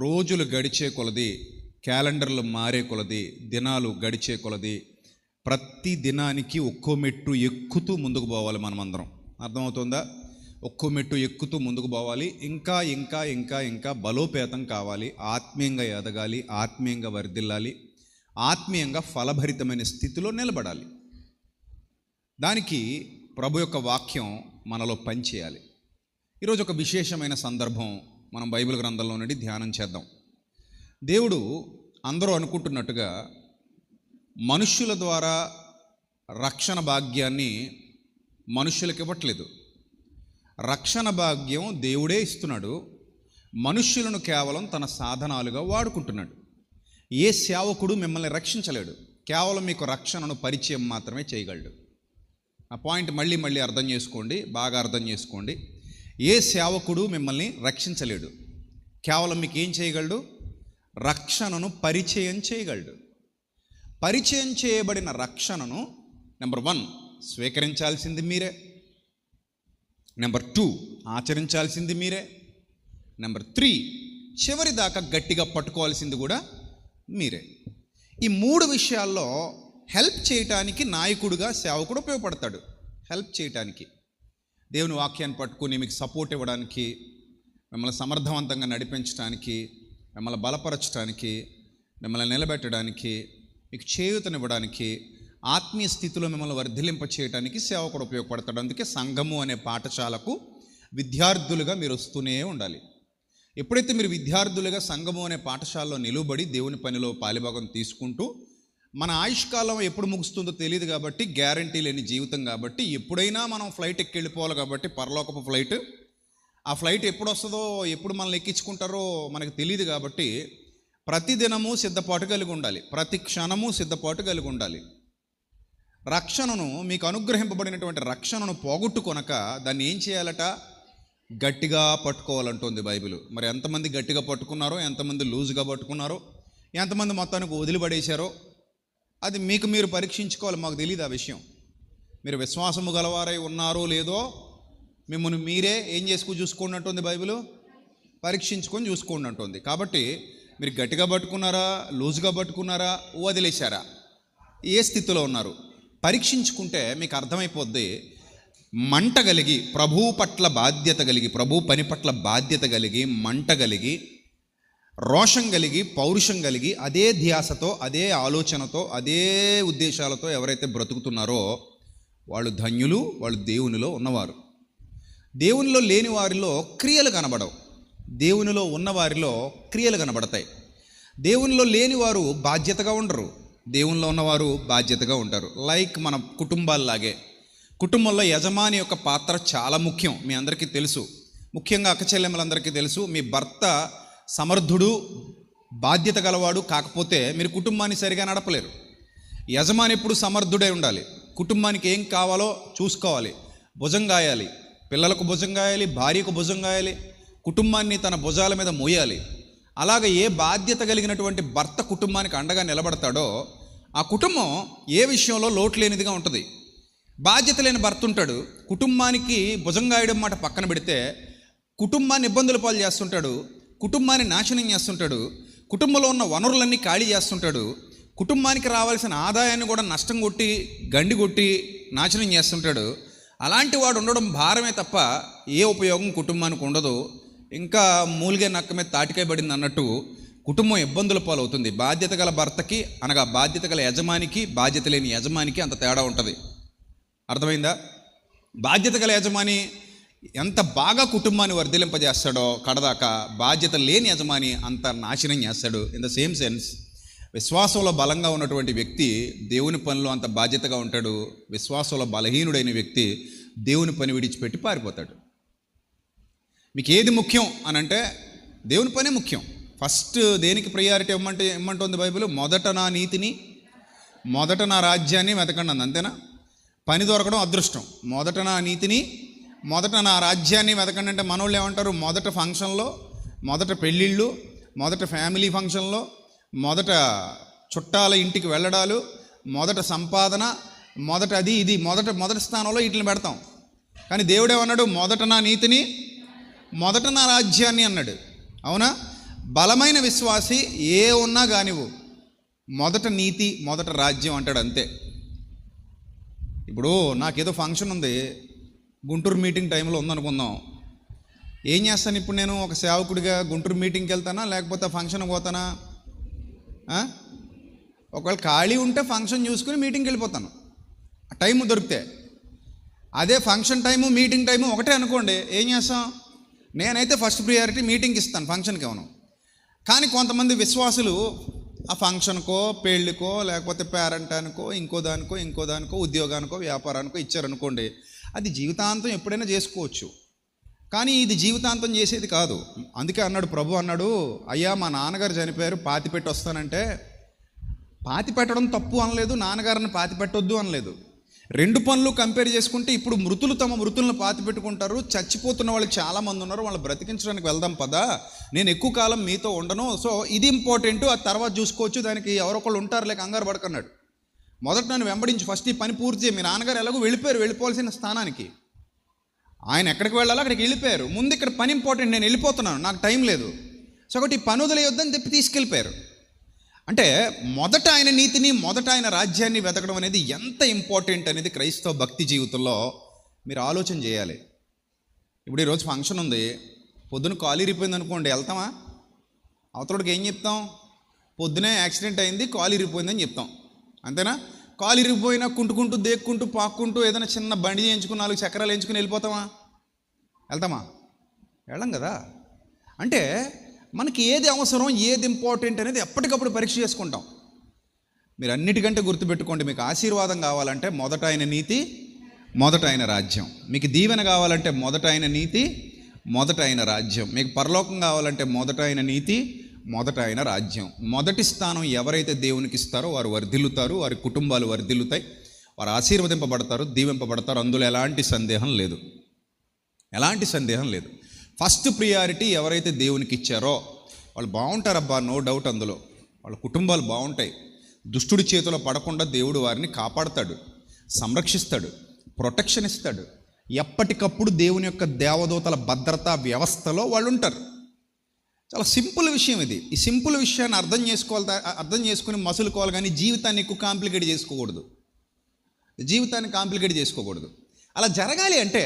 రోజులు గడిచే కొలది, క్యాలెండర్లు మారే కొలది, దినాలు గడిచే కొలది, ప్రతి దినానికి ఒక్కో మెట్టు ఎక్కుతూ ముందుకు పోవాలి. మనమందరం అర్థమవుతుందా? ఒక్కో మెట్టు ఎక్కుతూ ముందుకు పోవాలి. ఇంకా ఇంకా ఇంకా ఇంకా బలోపేతం కావాలి. ఆత్మీయంగా ఎదగాలి, ఆత్మీయంగా వర్ధిల్లాలి, ఆత్మీయంగా ఫలభరితమైన స్థితిలో నిలబడాలి. దానికి ప్రభు యొక్క వాక్యం మనలో పనిచేయాలి. ఈరోజు ఒక విశేషమైన సందర్భం మనం బైబిల్ గ్రంథంలో నుండి ధ్యానం చేద్దాం. దేవుడు అందరూ అనుకుంటున్నట్టుగా మనుష్యుల ద్వారా రక్షణ భాగ్యాన్ని మనుష్యులకు ఇవ్వట్లేదు. రక్షణ భాగ్యం దేవుడే ఇస్తున్నాడు. మనుష్యులను కేవలం తన సాధనాలుగా వాడుకుంటున్నాడు. ఏ సేవకుడు మిమ్మల్ని రక్షించలేడు. కేవలం మీకు రక్షణను పరిచయం మాత్రమే చేయగలడు. ఆ పాయింట్ మళ్ళీ మళ్ళీ అర్థం చేసుకోండి, బాగా అర్థం చేసుకోండి. ఏ సేవకుడు మిమ్మల్ని రక్షించలేడు. కేవలం మీకు ఏం చేయగలడు? రక్షణను పరిచయం చేయగలడు. పరిచయం చేయబడిన రక్షణను నెంబర్ 1 స్వీకరించాల్సింది మీరే. నెంబర్ 2 ఆచరించాల్సింది మీరే. నెంబర్ 3 చివరి దాకా గట్టిగా పట్టుకోవాల్సింది కూడా మీరే. ఈ 3 విషయాల్లో హెల్ప్ చేయటానికి నాయకుడిగా సేవకుడు ఉపయోగపడతాడు. హెల్ప్ చేయటానికి, దేవుని వాక్యాన్ని పట్టుకుని మీకు సపోర్ట్ ఇవ్వడానికి, మిమ్మల్ని సమర్థవంతంగా నడిపించడానికి, మిమ్మల్ని బలపరచడానికి, మిమ్మల్ని నిలబెట్టడానికి, మీకు చేయూతనివ్వడానికి, ఆత్మీయ స్థితిలో మిమ్మల్ని వర్ధిలింప చేయడానికి సేవకుడు ఉపయోగపడతాడు. అందుకే సంఘము అనే పాఠశాలకు విద్యార్థులుగా మీరు వస్తూనే ఉండాలి. ఎప్పుడైతే మీరు విద్యార్థులుగా సంఘము అనే పాఠశాలలో నిలువబడి దేవుని పనిలో పాలిభాగం తీసుకుంటూ, మన ఆయుష్కాలం ఎప్పుడు ముగుస్తుందో తెలియదు కాబట్టి, గ్యారంటీ లేని జీవితం కాబట్టి, ఎప్పుడైనా మనం ఫ్లైట్ ఎక్కి వెళ్ళిపోవాలి కాబట్టి, పరలోకపు ఫ్లైట్, ఆ ఫ్లైట్ ఎప్పుడు వస్తుందో, ఎప్పుడు మనల్ని ఎక్కించుకుంటారో మనకు తెలియదు కాబట్టి, ప్రతిదినము సిద్ధపాటు కలిగి ఉండాలి. ప్రతి క్షణము సిద్ధపాటు కలిగి ఉండాలి. రక్షణను, మీకు అనుగ్రహింపబడినటువంటి రక్షణను పోగొట్టుకొనక దాన్ని ఏం చేయాలట? గట్టిగా పట్టుకోవాలంటుంది బైబిల్. మరి ఎంతమంది గట్టిగా పట్టుకున్నారో, ఎంతమంది లూజుగా పట్టుకున్నారో, ఎంతమంది మొత్తానికి వదిలిపడేశారో అది మీకు మీరు పరీక్షించుకోవాలి. మాకు తెలియదు ఆ విషయం. మీరు విశ్వాసము గలవారై ఉన్నారో లేదో మిమ్మల్ని మీరే ఏం చూసుకోండి అంటుంది బైబిల్. పరీక్షించుకొని చూసుకోండి అంటుంది. కాబట్టి మీరు గట్టిగా పట్టుకున్నారా, లూజుగా పట్టుకున్నారా, వదిలేశారా, ఏ స్థితిలో ఉన్నారు పరీక్షించుకుంటే మీకు అర్థమైపోద్ది. మంట కలిగి, ప్రభువు పట్ల బాధ్యత కలిగి, ప్రభు పని పట్ల బాధ్యత కలిగి, మంట కలిగి, రోషం కలిగి, పౌరుషం కలిగి, అదే ధ్యాసతో, అదే ఆలోచనతో, అదే ఉద్దేశాలతో ఎవరైతే బ్రతుకుతున్నారో వాళ్ళు ధన్యులు, వాళ్ళు దేవునిలో ఉన్నవారు. దేవునిలో లేని వారిలో క్రియలు కనబడవు, దేవునిలో ఉన్నవారిలో క్రియలు కనబడతాయి. దేవునిలో లేని వారు బాధ్యతగా ఉండరు, దేవునిలో ఉన్నవారు బాధ్యతగా ఉంటారు. లైక్ మన కుటుంబాల్లాగే, కుటుంబంలో యజమాని యొక్క పాత్ర చాలా ముఖ్యం. మీ అందరికీ తెలుసు, ముఖ్యంగా అక్కచెల్లెమ్మలందరికీ తెలుసు. మీ భర్త సమర్థుడు, బాధ్యత గలవాడు కాకపోతే మీరు కుటుంబాన్ని సరిగా నడపలేరు. యజమాని ఎప్పుడు సమర్థుడై ఉండాలి. కుటుంబానికి ఏం కావాలో చూసుకోవాలి, భుజం గాయాలి, పిల్లలకు భుజం గాయాలి, భార్యకు భుజం గాయాలి, కుటుంబాన్ని తన భుజాల మీద మోయాలి. అలాగే ఏ బాధ్యత కలిగినటువంటి భర్త కుటుంబానికి అండగా నిలబడతాడో ఆ కుటుంబం ఏ విషయంలో లోటు లేనిదిగా ఉంటుంది. బాధ్యత లేని భర్త ఉంటాడు, కుటుంబానికి భుజం గాయడం మాట పక్కన పెడితే కుటుంబాన్ని ఇబ్బందుల పాలు చేస్తుంటాడు, కుటుంబాన్ని నాశనం చేస్తుంటాడు, కుటుంబంలో ఉన్న వనరులన్నీ ఖాళీ చేస్తుంటాడు, కుటుంబానికి రావాల్సిన ఆదాయాన్ని కూడా నష్టం కొట్టి, గండి కొట్టి నాశనం చేస్తుంటాడు. అలాంటి వాడు ఉండడం భారమే తప్ప ఏ ఉపయోగం కుటుంబానికి ఉండదు. ఇంకా మూలిగే నక్క మీద తాటికాయ పడింది అన్నట్టు కుటుంబం ఇబ్బందుల పాలవుతుంది. బాధ్యత గల భర్తకి, అనగా బాధ్యత గల యజమానికి, బాధ్యత లేని యజమానికి అంత తేడా ఉంటుంది. అర్థమైందా? బాధ్యత గల యజమాని ఎంత బాగా కుటుంబాన్ని వర్ధిలింపజేస్తాడో కడదాకా, బాధ్యత లేని యజమాని అంత నాశనం చేస్తాడు. ఇన్ ద సేమ్ సెన్స్, విశ్వాసంలో బలంగా ఉన్నటువంటి వ్యక్తి దేవుని పనిలో అంత బాధ్యతగా ఉంటాడు. విశ్వాసంలో బలహీనుడైన వ్యక్తి దేవుని పని విడిచిపెట్టి పారిపోతాడు. మీకు ఏది ముఖ్యం అని అంటే దేవుని పనే ముఖ్యం. ఫస్ట్ దేనికి ప్రయారిటీ ఇమ్మంటుంది బైబిల్? మొదట నా నీతిని, మొదట నా రాజ్యాన్ని వెతకండి అంది. అంతేనా? పని దొరకడం అదృష్టం. మొదట నా నీతిని, మొదట నా రాజ్యాన్ని వెతకండి అంటే మనోళ్ళు ఏమంటారు? మొదట ఫంక్షన్లో, మొదట పెళ్ళిళ్ళు, మొదట ఫ్యామిలీ ఫంక్షన్లో, మొదట చుట్టాల ఇంటికి వెళ్ళడాలు, మొదట సంపాదన, మొదట అది ఇది, మొదటి స్థానంలో వీటిని పెడతాం. కానీ దేవుడేమన్నాడు? మొదట నా నీతిని, మొదట నా రాజ్యాన్ని అన్నాడు. అవునా? బలమైన విశ్వాసి ఏ ఉన్నా కానివ్వు, మొదట నీతి మొదట రాజ్యం అంటాడు అంతే. ఇప్పుడు నాకేదో ఫంక్షన్ ఉంది, గుంటూరు మీటింగ్ టైంలో ఉందనుకుందాం. ఏం చేస్తాను ఇప్పుడు నేను ఒక సేవకుడిగా? గుంటూరు మీటింగ్కి వెళ్తానా లేకపోతే ఫంక్షన్కి పోతానా? ఒకవేళ ఖాళీ ఉంటే ఫంక్షన్ చూసుకుని మీటింగ్కి వెళ్ళిపోతాను, టైము దొరికితే. అదే ఫంక్షన్ టైము మీటింగ్ టైము ఒకటే అనుకోండి, ఏం చేస్తాం? నేనైతే ఫస్ట్ ప్రియారిటీ మీటింగ్కి ఇస్తాను, ఫంక్షన్కి ఇవ్వను. కానీ కొంతమంది విశ్వాసులు ఆ ఫంక్షన్కో పెళ్ళికో లేకపోతే పేరెంటానికో ఇంకో దానికో ఉద్యోగానికో వ్యాపారానికో ఇచ్చారనుకోండి, అది జీవితాంతం ఎప్పుడైనా చేసుకోవచ్చు. కానీ ఇది జీవితాంతం చేసేది కాదు. అందుకే అన్నాడు ప్రభు, అన్నాడు, అయ్యా మా నాన్నగారు చనిపోయారు, పాతి పెట్టి వస్తానంటే, పాతి పెట్టడం తప్పు అనలేదు, నాన్నగారిని పాతి పెట్టొద్దు అనలేదు. రెండు పనులు కంపేర్ చేసుకుంటే ఇప్పుడు మృతులు తమ మృతులను పాతి పెట్టుకుంటారు, చచ్చిపోతున్న వాళ్ళు చాలామంది ఉన్నారు, వాళ్ళు బ్రతికించడానికి వెళ్దాం పదా, నేను ఎక్కువ కాలం మీతో ఉండను, సో ఇది ఇంపార్టెంట్, ఆ తర్వాత చూసుకోవచ్చు, దానికి ఎవరొకళ్ళు ఉంటారు లేక కంగారు పడకన్నాడు. మొదట నన్ను వెంబడించి ఫస్ట్ ఈ పని పూర్తి చేయి. మీ నాన్నగారు ఎలాగో వెళ్ళిపోవాల్సిన స్థానానికి, ఆయన ఎక్కడికి వెళ్ళాలో అక్కడికి వెళ్ళిపోయారు. ముందు ఇక్కడ పని ఇంపార్టెంట్, నేను వెళ్ళిపోతున్నాను, నాకు టైం లేదు, సో ఒకటి ఈ పని వదిలేయొద్దని చెప్పి తీసుకెళ్ళిపోయారు. అంటే మొదట ఆయన నీతిని మొదట ఆయన రాజ్యాన్ని వెతకడం అనేది ఎంత ఇంపార్టెంట్ అనేది క్రైస్తవ భక్తి జీవితంలో మీరు ఆలోచన చేయాలి. ఇప్పుడు ఈరోజు ఫంక్షన్ ఉంది, పొద్దున కాలు ఇరిగిపోయింది అనుకోండి, వెళ్తామా? అవతలకి ఏం చెప్తాం? పొద్దునే యాక్సిడెంట్ అయింది, కాలు ఇరిగిపోయిందని చెప్తాం, అంతేనా? కాలు ఇరిగిపోయినా కుంటుకుంటూ దేక్కుంటూ పాక్కుంటూ ఏదైనా చిన్న బండి చేయించుకుని 4 చక్రాలు వేయించుకుని వెళ్ళిపోతామా? వెళ్తామా? వెళ్ళం కదా. అంటే మనకి ఏది అవసరం, ఏది ఇంపార్టెంట్ అనేది ఎప్పటికప్పుడు పరీక్ష చేసుకుంటాం. మీరు అన్నిటికంటే గుర్తుపెట్టుకోండి, మీకు ఆశీర్వాదం కావాలంటే మొదట ఆయన నీతి మొదట ఆయన రాజ్యం, మీకు దీవెన కావాలంటే మొదట ఆయన నీతి మొదట ఆయన రాజ్యం, మీకు పరలోకం కావాలంటే మొదట ఆయన నీతి మొదట ఆయన రాజ్యం. మొదటి స్థానం ఎవరైతే దేవునికి ఇస్తారో వారు వర్ధిల్లుతారు, వారి కుటుంబాలు వర్ధిల్లుతాయి, వారు ఆశీర్వదింపబడతారు, దీవింపబడతారు. అందులో ఎలాంటి సందేహం లేదు. ఫస్ట్ ప్రియారిటీ ఎవరైతే దేవునికి ఇచ్చారో వాళ్ళు బాగుంటారబ్బా, నో డౌట్. అందులో వాళ్ళ కుటుంబాలు బాగుంటాయి. దుష్టుడి చేతిలో పడకుండా దేవుడు వారిని కాపాడుతాడు, సంరక్షిస్తాడు, ప్రొటెక్షన్ ఇస్తాడు. ఎప్పటికప్పుడు దేవుని యొక్క దేవదూతల భద్రతా వ్యవస్థలో వాళ్ళు ఉంటారు. చాలా సింపుల్ విషయం ఇది. ఈ సింపుల్ విషయాన్ని అర్థం చేసుకుని మసులుకోవాలి, కానీ జీవితాన్ని ఎక్కువ కాంప్లికేట్ చేసుకోకూడదు. అలా జరగాలి అంటే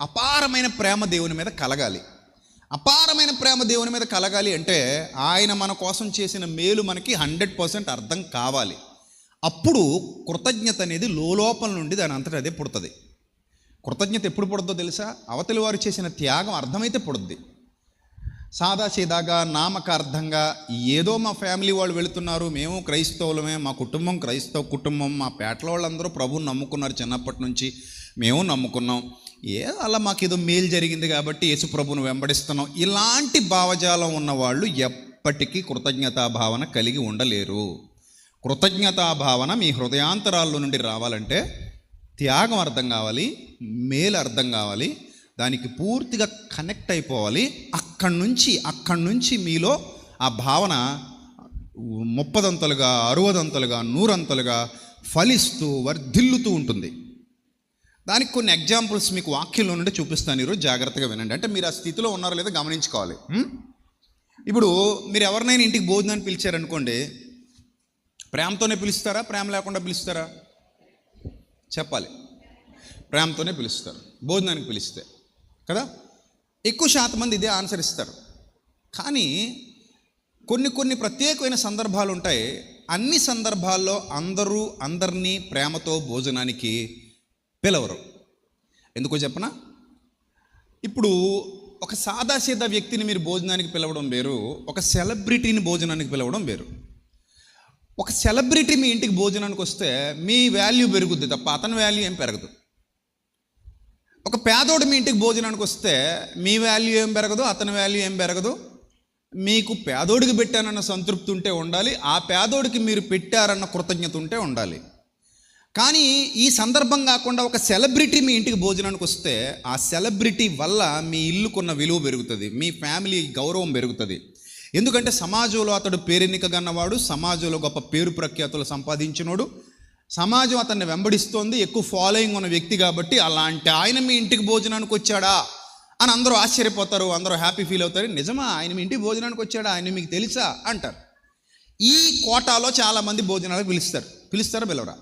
అపారమైన ప్రేమ దేవుని మీద కలగాలి. అంటే ఆయన మన కోసం చేసిన మేలు మనకి 100% అర్థం కావాలి. అప్పుడు కృతజ్ఞత అనేది లోపల నుండి దాని అంతటా అదే పుడుతుంది. కృతజ్ఞత ఎప్పుడు పుడుతుందో తెలుసా? అవతలి వారు చేసిన త్యాగం అర్థమైతే పుడుద్ది. సాదాసీదాగా నామకార్థంగా ఏదో మా ఫ్యామిలీ వాళ్ళు వెళుతున్నారు, మేము క్రైస్తవులమే, మా కుటుంబం క్రైస్తవ కుటుంబం, మా పేటల వాళ్ళందరూ ప్రభువుని నమ్ముకున్నారు, చిన్నప్పటి నుంచి మేము నమ్ముకున్నాం, అలా మాకు ఏదో మేలు జరిగింది కాబట్టి యేసు ప్రభువును వెంబడిస్తున్నాం, ఇలాంటి భావజాలం ఉన్నవాళ్ళు ఎప్పటికీ కృతజ్ఞతాభావన కలిగి ఉండలేరు. కృతజ్ఞతాభావన మీ హృదయాంతరాల్లో నుండి రావాలంటే త్యాగం అర్థం కావాలి, మేలు అర్థం కావాలి, దానికి పూర్తిగా కనెక్ట్ అయిపోవాలి. అక్కడి నుంచి మీలో ఆ భావన 30 అంతలుగా 60 అంతలుగా 100 అంతలుగా ఫలిస్తూ వర్ధిల్లుతూ ఉంటుంది. దానికి కొన్ని ఎగ్జాంపుల్స్ మీకు వాక్యంలో నుండి చూపిస్తాను, ఈరోజు జాగ్రత్తగా వినండి. అంటే మీరు ఆ స్థితిలో ఉన్నారో లేదో గమనించుకోవాలి. ఇప్పుడు మీరు ఎవరినైనా ఇంటికి భోజనాన్ని పిలిచారనుకోండి, ప్రేమతోనే పిలుస్తారా, ప్రేమ లేకుండా పిలుస్తారా? చెప్పాలి. ప్రేమతోనే పిలుస్తారు భోజనానికి పిలిస్తే కదా. ఎక్కువ శాతం మంది ఇదే ఆన్సర్ ఇస్తారు. కానీ కొన్ని ప్రత్యేకమైన సందర్భాలు ఉంటాయి. అన్ని సందర్భాల్లో అందరినీ ప్రేమతో భోజనానికి పిలవరు. ఎందుకో చెప్పనా? ఇప్పుడు ఒక సాదాసీదా వ్యక్తిని మీరు భోజనానికి పిలవడం వేరు, ఒక సెలబ్రిటీని భోజనానికి పిలవడం వేరు. ఒక సెలబ్రిటీ మీ ఇంటికి భోజనానికి వస్తే మీ వాల్యూ పెరుగుద్ది తప్ప అతని వాల్యూ ఏం పెరగదు. ఒక పేదోడు మీ ఇంటికి భోజనానికి వస్తే మీ వాల్యూ ఏం పెరగదు, అతని వాల్యూ ఏం పెరగదు. మీకు పేదోడికి పెట్టానన్న సంతృప్తి ఉంటే ఉండాలి, ఆ పేదోడికి మీరు పెట్టారన్న కృతజ్ఞత ఉంటే ఉండాలి. కానీ ఈ సందర్భం కాకుండా ఒక సెలబ్రిటీ మీ ఇంటికి భోజనానికి వస్తే ఆ సెలబ్రిటీ వల్ల మీ ఇల్లుకున్న విలువ పెరుగుతుంది, మీ ఫ్యామిలీ గౌరవం పెరుగుతుంది. ఎందుకంటే సమాజంలో అతడు పేరెన్నికగన్నవాడు, సమాజంలో గొప్ప పేరు ప్రఖ్యాతులు సంపాదించినోడు, సమాజం అతన్ని వెంబడిస్తోంది, ఎక్కువ ఫాలోయింగ్ ఉన్న వ్యక్తి. కాబట్టి అలాంటి ఆయన మీ ఇంటికి భోజనానికి వచ్చాడా అని అందరూ ఆశ్చర్యపోతారు, అందరూ హ్యాపీ ఫీల్ అవుతారు. నిజమా, ఆయన మీ ఇంటికి భోజనానికి వచ్చాడా, ఆయన మీకు తెలుసా అంటారు. ఈ కోటాలో చాలామంది భోజనాలకు పిలుస్తారా పిలవరా?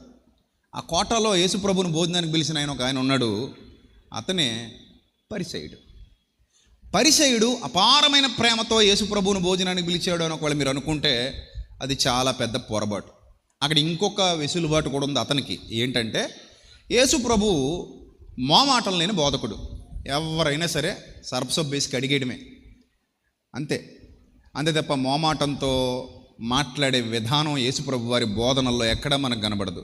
ఆ కోటాలో యేసు ప్రభువుని భోజనానికి పిలిచిన ఆయన ఉన్నాడు. అతనే పరిసయ్యుడు అపారమైన ప్రేమతో యేసు ప్రభువుని భోజనానికి పిలిచాడు అని ఒకవేళ మీరు అనుకుంటే అది చాలా పెద్ద పొరపాటు. అక్కడ ఇంకొక వెసులుబాటు కూడా ఉంది అతనికి. ఏంటంటే యేసు ప్రభువు మోమాటం లేని బోధకుడు. ఎవరైనా సరే సర్పసొబ్బు వేసి కడిగేయడమే, అంతే తప్ప మోమాటంతో మాట్లాడే విధానం యేసు ప్రభు వారి బోధనల్లో ఎక్కడా మనకు కనబడదు.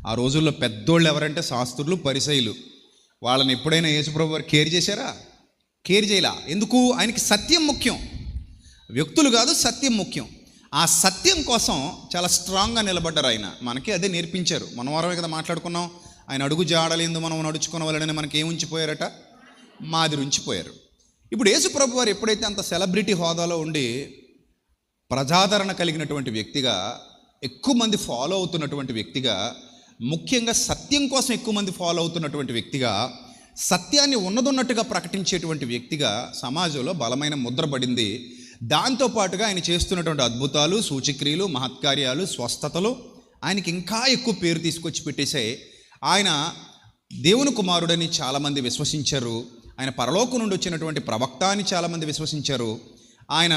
ఆ రోజుల్లో పెద్దోళ్ళు ఎవరంటే శాస్త్రులు, పరిసయ్యులు. వాళ్ళని ఎప్పుడైనా యేసు ప్రభు వారు కేర్ చేశారా? కేర్ చేయలా. ఎందుకు? ఆయనకి సత్యం ముఖ్యం, వ్యక్తులు కాదు, సత్యం ముఖ్యం. ఆ సత్యం కోసం చాలా స్ట్రాంగ్గా నిలబడ్డారు ఆయన. మనకి అదే నేర్పించారు. మన వారమే కదా మాట్లాడుకున్నాం, ఆయన అడుగు జాడలేందు మనం నడుచుకున్న వాళ్ళని మనకి ఏముంచిపోయారట? మాదిరి ఉంచిపోయారు. ఇప్పుడు యేసు ప్రభు వారు ఎప్పుడైతే అంత సెలబ్రిటీ హోదాలో ఉండి ప్రజాదరణ కలిగినటువంటి వ్యక్తిగా, ఎక్కువ మంది ఫాలో అవుతున్నటువంటి వ్యక్తిగా, ముఖ్యంగా సత్యం కోసం ఎక్కువ మంది ఫాలో అవుతున్నటువంటి వ్యక్తిగా, సత్యాన్ని ఉన్నదన్నట్టుగా ప్రకటించేటువంటి వ్యక్తిగా సమాజంలో బలమైన ముద్ర పడింది. దాంతోపాటుగా ఆయన చేస్తున్నటువంటి అద్భుతాలు, సూచక్రియలు, మహత్కార్యాలు, స్వస్థతలు ఆయనకి ఇంకా ఎక్కువ పేరు తీసుకొచ్చి పెట్టేశాయి. ఆయన దేవుని కుమారుడని చాలామంది విశ్వసించారు. ఆయన పరలోకం నుండి వచ్చినటువంటి ప్రవక్త అని చాలామంది విశ్వసించారు. ఆయన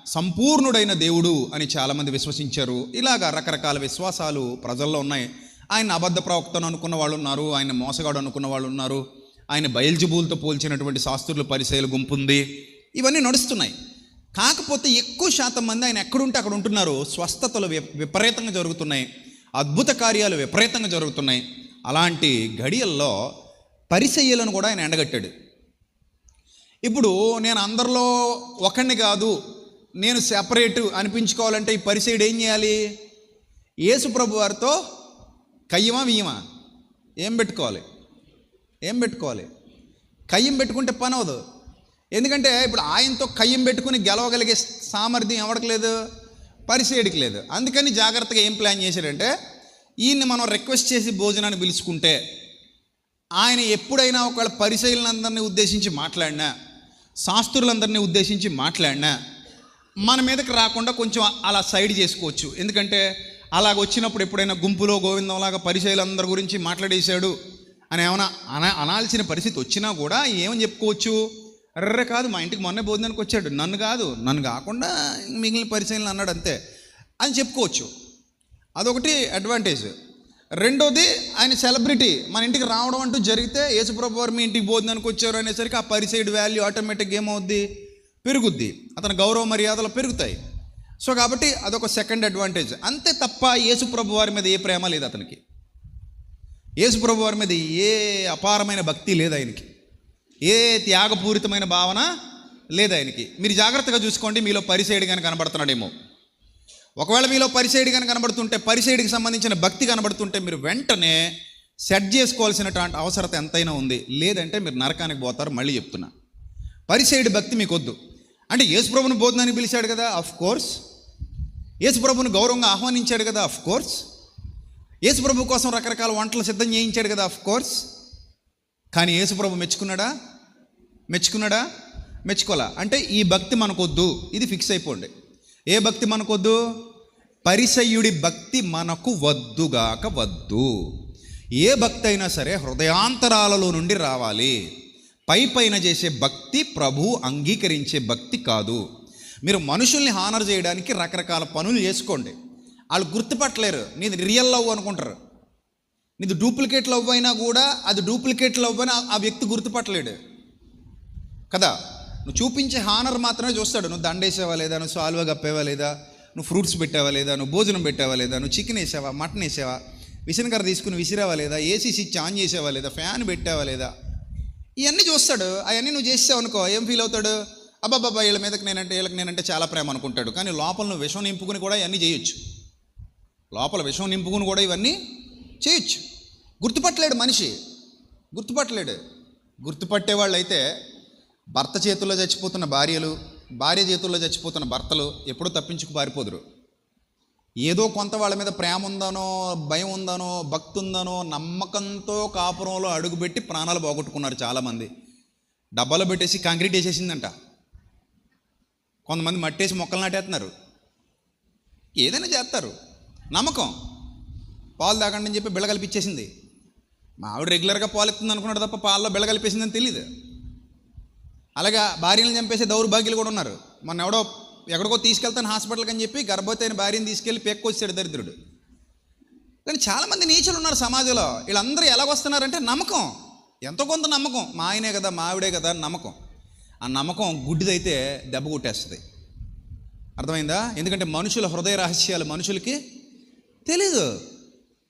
సంపూర్ణుడైన దేవుడు అని చాలామంది విశ్వసించారు. ఇలాగా రకరకాల విశ్వాసాలు ప్రజల్లో ఉన్నాయి. ఆయన అబద్ధ ప్రవక్తను అనుకున్న వాళ్ళు ఉన్నారు, ఆయన మోసగాడు అనుకున్న వాళ్ళు ఉన్నారు, ఆయన బయల్జబూల్తో పోల్చినటువంటి శాస్త్రులు, పరిసయ్యుల గుంపు ఉంది. ఇవన్నీ నడుస్తున్నాయి. కాకపోతే ఎక్కువ శాతం మంది ఆయన ఎక్కడుంటే అక్కడ ఉంటున్నారు. స్వస్థతలు విపరీతంగా జరుగుతున్నాయి, అద్భుత కార్యాలు విపరీతంగా జరుగుతున్నాయి. అలాంటి గడియల్లో పరిసయ్యులను కూడా ఆయన ఎండగట్టాడు. ఇప్పుడు నేను అందరిలో ఒకడిని కాదు, నేను సెపరేట్ అనిపించుకోవాలంటే ఈ పరిసయ్యుడు ఏం చేయాలి? యేసు ప్రభు వారితో కయ్యమా వియ్యమా? ఏం పెట్టుకోవాలి? కయ్యం పెట్టుకుంటే పని అవదు. ఎందుకంటే ఇప్పుడు ఆయనతో కయ్యం పెట్టుకుని గెలవగలిగే సామర్థ్యం ఎవరికి లేదు? పరిసయ్యుడికి లేదు. అందుకని జాగ్రత్తగా ఏం ప్లాన్ చేశాడంటే, ఈయన్ని మనం రిక్వెస్ట్ చేసి భోజనాన్ని పిలుచుకుంటే ఆయన ఎప్పుడైనా ఒకవేళ పరిసయ్యులందరినీ ఉద్దేశించి మాట్లాడినా, శాస్త్రులందరినీ ఉద్దేశించి మాట్లాడినా మన మీదకి రాకుండా కొంచెం అలా సైడ్ చేసుకోవచ్చు. ఎందుకంటే అలాగ వచ్చినప్పుడు ఎప్పుడైనా గుంపులో గోవిందంలాగా పరిసయ్యులందరి గురించి మాట్లాడేశాడు అని ఏమైనా అనాల్సిన పరిస్థితి వచ్చినా కూడా ఏమని చెప్పుకోవచ్చు? అర్రే కాదు, మా ఇంటికి మొన్నే భోజనానికి వచ్చాడు, నన్ను కాకుండా మిగిలిన పరిసయ్యులను అన్నాడు అంతే అని చెప్పుకోవచ్చు. అదొకటి అడ్వాంటేజ్. రెండోది, ఆయన సెలబ్రిటీ, మన ఇంటికి రావడం అంటూ జరిగితే యేసుప్రభు వారు మీ ఇంటికి భోజనానికి వచ్చారు అనేసరికి ఆ పరిసయ్యుడి వాల్యూ ఆటోమేటిక్గా ఏమవుద్ది? పెరుగుద్ది. అతని గౌరవ మర్యాదలు పెరుగుతాయి. సో కాబట్టి అదొక సెకండ్ అడ్వాంటేజ్. అంతే తప్ప యేసుప్రభు వారి మీద ఏ ప్రేమ లేదు అతనికి. యేసుప్రభు వారి మీద ఏ అపారమైన భక్తి లేదు ఆయనకి, ఏ త్యాగపూరితమైన భావన లేదు ఆయనకి. మీరు జాగ్రత్తగా చూసుకోండి, మీలో పరిసయ్యుడు కానీ కనబడుతున్నాడేమో. ఒకవేళ మీలో పరిసయ్యుడు కానీ కనబడుతుంటే, పరిసయ్యుడికి సంబంధించిన భక్తి కనబడుతుంటే మీరు వెంటనే సెట్ చేసుకోవాల్సినటువంటి అవసరత ఎంతైనా ఉంది. లేదంటే మీరు నరకానికి పోతారు. మళ్ళీ చెప్తున్నా, పరిసయ్యుడి భక్తి మీకు వద్దు. అంటే యేసుప్రభుని భోజనానికి పిలిచాడు కదా, ఆఫ్ కోర్స్. యేసుప్రభుని గౌరవంగా ఆహ్వానించాడు కదా, ఆఫ్ కోర్స్. యేసుప్రభు కోసం రకరకాల వంటలు సిద్ధం చేయించాడు కదా, ఆఫ్ కోర్స్. కానీ యేసుప్రభు మెచ్చుకున్నాడా? మెచ్చుకోలా. అంటే ఈ భక్తి మనకొద్దు, ఇది ఫిక్స్ అయిపోండి. ఏ భక్తి మనకొద్దు? పరిసయ్యుడి భక్తి మనకు వద్దుగాక వద్దు. ఏ భక్తి అయినా సరే హృదయాంతరాలలో నుండి రావాలి. పైన చేసే భక్తి ప్రభు అంగీకరించే భక్తి కాదు. మీరు మనుషుల్ని హానర్ చేయడానికి రకరకాల పనులు చేసుకోండి, వాళ్ళు గుర్తుపట్టలేరు. నీది రియల్ లవ్ అనుకుంటారు. నీది డూప్లికేట్ లవ్ అయినా కూడా అది డూప్లికేట్ లవ్ అని ఆ వ్యక్తి గుర్తుపట్టలేడు కదా. నువ్వు చూపించే హానర్ మాత్రమే చూస్తాడు. నువ్వు దండేసావా లేదా, నువ్వు సాల్వా కప్పేవా లేదా, నువ్వు ఫ్రూట్స్ పెట్టావా లేదా, నువ్వు భోజనం పెట్టావా లేదా, నువ్వు చికెన్ వేసావా, మటన్ వేసావా, విసనకర తీసుకుని విసిరావా లేదా, ఏసీ స్విచ్ ఆన్ చేసావా లేదా, ఫ్యాన్ పెట్టావా లేదా, ఇవన్నీ చూస్తాడు. అవన్నీ నువ్వు చేసావు అనుకో, ఏం ఫీల్ అవుతాడు? అబ్బాబ్బా వీళ్ళ మీదకి వీళ్ళకి నేనంటే చాలా ప్రేమ అనుకుంటాడు. కానీ లోపల నువ్వు విషం నింపుకుని కూడా ఇవన్నీ చేయొచ్చు. లోపల విషం నింపుకుని కూడా ఇవన్నీ చేయొచ్చు. గుర్తుపట్టలేడు మనిషి, గుర్తుపట్టేవాళ్ళు అయితే భర్త చేతుల్లో చచ్చిపోతున్న భార్యలు, భార్య చేతుల్లో చచ్చిపోతున్న భర్తలు ఎప్పుడూ తప్పించుకు పారిపోదురు. ఏదో కొంత వాళ్ళ మీద ప్రేమ ఉందనో, భయం ఉందనో, భక్తి ఉందనో, నమ్మకంతో కాపురంలో అడుగుపెట్టి ప్రాణాలు పోగొట్టుకున్నారు చాలామంది. డబ్బాలో పెట్టేసి కాంక్రీట్ వేసేసిందంట. కొంతమంది మట్టేసి మొక్కలు నాటేస్తున్నారు. ఏదైనా చేస్తారు. నమ్మకం. పాలు తాగండి అని చెప్పి బిళ్ళ కలిపిచ్చేసింది. మా ఆవిడ రెగ్యులర్గా పాలు ఎత్తుంది అనుకున్నాడు తప్ప పాలలో బిళ్ళ కలిపేసిందని తెలియదు. అలాగే భార్యలను చంపేసే దౌర్భాగ్యులు కూడా ఉన్నారు. మొన్న ఎక్కడికో తీసుకెళ్తాను హాస్పిటల్కి అని చెప్పి గర్భవతి అయిన భార్యను తీసుకెళ్ళి పెక్కొచ్చాడు దరిద్రుడు. కానీ చాలామంది నీచులు ఉన్నారు సమాజంలో. వీళ్ళందరూ ఎలాగొస్తున్నారంటే నమ్మకం, ఎంతో కొంత నమ్మకం. మా ఆయనే కదా, మా ఆవిడే కదా అని నమ్మకం. ఆ నమ్మకం గుడ్డిదైతే దెబ్బ కొట్టేస్తుంది. అర్థమైందా? ఎందుకంటే మనుషుల హృదయ రహస్యాలు మనుషులకి తెలీదు,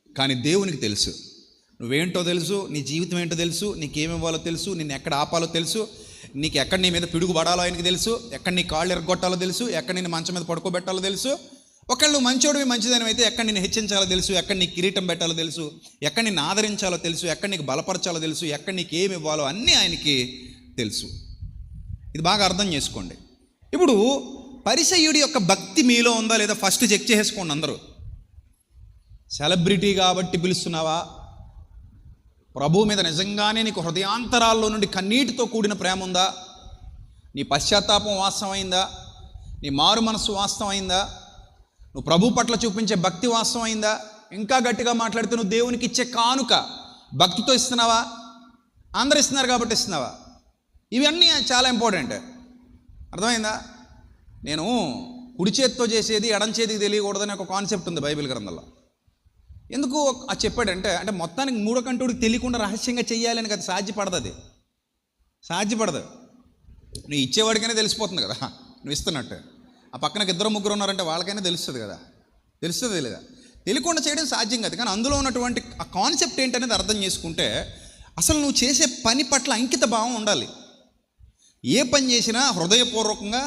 కానీ దేవునికి తెలుసు. నువ్వేంటో తెలుసు, నీ జీవితం ఏంటో తెలుసు, నీకేమివ్వాలో తెలుసు, నిన్ను ఎక్కడ ఆపాలో తెలుసు, నీకు ఎక్కడ నీ మీద పిడుగు పడాలో ఆయనకి తెలుసు, ఎక్కడ నీ కాళ్ళు ఎరగొట్టాలో తెలుసు, ఎక్కడ నిన్ను మంచం మీద పడుకోబెట్టాలో తెలుసు. ఒకళ్ళు మంచోడివి మంచిదనమైతే ఎక్కడ నిన్ను హెచ్చించాలో తెలుసు, ఎక్కడ నీకు కిరీటం పెట్టాలో తెలుసు, ఎక్కడ నిన్ను ఆదరించాలో తెలుసు, ఎక్కడ నీకు బలపరచాలో తెలుసు, ఎక్కడ నీకు ఏమి ఇవ్వాలో అన్నీ ఆయనకి తెలుసు. ఇది బాగా అర్థం చేసుకోండి. ఇప్పుడు పరిసయ్యుడి యొక్క భక్తి మీలో ఉందా లేదా ఫస్ట్ చెక్ చేసుకోండి అందరూ. సెలబ్రిటీ కాబట్టి పిలుస్తున్నావా? ప్రభువు మీద నిజంగానే నీకు హృదయాంతరాల్లో నుండి కన్నీటితో కూడిన ప్రేమ ఉందా? నీ పశ్చాత్తాపం వాస్తవమైందా? నీ మారు మనస్సు వాస్తవమైందా? నువ్వు ప్రభు పట్ల చూపించే భక్తి వాస్తవమైందా? ఇంకా గట్టిగా మాట్లాడితే నువ్వు దేవునికి ఇచ్చే కానుక భక్తితో ఇస్తున్నావా? అందరు ఇస్తున్నారు కాబట్టి ఇస్తున్నావా? ఇవన్నీ చాలా ఇంపార్టెంట్. అర్థమైందా? నేను కుడి చేతితో చేసేది ఎడం చేతికి తెలియకూడదని ఒక కాన్సెప్ట్ ఉంది బైబిల్ గ్రంథంలో. ఎందుకు అది చెప్పాడంటే, అంటే మొత్తానికి మూడో కంటోడికి తెలియకుండా రహస్యంగా చెయ్యాలని కదా, సాధ్యపడదు. సాధ్యపడదు. నువ్వు ఇచ్చేవాడికైనా తెలిసిపోతుంది కదా నువ్వు ఇస్తున్నట్టు. ఆ పక్కనకి 2-3 ఉన్నారంటే వాళ్ళకైనా తెలుస్తుంది కదా. తెలుస్తుంది లేదా? తెలియకుండా చేయడం సాధ్యం కాదు. కానీ అందులో ఉన్నటువంటి ఆ కాన్సెప్ట్ ఏంటనేది అర్థం చేసుకుంటే అసలు నువ్వు చేసే పని పట్ల అంకిత భావం ఉండాలి. ఏ పని చేసినా హృదయపూర్వకంగా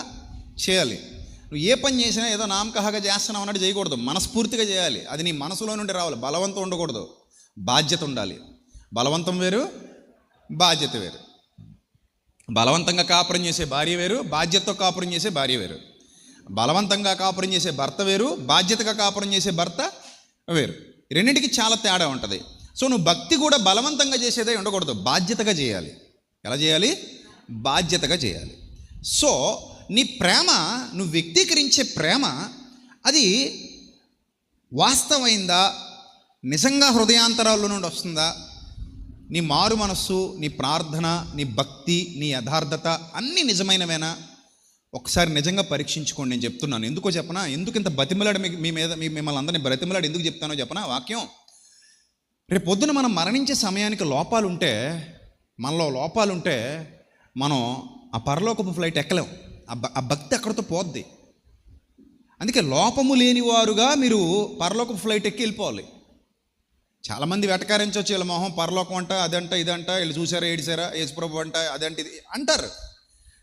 చేయాలి. నువ్వు ఏ పని చేసినా ఏదో నామకహగా చేస్తున్నావు అన్నట్టు చేయకూడదు. మనస్ఫూర్తిగా చేయాలి. అది నీ మనసులో నుండి రావాలి. బలవంతం ఉండకూడదు, బాధ్యత ఉండాలి. బలవంతం వేరు, బాధ్యత వేరు. బలవంతంగా కాపురం చేసే భార్య వేరు, బాధ్యతతో కాపురం చేసే భార్య వేరు. బలవంతంగా కాపురం చేసే భర్త వేరు, బాధ్యతగా కాపురం చేసే భర్త వేరు. రెండింటికి చాలా తేడా ఉంటుంది. సో నువ్వు భక్తి కూడా బలవంతంగా చేసేదే ఉండకూడదు, బాధ్యతగా చేయాలి. ఎలా చేయాలి? బాధ్యతగా చేయాలి. సో నీ ప్రేమ, నువ్వు వ్యక్తీకరించే ప్రేమ అది వాస్తవమైందా? నిజంగా హృదయాంతరాల్లో నుండి వస్తుందా? నీ మారు మనస్సు, నీ ప్రార్థన, నీ భక్తి, నీ యథార్థత అన్నీ నిజమైనవేనా? ఒకసారి నిజంగా పరీక్షించుకోండి. నేను చెప్తున్నాను. ఎందుకో చెప్పనా? ఎందుకు ఇంత బతిమలాడు మీ మీద మిమ్మల్ని అందరినీ బతిమలాడు ఎందుకు చెప్తానో చెప్పనా? వాక్యం, రేపు పొద్దున మనం మరణించే సమయానికి లోపాలుంటే, మనలో లోపాలుంటే మనం ఆ పరలోకపు ఫ్లైట్ ఎక్కలేం. ఆ భక్తి అక్కడితో పోద్ది. అందుకే లోపము లేనివారుగా మీరు పరలోకపు ఫ్లైట్ ఎక్కి వెళ్ళిపోవాలి. చాలామంది వెటకారించవచ్చు, వీళ్ళ మొహం పరలోకం అంట, అదంట ఇదంట, వీళ్ళు చూసారా ఏడిసారా యేసుప్రభు అంట, అదంట ఇది అంటారు.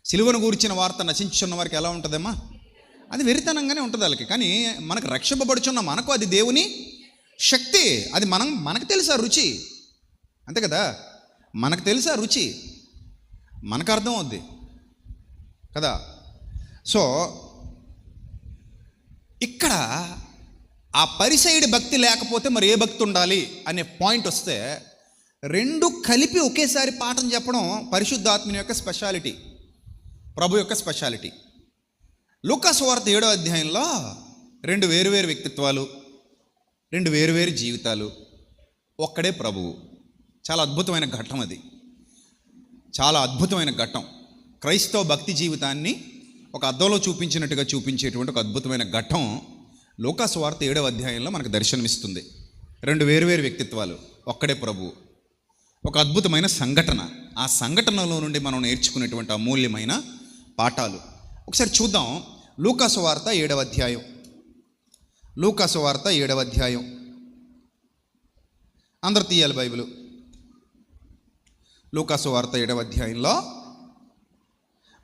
సిలువను గూర్చిన వార్త నశించున్న వారికి ఎలా ఉంటుందమ్మా? అది వెరితనంగానే ఉంటుంది వాళ్ళకి. కానీ మనకు రక్షింపబడుచున్న మనకు అది దేవుని శక్తి. అది మనకు తెలుసా రుచి? అంతే కదా, మనకు తెలుసా రుచి, మనకు అర్థం అవుద్ది కదా. సో ఇక్కడ ఆ పరిసయుడి భక్తి లేకపోతే మరి ఏ భక్తి ఉండాలి అనే పాయింట్ వస్తే, రెండు కలిపి ఒకేసారి పాఠం చెప్పడం పరిశుద్ధాత్మని యొక్క స్పెషాలిటీ, ప్రభు యొక్క స్పెషాలిటీ. లూకా సువార్త 7వ అధ్యాయంలో 2 వేరువేరు వ్యక్తిత్వాలు, 2 వేరువేరు జీవితాలు, ఒక్కడే ప్రభువు. చాలా అద్భుతమైన ఘట్టం అది. చాలా అద్భుతమైన ఘట్టం. క్రైస్తవ భక్తి జీవితాన్ని ఒక అద్దంలో చూపించినట్టుగా చూపించేటువంటి ఒక అద్భుతమైన ఘట్టం లూకా సువార్త 7వ అధ్యాయంలో మనకు దర్శనమిస్తుంది. 2 వేరువేరు వ్యక్తిత్వాలు, ఒక్కడే ప్రభువు. ఒక అద్భుతమైన సంఘటన. ఆ సంఘటనలో నుండి మనం నేర్చుకునేటువంటి అమూల్యమైన పాఠాలు ఒకసారి చూద్దాం. లూకా సువార్త 7వ అధ్యాయం. లూకా సువార్త 7వ అధ్యాయం. అందరూ తీయాలి బైబిల్. లూకా సువార్త 7వ అధ్యాయంలో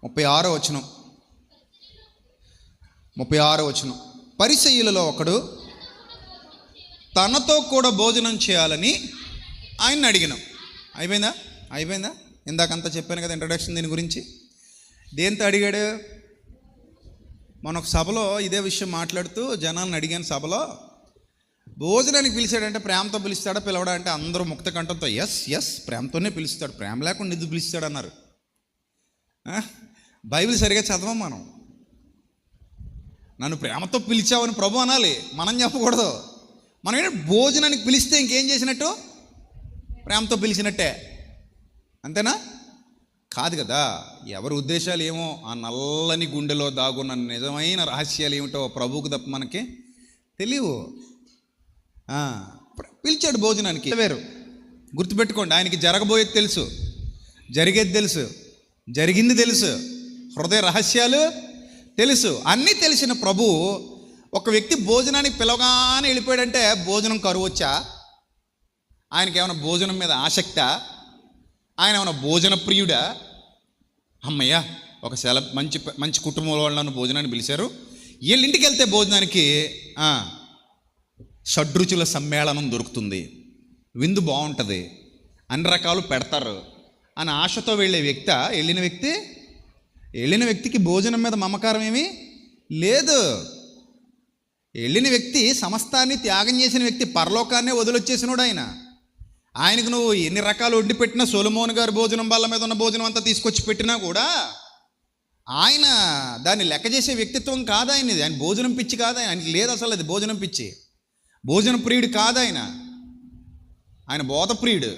36వ వచనం. 36వ వచనం. పరిసయ్యులలో ఒకడు తనతో కూడా భోజనం చేయాలని ఆయన్ని అడిగినాం. అయిపోయిందా? ఇందాకంతా చెప్పాను కదా ఇంట్రడక్షన్ దీని గురించి. దేంతో అడిగాడు? మన ఒక సభలో ఇదే విషయం మాట్లాడుతూ జనాలను అడిగాను సభలో, భోజనానికి పిలిచాడంటే ప్రేమతో పిలుస్తాడా పిలవడా అంటే అందరూ ముక్త కంఠంతో ఎస్ ప్రేమతోనే పిలుస్తాడు, ప్రేమ లేకుండా ఎందుకు పిలుస్తాడు అన్నారు. బైబిల్ సరిగా చదవం మనం. నన్ను ప్రేమతో పిలిచావని ప్రభు అనాలి, మనం చెప్పకూడదు. మనం ఏంటంటే భోజనానికి పిలిస్తే ఇంకేం చేసినట్టు? ప్రేమతో పిలిచినట్టే, అంతేనా? కాదు కదా. ఎవరి ఉద్దేశాలు ఏమో, ఆ నల్లని గుండెలో దాగున్న నిజమైన రహస్యాలు ఏమిటో ప్రభువుకు తప్ప మనకి తెలియవు. పిలిచాడు భోజనానికి, వేరు. గుర్తుపెట్టుకోండి, ఆయనకి జరగబోయేది తెలుసు, జరిగేది తెలుసు, జరిగింది తెలుసు, హృదయ రహస్యాలు తెలుసు. అన్నీ తెలిసిన ప్రభు ఒక వ్యక్తి భోజనానికి పిలవగానే వెళ్ళిపోయాడంటే భోజనం కరువు వచ్చా? ఆయనకి ఏమైనా భోజనం మీద ఆసక్తా? ఆయన ఏమైనా భోజన ప్రియుడా? అమ్మయ్య, ఒక మంచి మంచి కుటుంబంలో వాళ్ళను భోజనాన్ని పిలిచారు, వీళ్ళ ఇంటికి వెళ్తే భోజనానికి షడ్రుచుల సమ్మేళనం దొరుకుతుంది, విందు బాగుంటుంది, అన్ని రకాలు పెడతారు అని ఆశతో వెళ్ళే వెళ్ళిన వ్యక్తికి భోజనం మీద మమకారం ఏమీ లేదు. వెళ్ళిన వ్యక్తి సమస్తాన్ని త్యాగం చేసిన వ్యక్తి, పరలోకాన్నే వదిలొచ్చేసినోడు ఆయన. ఆయనకు నువ్వు ఎన్ని రకాలు వండి పెట్టినా, సొలొమోను గారి భోజనం బల్ల మీద ఉన్న భోజనం అంతా తీసుకొచ్చి పెట్టినా కూడా ఆయన దాన్ని లెక్క చేసే వ్యక్తిత్వం కాదు ఆయనది. ఆయన భోజనం పిచ్చి కాదు, ఆయనకి లేదు అసలు అది భోజనం పిచ్చి. భోజన ప్రియుడు కాదు ఆయన, ఆయన బోధ ప్రియుడు.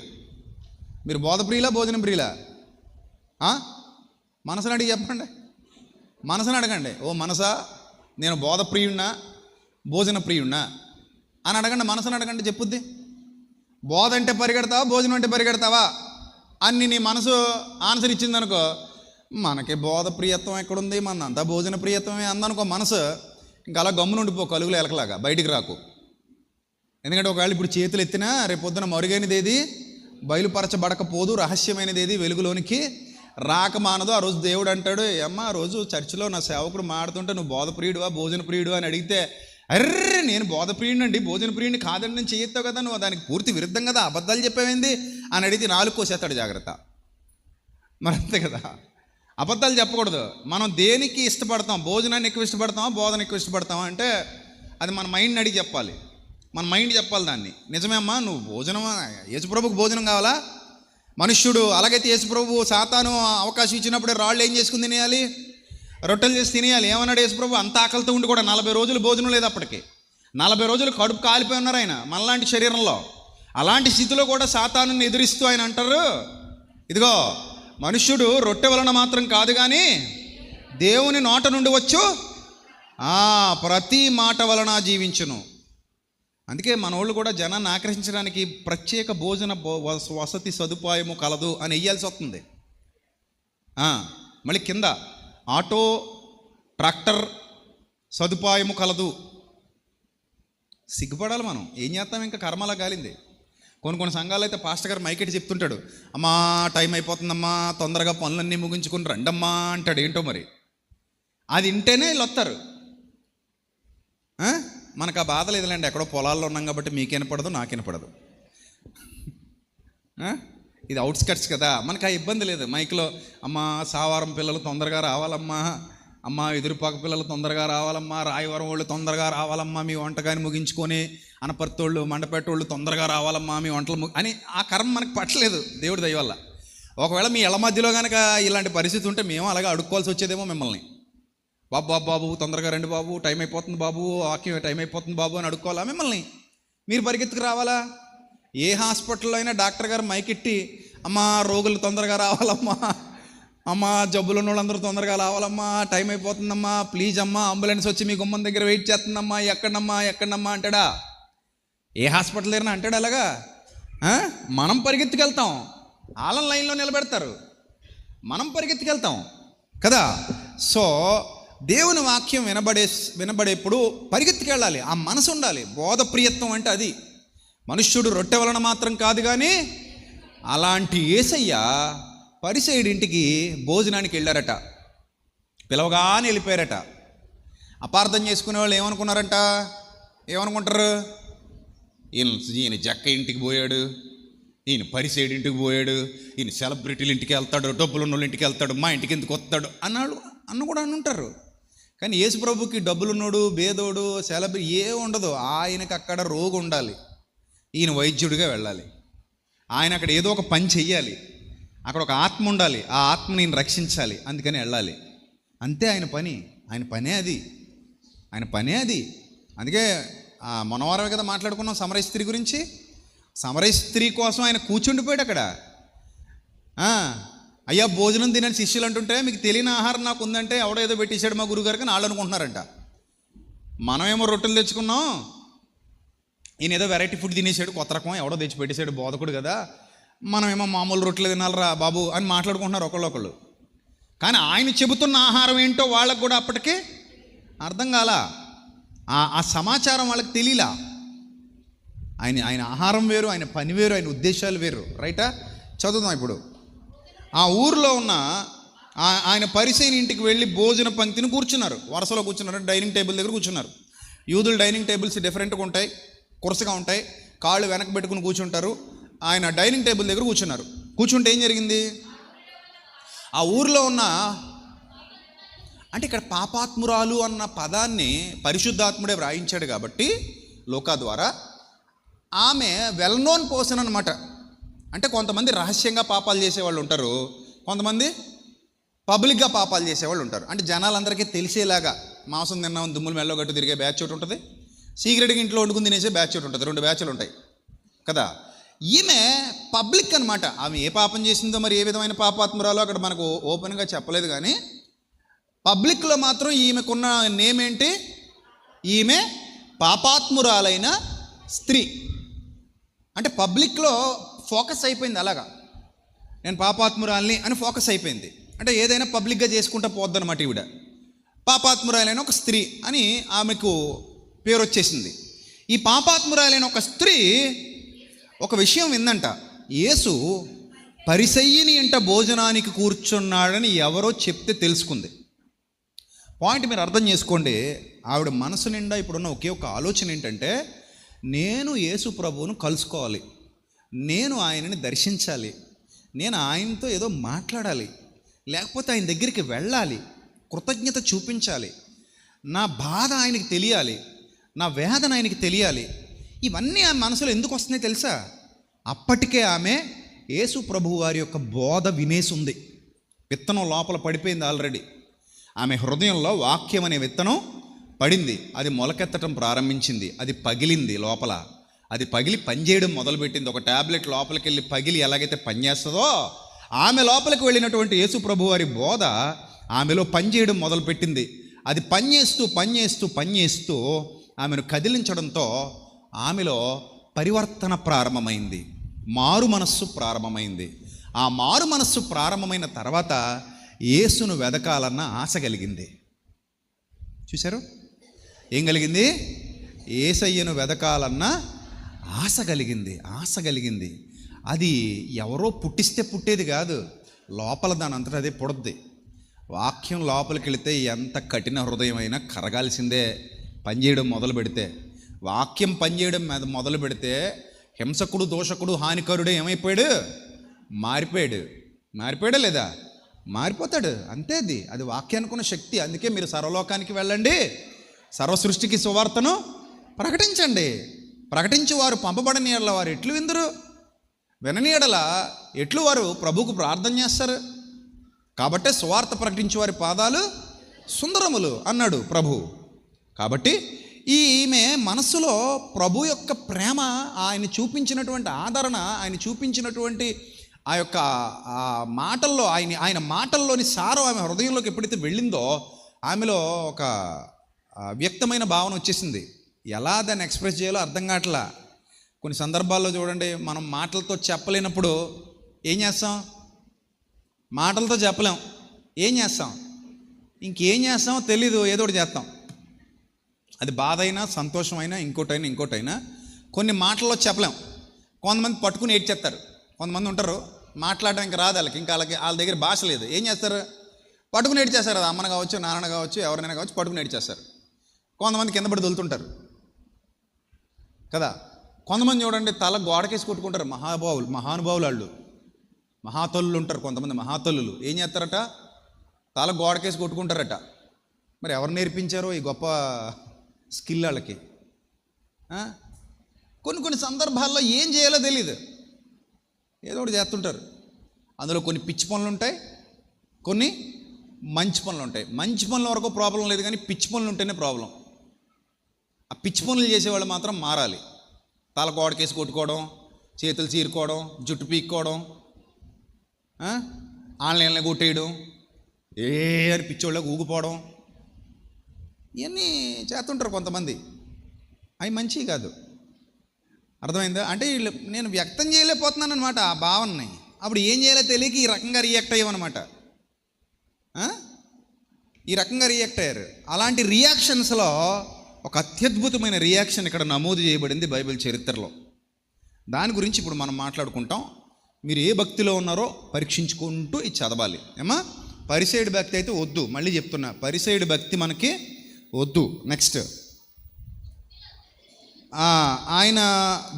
మీరు బోధ ప్రియులా, భోజనం ప్రియులా? మనసుని అడిగి చెప్పండి, మనసుని అడగండి. ఓ మనసా, నేను బోధ ప్రియుడినా భోజన ప్రియుడినా అని అడగండి, మనసుని అడగండి, చెప్పుద్ది. బోధ అంటే పరిగెడతావా, భోజనం అంటే పరిగెడతావా అని నీ మనసు ఆన్సర్ ఇచ్చిందనుకో, మనకి బోధ ప్రియత్వం ఎక్కడుంది, మనంతా భోజన ప్రియత్వమే అందనుకో మనసు. ఇంకా అలా గమ్మున ఉండిపో, కలుగులు ఎలకలాగా బయటికి రాకు. ఎందుకంటే ఒకవేళ ఇప్పుడు చేతులు ఎత్తినా రేపొద్దున మరుగైనది ఏది బయలుపరచబడకపోదు, రహస్యమైనది ఏది వెలుగులోనికి రాకమానదు. ఆ రోజు దేవుడు అంటాడు, అమ్మ ఆ రోజు చర్చిలో నా సేవకుడు మాడుతుంటే నువ్వు బోధ ప్రియుడువా భోజన ప్రియుడు అని అడిగితే, అర్రే నేను బోధ ప్రియుడినండి, భోజన ప్రియుడిని కాదండి, నేను చేయొత్తావు కదా, నువ్వు దానికి పూర్తి విరుద్ధం కదా, అబద్ధాలు చెప్పేవేంది అని అడిగితే 4 కోసేస్తాడు. జాగ్రత్త. మరి అంతే కదా, అబద్ధాలు చెప్పకూడదు. మనం దేనికి ఇష్టపడతాం? భోజనాన్ని ఎక్కువ ఇష్టపడతామా, బోధన ఎక్కువ ఇష్టపడతామా అంటే అది మన మైండ్ని అడిగి చెప్పాలి. మన మైండ్ చెప్పాలి దాన్ని. నిజమే అమ్మా, నువ్వు భోజనం, యేసుప్రభుకు భోజనం కావాలా? మనుష్యుడు అలాగైతే యేసుప్రభు సాతాను అవకాశం ఇచ్చినప్పుడే రాళ్ళు ఏం చేసుకుని తినేయాలి? రొట్టెలు చేసి తినేయాలి. ఏమన్నాడు యేసుప్రభు? అంత ఆకలితో ఉండి కూడా 40 రోజులు భోజనం లేదు అప్పటికి. 40 రోజులు కడుపు కాలిపోయి ఉన్నారు ఆయన మనలాంటి శరీరంలో. అలాంటి స్థితిలో కూడా సాతానుని ఎదురిస్తూ ఆయన అంటారు, ఇదిగో మనుష్యుడు రొట్టె వలన మాత్రం కాదు కానీ దేవుని నోట నుండి వచ్చు ప్రతి మాట వలన జీవించును. అందుకే మన వాళ్ళు కూడా జనాన్ని ఆకర్షించడానికి ప్రత్యేక భోజన వసతి సదుపాయము కలదు అని వెయ్యాల్సి వస్తుంది. మళ్ళీ కింద ఆటో ట్రాక్టర్ సదుపాయము కలదు. సిగ్గుపడాలి మనం. ఏం చేస్తాం, ఇంకా కర్మలా గాలింది. కొన్ని సంఘాలు అయితే పాస్టర్ గారు మైకెట్టి చెప్తుంటాడు, అమ్మా టైం అయిపోతుందమ్మా, తొందరగా పనులన్నీ ముగించుకుని రండమ్మా అంటాడు. ఏంటో మరి అది వింటేనే వీళ్ళు వస్తారు. మనకు ఆ బాధ లేదులేండి, ఎక్కడో పొలాల్లో ఉన్నాం కాబట్టి మీకు వినపడదు, నాకు వినపడదు. ఇది అవుట్స్కట్స్ కదా, మనకు ఆ ఇబ్బంది లేదు. మైక్లో అమ్మ సావారం పిల్లలు తొందరగా రావాలమ్మా, అమ్మ ఎదురుపాక పిల్లలు తొందరగా రావాలమ్మా, రాయవరం వాళ్ళు తొందరగా రావాలమ్మా, మీ వంటకాన్ని ముగించుకొని, అనపర్తోళ్ళు మండపేటోళ్ళు తొందరగా రావాలమ్మా, మీ వంటలు అని ఆ కర్మ మనకు పట్టలేదు దేవుడి దయ వల్ల. ఒకవేళ మీ ఇళ్ళ మధ్యలో కనుక ఇలాంటి పరిస్థితి ఉంటే మేము అలాగే అడుక్కోవాల్సి వచ్చేదేమో మిమ్మల్ని. బాబు తొందరగా రండి బాబు, టైం అయిపోతుంది బాబు, వాక్యం టైం అయిపోతుంది బాబు అని అడుక్కోవాలా మిమ్మల్ని? మీరు పరిగెత్తుకు రావాలా? ఏ హాస్పిటల్లో అయినా డాక్టర్ గారు మైకెట్టి, అమ్మా రోగులు తొందరగా రావాలమ్మా, అమ్మా జబ్బులు ఉన్న వాళ్ళందరూ తొందరగా రావాలమ్మా, టైం అయిపోతుందమ్మా, ప్లీజ్ అమ్మా అంబులెన్స్ వచ్చి మీ గుమ్మం దగ్గర వెయిట్ చేస్తుందమ్మా, ఎక్కడమ్మా అంటాడా? ఏ హాస్పిటల్ అయినా అంటాడు అలాగా? మనం పరిగెత్తుకెళ్తాం, వాళ్ళ లైన్లో నిలబెడతారు, మనం పరిగెత్తుకెళ్తాం కదా. సో దేవుని వాక్యం వినబడేప్పుడు పరిగెత్తుకెళ్ళాలి, ఆ మనసు ఉండాలి. బోధ ప్రియత్వం అంటే అది. మనుష్యుడు రొట్టె వలన మాత్రం కాదు కానీ, అలాంటి యేసయ్య పరిసయ్యుడి ఇంటికి భోజనానికి వెళ్ళారట. పిలవగానే వెళ్ళిపోయారట. అపార్థం చేసుకునే వాళ్ళు ఏమనుకుంటారు? ఈయన జక్క ఇంటికి పోయాడు, ఈయన పరిసయ్యుడి ఇంటికి పోయాడు, ఈయన సెలబ్రిటీల ఇంటికి వెళ్తాడు, డబ్బులు ఉన్న వాళ్ళ ఇంటికి వెళ్తాడు, మా ఇంటికి ఎందుకు వస్తాడు అన్న కూడా అనుంటారు. కానీ యేసుప్రభుకి డబ్బులున్నోడు, బేదోడు, సెలబ్రిటీ ఏ ఉండదు. ఆయనకు అక్కడ రోగి ఉండాలి, ఈయన వైద్యుడిగా వెళ్ళాలి, ఆయన అక్కడ ఏదో ఒక పని చెయ్యాలి. అక్కడ ఒక ఆత్మ ఉండాలి, ఆ ఆత్మ నేను రక్షించాలి, అందుకని వెళ్ళాలి. అంతే ఆయన పని. ఆయన పనే అది. అందుకే మొన్నవారమే కదా మాట్లాడుకున్నాం సమరయ స్త్రీ గురించి. సమరయ స్త్రీ కోసం ఆయన కూర్చుండిపోయాడు అక్కడ. అయ్యా భోజనం తినని శిష్యులు అంటుంటే, మీకు తెలియని ఆహారం నాకు ఉందంటే ఎవడో ఏదో పెట్టేశాడు మా గురుగారికి అని వాళ్ళు అనుకుంటున్నారంట. మనమేమో రొట్టెలు తెచ్చుకున్నాం, ఈయన ఏదో వెరైటీ ఫుడ్ తినేసాడు, కొత్త రకం ఎవడో తెచ్చి పెట్టేశాడు బోధకుడు కదా, మనమేమో మామూలు రొట్టెలు తినాలరా బాబు అని మాట్లాడుకుంటున్నారు ఒకళ్ళొకళ్ళు. కానీ ఆయన చెబుతున్న ఆహారం ఏంటో వాళ్ళకు కూడా అప్పటికే అర్థం కాల. ఆ సమాచారం వాళ్ళకి తెలియలా. ఆయన ఆహారం వేరు, ఆయన పని వేరు, ఆయన ఉద్దేశాలు వేరు. రైటా? చదువుదాం ఇప్పుడు. ఆ ఊరిలో ఉన్న ఆయన పరిసయ్యుని ఇంటికి వెళ్ళి భోజన పంక్తిని కూర్చున్నారు. వరుసలో కూర్చున్నారు, డైనింగ్ టేబుల్ దగ్గర కూర్చున్నారు. యూదుల డైనింగ్ టేబుల్స్ డిఫరెంట్గా ఉంటాయి, కురసగా ఉంటాయి, కాళ్ళు వెనక పెట్టుకుని కూర్చుంటారు. ఆయన డైనింగ్ టేబుల్ దగ్గర కూర్చున్నారు. కూర్చుంటే ఏం జరిగింది? ఆ ఊరిలో ఉన్న, అంటే ఇక్కడ పాపాత్మురాలు అన్న పదాన్ని పరిశుద్ధాత్ముడే వ్రాయించాడు కాబట్టి లోకా ద్వారా, ఆమె వెల్ నోన్ పర్సన్ అనమాట. అంటే కొంతమంది రహస్యంగా పాపాలు చేసేవాళ్ళు ఉంటారు, కొంతమంది పబ్లిక్గా పాపాలు చేసేవాళ్ళు ఉంటారు. అంటే జనాలందరికీ తెలిసేలాగా మాంసం తిన్నామని దుమ్ములు మెల్లో గట్టు తిరిగే బ్యాచ్ ఒకటి ఉంటుంది, సీక్రెట్గా ఇంట్లో వండుకుని తినేసే బ్యాచ్ ఒకటి ఉంటుంది. 2 బ్యాచ్లు ఉంటాయి కదా. ఈమె పబ్లిక్ అనమాట. ఆమె ఏ పాపం చేసిందో, మరి ఏ విధమైన పాపాత్మురాలో అక్కడ మనకు ఓపెన్గా చెప్పలేదు, కానీ పబ్లిక్లో మాత్రం ఈమెకున్న నేమ్ ఏంటి? ఈమె పాపాత్మురాలైన స్త్రీ. అంటే పబ్లిక్లో ఫోకస్ అయిపోయింది. అలాగా నేను పాపాత్మురాల్ని అని ఫోకస్ అయిపోయింది. అంటే ఏదైనా పబ్లిక్గా చేసుకుంటా పోద్దనమాట. ఈవిడ పాపాత్మురాలైన ఒక స్త్రీ అని ఆమెకు పేరు వచ్చేసింది. ఈ పాపాత్మురాలైన ఒక స్త్రీ ఒక విషయం విందంట. యేసు పరిసయ్యుని ఇంట భోజనానికి కూర్చున్నాడని ఎవరో చెప్తే తెలుసుకుంది. పాయింట్ మీరు అర్థం చేసుకోండి. ఆవిడ మనసు నిండా ఇప్పుడున్న ఒకే ఒక ఆలోచన ఏంటంటే, నేను యేసు ప్రభువును కలుసుకోవాలి, నేను ఆయనని దర్శించాలి, నేను ఆయనతో ఏదో మాట్లాడాలి, లేకపోతే ఆయన దగ్గరికి వెళ్ళాలి, కృతజ్ఞత చూపించాలి, నా బాధ ఆయనకి తెలియాలి, నా వేదన ఆయనకి తెలియాలి. ఇవన్నీ ఆమె మనసులో ఎందుకు వస్తున్నాయి తెలుసా? అప్పటికే ఆమె యేసు ప్రభువు వారి యొక్క బోధ వినేసి ఉంది. విత్తనం లోపల పడిపోయింది ఆల్రెడీ. ఆమె హృదయంలో వాక్యం అనే విత్తనం పడింది. అది మొలకెత్తడం ప్రారంభించింది. అది పగిలింది లోపల. అది పగిలి పనిచేయడం మొదలుపెట్టింది. ఒక ట్యాబ్లెట్ లోపలికి వెళ్ళి పగిలి ఎలాగైతే పనిచేస్తుందో, ఆమె లోపలికి వెళ్ళినటువంటి యేసు ప్రభు వారి బోధ ఆమెలో పనిచేయడం మొదలుపెట్టింది. అది పనిచేస్తూ ఆమెను కదిలించడంతో ఆమెలో పరివర్తన ప్రారంభమైంది, మారు మనస్సు ప్రారంభమైంది. ఆ మారు మనస్సు ప్రారంభమైన తర్వాత యేసును వెదకాలన్న ఆశ కలిగింది. చూశారు? ఏం కలిగింది? యేసయ్యను వెదకాలన్న ఆశ కలిగింది. అది ఎవరో పుట్టిస్తే పుట్టేది కాదు, లోపల దాని అంతటా అదే పుడద్ది. వాక్యం లోపలికి వెళితే ఎంత కఠిన హృదయమైనా కరగాల్సిందే. పనిచేయడం మొదలు పెడితే, వాక్యం పనిచేయడం మొదలు పెడితే, హింసకుడు, దోషకుడు, హానికరుడే ఏమైపోయాడు? మారిపోయాడా లేదా? మారిపోతాడు. అంతే. అది వాక్యానికి ఉన్న శక్తి. అందుకే మీరు సర్వలోకానికి వెళ్ళండి, సర్వ సృష్టికి సువార్తను ప్రకటించండి. ప్రకటించి వారు పంపబడని ఎడల వారు ఎట్లు విందురు, వినని ఎడల ఎట్లు వారు ప్రభువుకు ప్రార్థన చేస్తారు. కాబట్టే సువార్త ప్రకటించి వారి పాదాలు సుందరములు అన్నాడు ప్రభు. కాబట్టి ఈమె మనస్సులో ప్రభు యొక్క ప్రేమ, ఆయన చూపించినటువంటి ఆదరణ, ఆయన చూపించినటువంటి ఆ యొక్క మాటల్లో, ఆయన మాటల్లోని సారం ఆమె హృదయంలోకి ఎప్పుడైతే వెళ్ళిందో, ఆమెలో ఒక వ్యక్తమైన భావన వచ్చేసింది. ఎలా దాన్ని ఎక్స్ప్రెస్ చేయాలో అర్థం కావట్లా. కొన్ని సందర్భాల్లో చూడండి, మనం మాటలతో చెప్పలేనప్పుడు ఏం చేస్తాం? మాటలతో చెప్పలేం, ఏం చేస్తాం? ఇంకేం చేస్తామో తెలీదు, ఏదో ఒకటి చేస్తాం. అది బాధ అయినా, సంతోషమైనా, ఇంకోటైనా కొన్ని మాటల్లో చెప్పలేం. కొంతమంది పట్టుకుని ఏడ్చేస్తారు. కొంతమంది ఉంటారు మాట్లాడడానికి రాదు వాళ్ళకి, ఇంకా వాళ్ళ దగ్గర భాష లేదు. ఏం చేస్తారు? పట్టుకుని ఏడ్చేస్తారు. అది అమ్మను కావచ్చు, నాన్న కావచ్చు, ఎవరైనా కావచ్చు, పట్టుకుని ఏడ్చేస్తారు. కొంతమంది కింద పడి దొలుతుంటారు కదా. కొంతమంది చూడండి తల గోడకేసి కొట్టుకుంటారు. మహానుభావులు వాళ్ళు, మహాతల్లులు ఉంటారు. కొంతమంది మహాతల్లులు ఏం చేస్తారట? తల గోడకేసి కొట్టుకుంటారట. మరి ఎవరు నేర్పించారో ఈ గొప్ప స్కిల్ వాళ్ళకి? కొన్ని సందర్భాల్లో ఏం చేయాలో తెలియదు, ఏదో ఒకటి చేస్తుంటారు. అందులో కొన్ని పిచ్చి పనులు ఉంటాయి, కొన్ని మంచి పనులు ఉంటాయి. మంచి పనుల వరకు ప్రాబ్లం లేదు, కానీ పిచ్చి పనులు ఉంటేనే ప్రాబ్లం. ఆ పిచ్చి పనులు చేసేవాళ్ళు మాత్రం మారాలి. తల గోడకేసి కొట్టుకోవడం, చేతులు చీరుకోవడం, జుట్టు పీక్కోవడం, ఆన్లైన్లో కొట్టేయడం, అని పిచ్చోళ్ళకి ఊగిపోవడం, ఇవన్నీ చేస్తుంటారు కొంతమంది. అవి మంచివి కాదు. అర్థమైందా? అంటే వీళ్ళు నేను వ్యక్తం చేయలేకపోతున్నాను అనమాట ఆ భావనని. అప్పుడు ఏం చేయాలో తెలియక ఈ రకంగా రియాక్ట్ అయ్యామన్నమాట. ఈ రకంగా రియాక్ట్ అయ్యారు. అలాంటి రియాక్షన్స్లో ఒక అత్యద్భుతమైన రియాక్షన్ ఇక్కడ నమోదు చేయబడింది బైబిల్ చరిత్రలో. దాని గురించి ఇప్పుడు మనం మాట్లాడుకుంటాం. మీరు ఏ భక్తిలో ఉన్నారో పరీక్షించుకుంటూ ఇది చదవాలి. ఏమా, పరిసైడ్ భక్తి అయితే వద్దు. మళ్ళీ చెప్తున్నా, పరిసైడ్ భక్తి మనకి వద్దు. నెక్స్ట్, ఆయన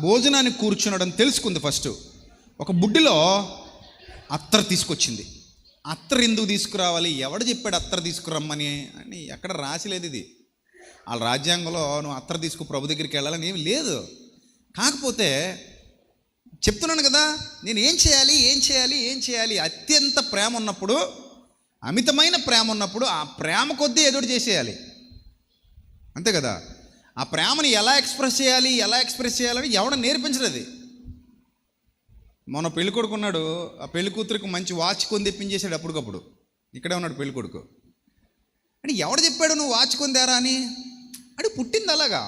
భోజనానికి కూర్చున్నాడని తెలుసుకుంది. ఫస్ట్ ఒక బుడ్డిలో అత్తరు తీసుకొచ్చింది. అత్తరు ఎందుకు తీసుకురావాలి, ఎవడు చెప్పాడు అత్తరు తీసుకురమ్మని అని ఎక్కడ రాసిలేదు. ఇది వాళ్ళ రాజ్యాంగంలో నువ్వు అత్తరు తీసుకు ప్రభు దగ్గరికి వెళ్ళాలని ఏమి లేదు. కాకపోతే చెప్తున్నాను కదా, నేను ఏం చేయాలి. అత్యంత ప్రేమ ఉన్నప్పుడు, అమితమైన ప్రేమ ఉన్నప్పుడు ఆ ప్రేమ కొద్దీ ఎదురు చేసేయాలి. అంతే కదా. ఆ ప్రేమని ఎలా ఎక్స్ప్రెస్ చేయాలని ఎవడ నేర్పించలేదు. మొన్న పెళ్లి కొడుకు ఉన్నాడు, ఆ పెళ్లి కూతురికి మంచి వాచ్ కొని తెప్పించేసాడు అప్పటికప్పుడు. ఇక్కడే ఉన్నాడు పెళ్లి కొడుకు. అంటే ఎవడు చెప్పాడు నువ్వు వాచ్ కొందారా అని? అంటే పుట్టింది అలాగా.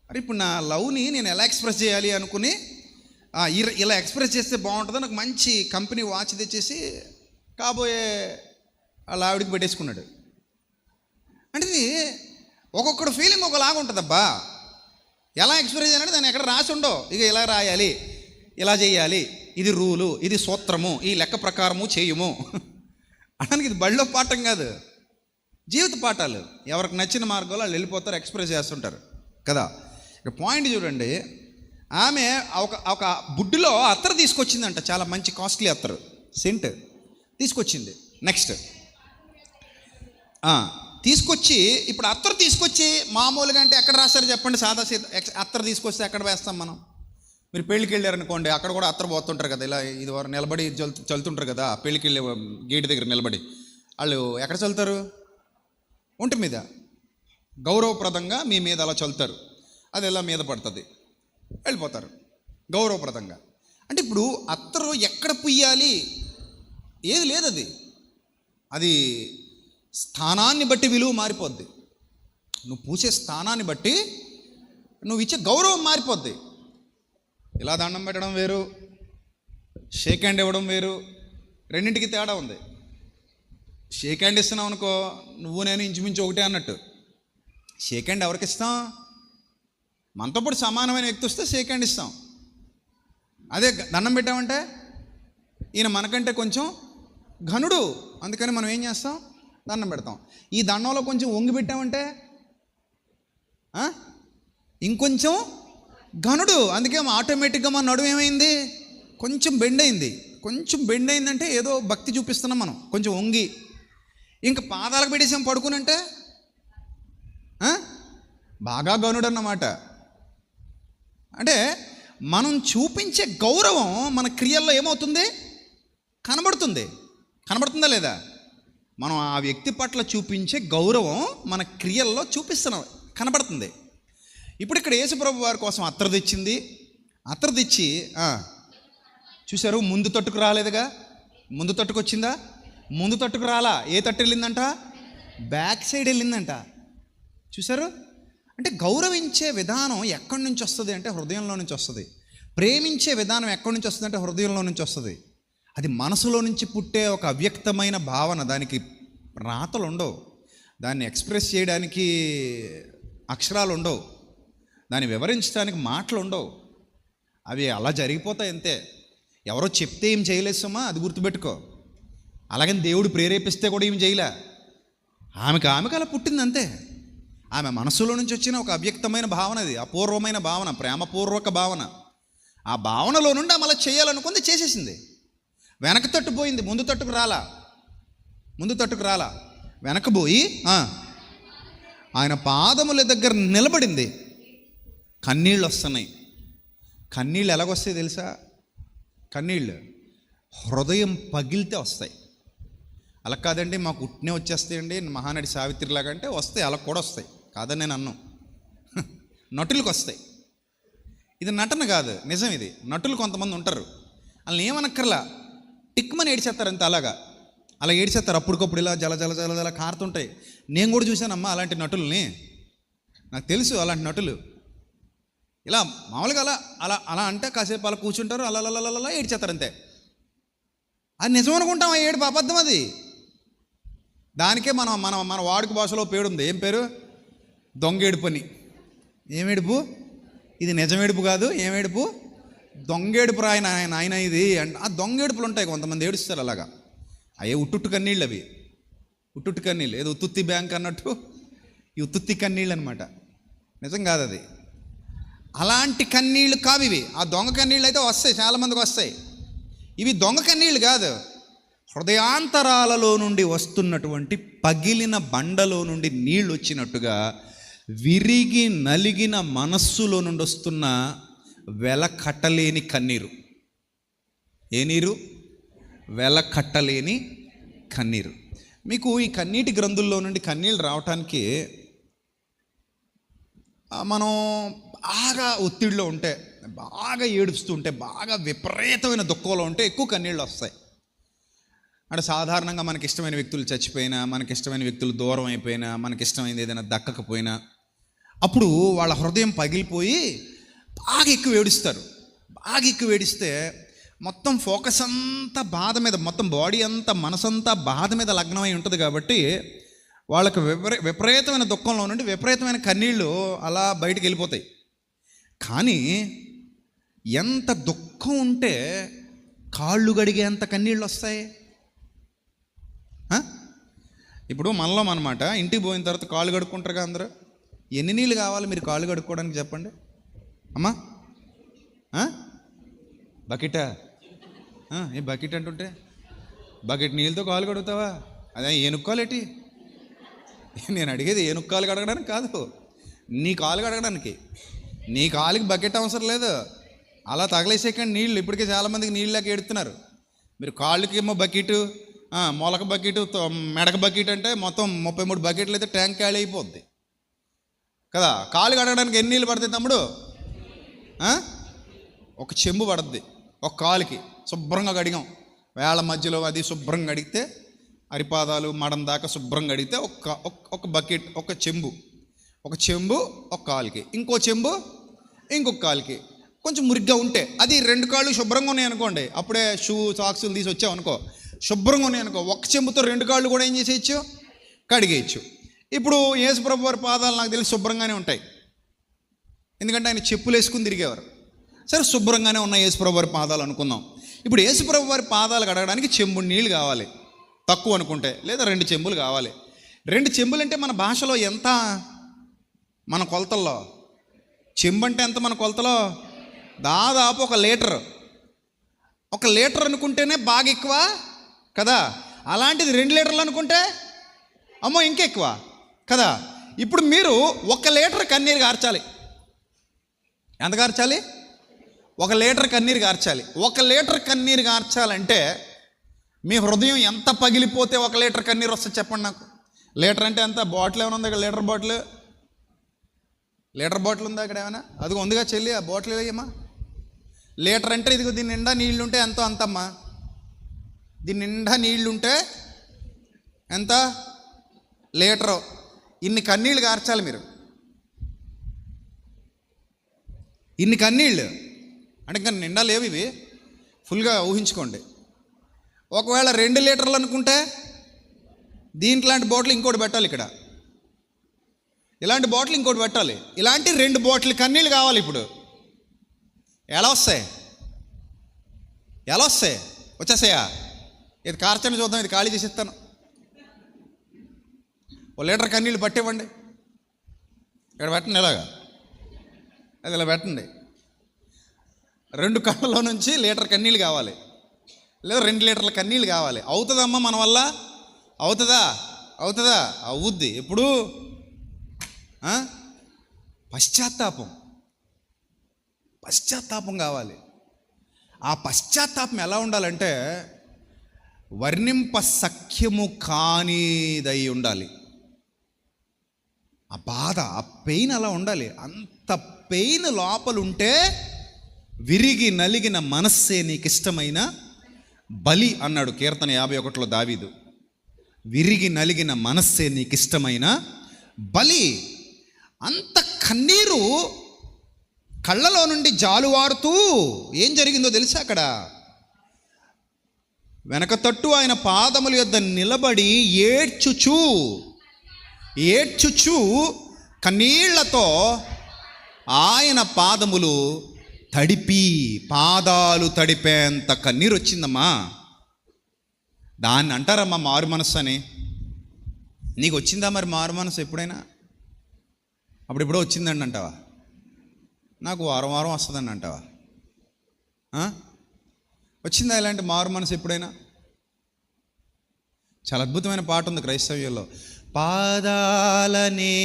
అరే ఇప్పుడు నా లవ్ని నేను ఎలా ఎక్స్ప్రెస్ చేయాలి అనుకుని ఇలా ఎక్స్ప్రెస్ చేస్తే బాగుంటుందో నాకు మంచి కంపెనీ వాచ్ తెచ్చేసి కాబోయే వాళ్ళ ఆవిడికి పెట్టేసుకున్నాడు. అంటే ఇది ఒక్కొక్కడు ఫీలింగ్ ఒకలాగా ఉంటుందబ్బా. ఎలా ఎక్స్ప్రెస్ చేయాలంటే దాన్ని ఎక్కడ రాసి ఉండో, ఇక ఇలా రాయాలి, ఇలా చేయాలి, ఇది రూలు, ఇది సూత్రము, ఈ లెక్క ప్రకారము చేయుము అనడానికి ఇది బడిలో పాఠం కాదు, జీవిత పాఠాలు. ఎవరికి నచ్చిన మార్గంలో వాళ్ళు వెళ్ళిపోతారు, ఎక్స్ప్రెస్ చేస్తుంటారు కదా. ఇక పాయింట్ చూడండి, ఆమె ఒక బుడ్డిలో అత్తరు తీసుకొచ్చిందంట, చాలా మంచి కాస్ట్లీ అత్తరు, సెంట్ తీసుకొచ్చింది. నెక్స్ట్ తీసుకొచ్చి, ఇప్పుడు అత్తరు తీసుకొచ్చి మామూలుగా అంటే ఎక్కడ రాస్తారు చెప్పండి? సాదా అత్తరు తీసుకొస్తే ఎక్కడ వేస్తాం మనం? మీరు పెళ్ళికి వెళ్ళారనుకోండి, అక్కడ కూడా అత్తరు పోతుంటారు కదా, ఇలా ఇది వారు నిలబడి చల్లుతుంటారు కదా, పెళ్ళికి వెళ్ళే గేటు దగ్గర నిలబడి. వాళ్ళు ఎక్కడ చల్లుతారు? ఒంటి మీద, గౌరవప్రదంగా మీ మీద అలా చల్లుతారు. అది ఎలా మీద పడుతుంది, వెళ్ళిపోతారు గౌరవప్రదంగా. అంటే ఇప్పుడు అత్తరు ఎక్కడ పుయ్యాలి ఏది లేదు. అది స్థానాన్ని బట్టి విలువ మారిపోద్ది. నువ్వు పూసే స్థానాన్ని బట్టి నువ్వు ఇచ్చే గౌరవం మారిపోద్ది. ఇలా దండం పెట్టడం వేరు, షేక్ హ్యాండ్ ఇవ్వడం వేరు, రెండింటికి తేడా ఉంది. షేక్ హ్యాండ్ ఇస్తున్నావు అనుకో, నువ్వు నేను ఇంచుమించు ఒకటే అన్నట్టు. షేక్ హ్యాండ్ ఎవరికి ఇస్తాం? మనతో పాటు సమానమైన వ్యక్తి వస్తే షేక్ హ్యాండ్ ఇస్తాం. అదే దండం పెట్టామంటే ఈయన మనకంటే కొంచెం ఘనుడు, అందుకని మనం ఏం చేస్తాం? దండం పెడతాం. ఈ దండంలో కొంచెం వంగి పెట్టామంటే ఇంకొంచెం ఘనుడు, అందుకే ఆటోమేటిక్గా మన నడుము ఏమైంది? కొంచెం బెండ్ అయింది. కొంచెం బెండ్ అయిందంటే ఏదో భక్తి చూపిస్తున్నాం మనం, కొంచెం వంగి. ఇంకా పాదాలకు పెట్టేసాం పడుకునంటే బాగా ఘనుడు అన్నమాట. అంటే మనం చూపించే గౌరవం మన క్రియల్లో ఏమవుతుంది? కనబడుతుందా లేదా? మనం ఆ వ్యక్తి పట్ల చూపించే గౌరవం మన క్రియల్లో చూపిస్తున్నాం, కనబడుతుంది. ఇప్పుడు ఇక్కడ యేసుప్రభు వారి కోసం అత్తరు తెచ్చింది. అత్తరు తెచ్చి చూశారు, ముందు తట్టుకు రాలేదుగా. ముందు తట్టుకు వచ్చిందా? ముందు తట్టుకు రాలా. ఏ తట్టు వెళ్ళిందంట? Back side వెళ్ళిందంట. చూశారు? అంటే గౌరవించే విధానం ఎక్కడి నుంచి వస్తుంది అంటే హృదయంలో నుంచి వస్తుంది. ప్రేమించే విధానం ఎక్కడి నుంచి వస్తుంది అంటే హృదయంలో నుంచి వస్తుంది. అది మనసులో నుంచి పుట్టే ఒక అవ్యక్తమైన భావన. దానికి రాతలు ఉండవు, దాన్ని ఎక్స్ప్రెస్ చేయడానికి అక్షరాలు ఉండవు, దాన్ని వివరించడానికి మాటలు ఉండవు. అవి అలా జరిగిపోతాయి అంతే. ఎవరో చెప్తే ఏం చేయలేసమ్మా, అది గుర్తుపెట్టుకో. అలాగని దేవుడు ప్రేరేపిస్తే కూడా ఏం చేయలే. ఆమెకు అలా పుట్టింది అంతే. ఆమె మనసులో నుంచి వచ్చిన ఒక అవ్యక్తమైన భావన, అది అపూర్వమైన భావన, ప్రేమపూర్వక భావన. ఆ భావనలో నుండి ఆమె అలా చేయాలనుకుంది, చేసేసింది. వెనక తట్టు పోయింది, ముందు తట్టుకు రాలా. వెనకబోయి ఆయన పాదముల దగ్గర నిలబడింది. కన్నీళ్ళు వస్తున్నాయి. కన్నీళ్ళు ఎలాగొస్తాయి తెలుసా? కన్నీళ్ళు హృదయం పగిలితే వస్తాయి. అలా కాదండి మాకు ఉట్నే వచ్చేస్తాయండి మహానటి సావిత్రిలాగా అంటే వస్తాయి, అలా కూడా వస్తాయి, కాదని నేను అన్నాను. నటులకు వస్తాయి. ఇది నటన కాదు, నిజం. ఇది నటులు కొంతమంది ఉంటారు, వాళ్ళని ఏమనక్కర్లా, టిక్మని ఏడిచేస్తారు అంతే. అలా ఏడిచేస్తారు అప్పటికప్పుడు, ఇలా జల జల జల జల కారుతుంటాయి. నేను కూడా చూశానమ్మా అలాంటి నటుల్ని, నాకు తెలుసు అలాంటి నటులు. ఇలా మామూలుగా అలా అలా అలా అంటే కాసేపు అలా కూర్చుంటారు, అలా అలా అలా ఏడిచేస్తారు అంతే. అది నిజం అనుకుంటాం, ఆ ఏడుపు అబద్ధం. అది దానికే మన మన మన వాడుక భాషలో పేరు ఉంది. ఏం పేరు? దొంగేడుపు అని. ఏమేడుపు ఇది? నిజమేడుపు కాదు. ఏమేడుపు? దొంగేడుపు రాయన ఆయన ఇది అంటే. ఆ దొంగేడుపులు ఉంటాయి, కొంతమంది ఏడుస్తారు అలాగా. అయ్యే ఉట్టుట్టు కన్నీళ్ళు, అవి ఉట్టుట్టు కన్నీళ్ళు. ఏదో ఉత్తుత్తి బ్యాంక్ అన్నట్టు ఈ ఉత్తుత్తి కన్నీళ్ళు అనమాట. నిజం కాదు అది. అలాంటి కన్నీళ్ళు కావు ఇవి. ఆ దొంగ కన్నీళ్ళు అయితే వస్తాయి, చాలామందికి వస్తాయి. ఇవి దొంగ కన్నీళ్ళు కాదు, హృదయాంతరాలలో నుండి వస్తున్నటువంటి పగిలిన బండలో నుండి నీళ్ళు వచ్చినట్టుగా విరిగి నలిగిన మనస్సులో నుండి వస్తున్న వెలకట్టలేని కన్నీరు. ఏ నీరు? వెలకట్టలేని కన్నీరు. మీకు ఈ కన్నీటి గ్రంథుల్లో నుండి కన్నీళ్ళు రావటానికి మనం బాగా ఒత్తిడిలో ఉంటే, బాగా ఏడుస్తూ ఉంటే, బాగా విపరీతమైన దుఃఖంలో ఉంటే ఎక్కువ కన్నీళ్ళు వస్తాయి. అంటే సాధారణంగా మనకి ఇష్టమైన వ్యక్తులు చచ్చిపోయినా, మనకి ఇష్టమైన వ్యక్తులు దూరం అయిపోయినా, మనకి ఇష్టమైనది ఏదైనా దక్కకపోయినా, అప్పుడు వాళ్ళ హృదయం పగిలిపోయి బాగా ఎక్కువ ఏడుస్తారు. బాగా ఎక్కువ ఏడిస్తే మొత్తం ఫోకస్ అంతా బాధ మీద, మొత్తం బాడీ అంతా, మనసంతా బాధ మీద లగ్నమై ఉంటుంది. కాబట్టి వాళ్ళకి విపరీతమైన దుఃఖంలో నుండి విపరీతమైన కన్నీళ్ళు అలా బయటికి వెళ్ళిపోతాయి. కానీ ఎంత దుఃఖం ఉంటే కాళ్ళు గడిగేంత కన్నీళ్ళు వస్తాయి. ఇప్పుడు మనలో అనమాట, ఇంటికి పోయిన తర్వాత కాళ్ళు కడుక్కుంటారుగా అందరూ. ఎన్ని నీళ్ళు కావాలి మీరు కాళ్ళు కడుక్కోవడానికి చెప్పండి అమ్మా? బకెటా? ఏ బకెట్ అంటుంటే బకెట్ నీళ్ళతో కాళ్ళు కడుగుతావా? అదే ఏనుక్కోలేటి? నేను అడిగేది ఏనుక్కాలు కడగడానికి కాదు, నీ కాలు కడగడానికి. నీ కాలుకి బకెట్ అవసరం లేదు, అలా తగలేసేకండి నీళ్ళు. ఇప్పటికే చాలామందికి నీళ్ళు లేక ఎడుతున్నారు. మీరు కాళ్ళకి ఏమో బకెటు, మొలక బకెట్, మెడక బకెట్ అంటే మొత్తం 33 బకెట్లు అయితే ట్యాంక్ ఖాళీ అయిపోద్ది కదా. కాలు కడగడానికి ఎన్ని నీళ్ళు పడుతుంది తమ్ముడు? ఒక చెంబు పడుద్ది ఒక కాలుకి. శుభ్రంగా కడిగాం, వేళ మధ్యలో అది శుభ్రంగా కడిగితే, అరిపాదాలు మడం దాకా శుభ్రంగా కడిగితే ఒక బకెట్, ఒక చెంబు ఒక కాలుకి, ఇంకో చెంబు ఇంకొక కాలుకి. కొంచెం మురిగ్గా ఉంటే, అది 2 కాళ్ళు శుభ్రంగా ఉన్నాయి అనుకోండి, అప్పుడే షూ సాక్సులు తీసి వచ్చావు అనుకో, శుభ్రంగా ఉన్నాయి అనుకో, ఒక చెంబుతో 2 కాళ్ళు కూడా ఏం చేసేయచ్చు? కడిగేయచ్చు. ఇప్పుడు యేసుప్రభు వారి పాదాలు నాకు తెలిసి శుభ్రంగానే ఉంటాయి, ఎందుకంటే ఆయన చెప్పులు వేసుకుని తిరిగేవారు. సరే, శుభ్రంగానే ఉన్న యేసుప్రభు వారి పాదాలు అనుకుందాం. ఇప్పుడు యేసుప్రభు వారి పాదాలు కడగడానికి చెంబుడు నీళ్ళు కావాలి, తక్కువ అనుకుంటే, లేదా 2 చెంబులు కావాలి. 2 చెంబులు అంటే మన భాషలో ఎంత? మన కొలతల్లో చెంబు అంటే ఎంత మన కొలతలో? దాదాపు 1 లీటర్. 1 లీటర్ అనుకుంటేనే బాగా ఎక్కువ కదా. అలాంటిది 2 లీటర్లు అనుకుంటే అమ్మో ఇంకెక్కువ కదా. ఇప్పుడు మీరు 1 లీటర్ కన్నీరు కార్చాలి. ఎంత కార్చాలి? 1 లీటర్ కన్నీరు కార్చాలి. 1 లీటర్ కన్నీరు కార్చాలంటే మీ హృదయం ఎంత పగిలిపోతే 1 లీటర్ కన్నీరు వస్తుంది చెప్పండి నాకు. లీటర్ అంటే ఎంత? బాటిల్ ఏమైనా ఉందా ఇక్కడ? లీటర్ బాటిల్ ఉందా ఇక్కడ ఏమైనా? అది ఉందిగా చెల్లి, ఆ బాటిల్ వేయమ్మా. లీటర్ అంటే ఇదిగో దీని నిండా నీళ్లుంటే ఎంతో అంతమ్మా. దీని నిండా నీళ్లుంటే ఎంత? లీటరు. ఇన్ని కన్నీళ్ళు కార్చాలి మీరు. ఇన్ని కన్నీళ్ళు అంటే ఇంకా నిండా లేవు ఇవి, ఫుల్గా ఊహించుకోండి. ఒకవేళ 2 లీటర్లు అనుకుంటే దీంట్లాంటి బాటిల్ ఇంకోటి పెట్టాలి ఇక్కడ, ఇలాంటి బాటిల్ ఇంకోటి పెట్టాలి. ఇలాంటి 2 బాటిల్ కన్నీళ్ళు కావాలి. ఇప్పుడు ఎలా వస్తాయి? వచ్చేసాయా? ఇది కార్చని చూద్దాం, ఇది ఖాళీ చేసిస్తాను. 1 లీటర్ కన్నీళ్ళు పట్టివ్వండి. ఇక్కడ పెట్టండి, ఇలాగా అది ఇలా పెట్టండి. 2 కళ్ళలో నుంచి లీటర్ కన్నీళ్ళు కావాలి, లేదా 2 లీటర్ల కన్నీళ్ళు కావాలి. అవుతుందమ్మా మన వల్ల? అవుతుందా? అవుద్ది. ఎప్పుడు? పశ్చాత్తాపం కావాలి. ఆ పశ్చాత్తాపం ఎలా ఉండాలంటే వర్ణింప సఖ్యము కానిదై ఉండాలి. ఆ బాధ, ఆ పెయిన్ అలా ఉండాలి. అంత పెయిన్ లోపల ఉంటే విరిగి నలిగిన మనస్సే నీకు ఇష్టమైన బలి అన్నాడు కీర్తన 51లో దావీదు. విరిగి నలిగిన మనస్సే నీకు ఇష్టమైన బలి. అంత కన్నీరు కళ్ళలో నుండి జాలువారుతూ ఏం జరిగిందో తెలుసా? అక్కడ వెనక తట్టు ఆయన పాదముల యొద్ద నిలబడి ఏడ్చుచు కన్నీళ్లతో ఆయన పాదములు తడిపి, పాదాలు తడిపేంత కన్నీరు వచ్చిందమ్మా. దాన్ని అంటారమ్మా మారు మనస్సు అని. నీకు వచ్చిందా మరి మారు మనసు ఎప్పుడైనా? అప్పుడెప్పుడో వచ్చిందండి అంటావా? నాకు వారం వారం వస్తుందండి అంటావా? వచ్చిందా ఇలాంటి మారు మనసు ఎప్పుడైనా? చాలా అద్భుతమైన పాట ఉంది క్రైస్తవ్యంలో. పాదాలనే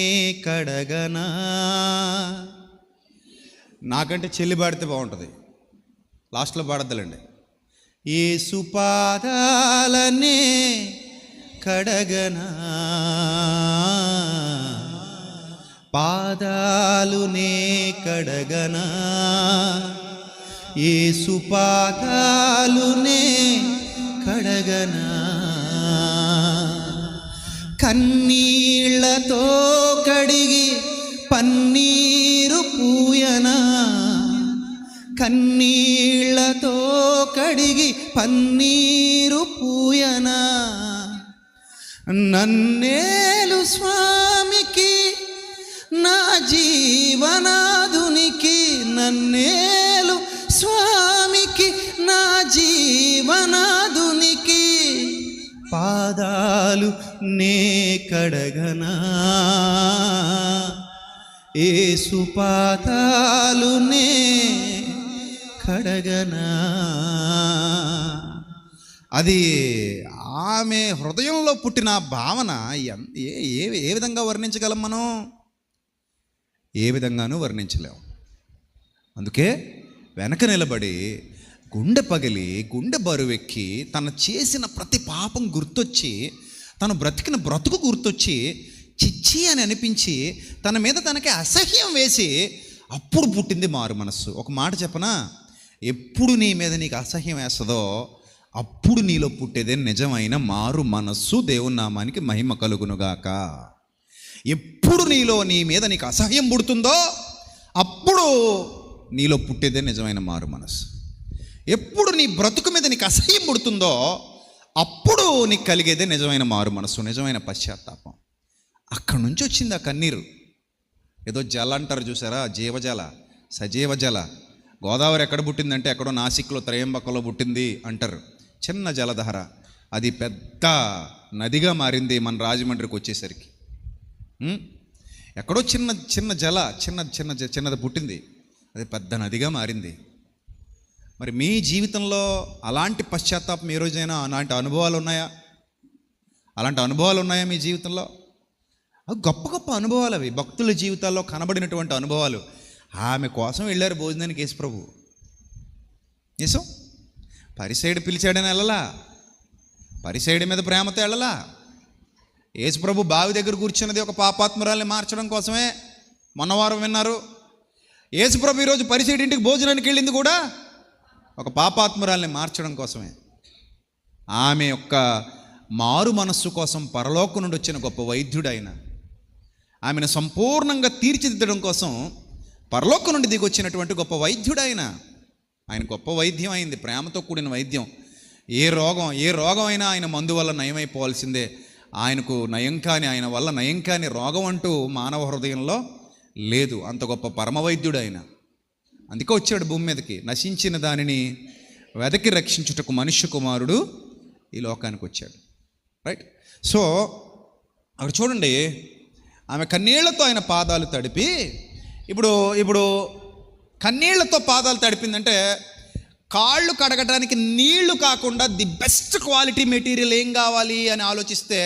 కడగనా, నాకంటే చెల్లి పాడితే బాగుంటుంది, లాస్ట్లో పాడద్దులండి. యేసు పాదాలనే కడగనా, పాదాలునే కడగనా, యేసు పాదాలునే కడగనా, కన్నీళ్లతో కడిగి పన్నీరు పూయనా, కన్నీళ్లతో కడిగి పన్నీరు పూయనా, నన్నేలు స్వామికి నా జీవనాధునికి, నన్నేలు స్వామికి నా జీవనాధునికి, పాదాలు నే కడగనా, యేసు పాదాలు నే కడగనా. అది ఆమె హృదయంలో పుట్టిన భావన. ఏ విధంగా వర్ణించగలం మనం? ఏ విధంగానూ వర్ణించలేము. అందుకే వెనక నిలబడి గుండె పగిలి, గుండె బరువెక్కి, తను చేసిన ప్రతి పాపం గుర్తొచ్చి, తను బ్రతికిన బ్రతుకు గుర్తొచ్చి చిచ్చి అని అనిపించి తన మీద తనకి అసహ్యం వేసి అప్పుడు పుట్టింది మారు మనస్సు. ఒక మాట చెప్పనా? ఎప్పుడు నీ మీద నీకు అసహ్యం వేస్తుందో అప్పుడు నీలో పుట్టేదే నిజమైన మారు మనస్సు. దేవుని నామానికి మహిమ కలుగునుగాక. ఎప్పుడు నీ మీద నీకు అసహ్యం పుడుతుందో అప్పుడు నీలో పుట్టేదే నిజమైన మారు మనస్సు. ఎప్పుడు నీ బ్రతుకు మీద నీకు అసహ్యం పుడుతుందో అప్పుడు నీకు కలిగేదే నిజమైన మారు మనస్సు, నిజమైన పశ్చాత్తాపం. అక్కడి నుంచి వచ్చింది ఆ కన్నీరు. ఏదో జల అంటారు చూసారా, జీవజల, సజీవ జల. గోదావరి ఎక్కడ పుట్టిందంటే ఎక్కడో నాసిక్లో త్రయంబకంలో పుట్టింది అంటారు. చిన్న జలధార, అది పెద్ద నదిగా మారింది మన రాజమండ్రికి వచ్చేసరికి. ఎక్కడో చిన్నది పుట్టింది, అది పెద్ద నదిగా మారింది. మరి మీ జీవితంలో అలాంటి పశ్చాత్తాపం ఏ రోజైనా అలాంటి అనుభవాలు ఉన్నాయా? అలాంటి అనుభవాలు ఉన్నాయా మీ జీవితంలో? అవి గొప్ప గొప్ప అనుభవాలు. అవి భక్తుల జీవితాల్లో కనబడినటువంటి అనుభవాలు. ఆమె కోసం వెళ్ళారు భోజనానికి యేసుప్రభు. యేసు పరిసైడు పిలిచాడని వెళ్ళలా, పరిసైడు మీద ప్రేమతో వెళ్ళలా. యేసుప్రభు బావి దగ్గర కూర్చున్నది ఒక పాపాత్మురాల్ని మార్చడం కోసమే. మొన్నవారం విన్నారు. యేసుప్రభు ఈరోజు పరిసైడు ఇంటికి భోజనానికి వెళ్ళింది కూడా ఒక పాపాత్మురాల్ని మార్చడం కోసమే. ఆమె యొక్క మారు మనస్సు కోసం పరలోకం నుండి వచ్చిన గొప్ప వైద్యుడు ఆయన. ఆమెను సంపూర్ణంగా తీర్చిదిద్దడం కోసం పరలోకం నుండి దిగి వచ్చినటువంటి గొప్ప వైద్యుడు ఆయన. ఆయన గొప్ప వైద్యం అయింది, ప్రేమతో కూడిన వైద్యం. ఏ రోగం అయినా ఆయన మందు వల్ల నయమైపోవాల్సిందే. ఆయనకు ఆయన వల్ల నయం కాని రోగం అంటూ మానవ హృదయంలో లేదు. అంత గొప్ప పరమవైద్యుడు ఆయన. అందుకే వచ్చాడు భూమి మీదకి. నశించిన దానిని వెదకి రక్షించుటకు మనుష్య కుమారుడు ఈ లోకానికి వచ్చాడు. రైట్. సో అక్కడ చూడండి, ఆమె కన్నీళ్లతో ఆయన పాదాలు తడిపి, ఇప్పుడు కన్నీళ్లతో పాదాలు తడిపిందంటే కాళ్ళు కడగటానికి నీళ్లు కాకుండా ది బెస్ట్ క్వాలిటీ మెటీరియల్ ఏం కావాలి అని ఆలోచిస్తే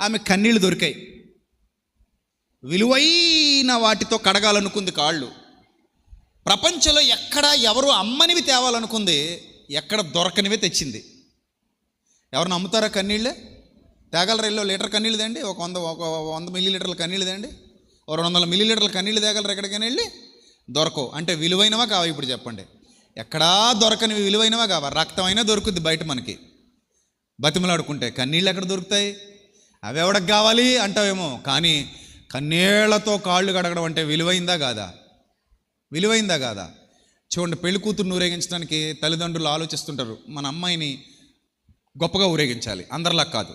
ఆమె కన్నీళ్లు దొరికాయి. విలువైన వాటితో కడగాలనుకుంది కాళ్ళు. ప్రపంచంలో ఎక్కడా ఎవరు అమ్మనివి తేవాలనుకుంది, ఎక్కడ దొరకనివే తెచ్చింది. ఎవరు నమ్ముతారా? కన్నీళ్ళే తేగలరా? ఇల్లు లీటర్ కన్నీళ్ళు తేండి, ఒక 100 మిల్లీలీటర్ల కన్నీళ్ళు తేండి, ఒక 200 మిల్లీలీటర్ల కన్నీళ్ళు తేగలరు ఎక్కడికైనా వెళ్ళి? దొరకవు. అంటే విలువైనవా కావా? ఇప్పుడు చెప్పండి, ఎక్కడా దొరకనివి విలువైనవా కావా? రక్తం అయినా దొరుకుద్ది బయట మనకి బతిమలాడుకుంటే, కన్నీళ్ళు ఎక్కడ దొరుకుతాయి? అవి ఎవడికి కావాలి అంటావేమో, కానీ కన్నీళ్లతో కాళ్ళు కడగడం అంటే విలువైందా కాదా? విలువైందా కాదా? చూడండి, పెళ్లి కూతురుని ఊరేగించడానికి తల్లిదండ్రులు ఆలోచిస్తుంటారు, మన అమ్మాయిని గొప్పగా ఊరేగించాలి, అందరిలా కాదు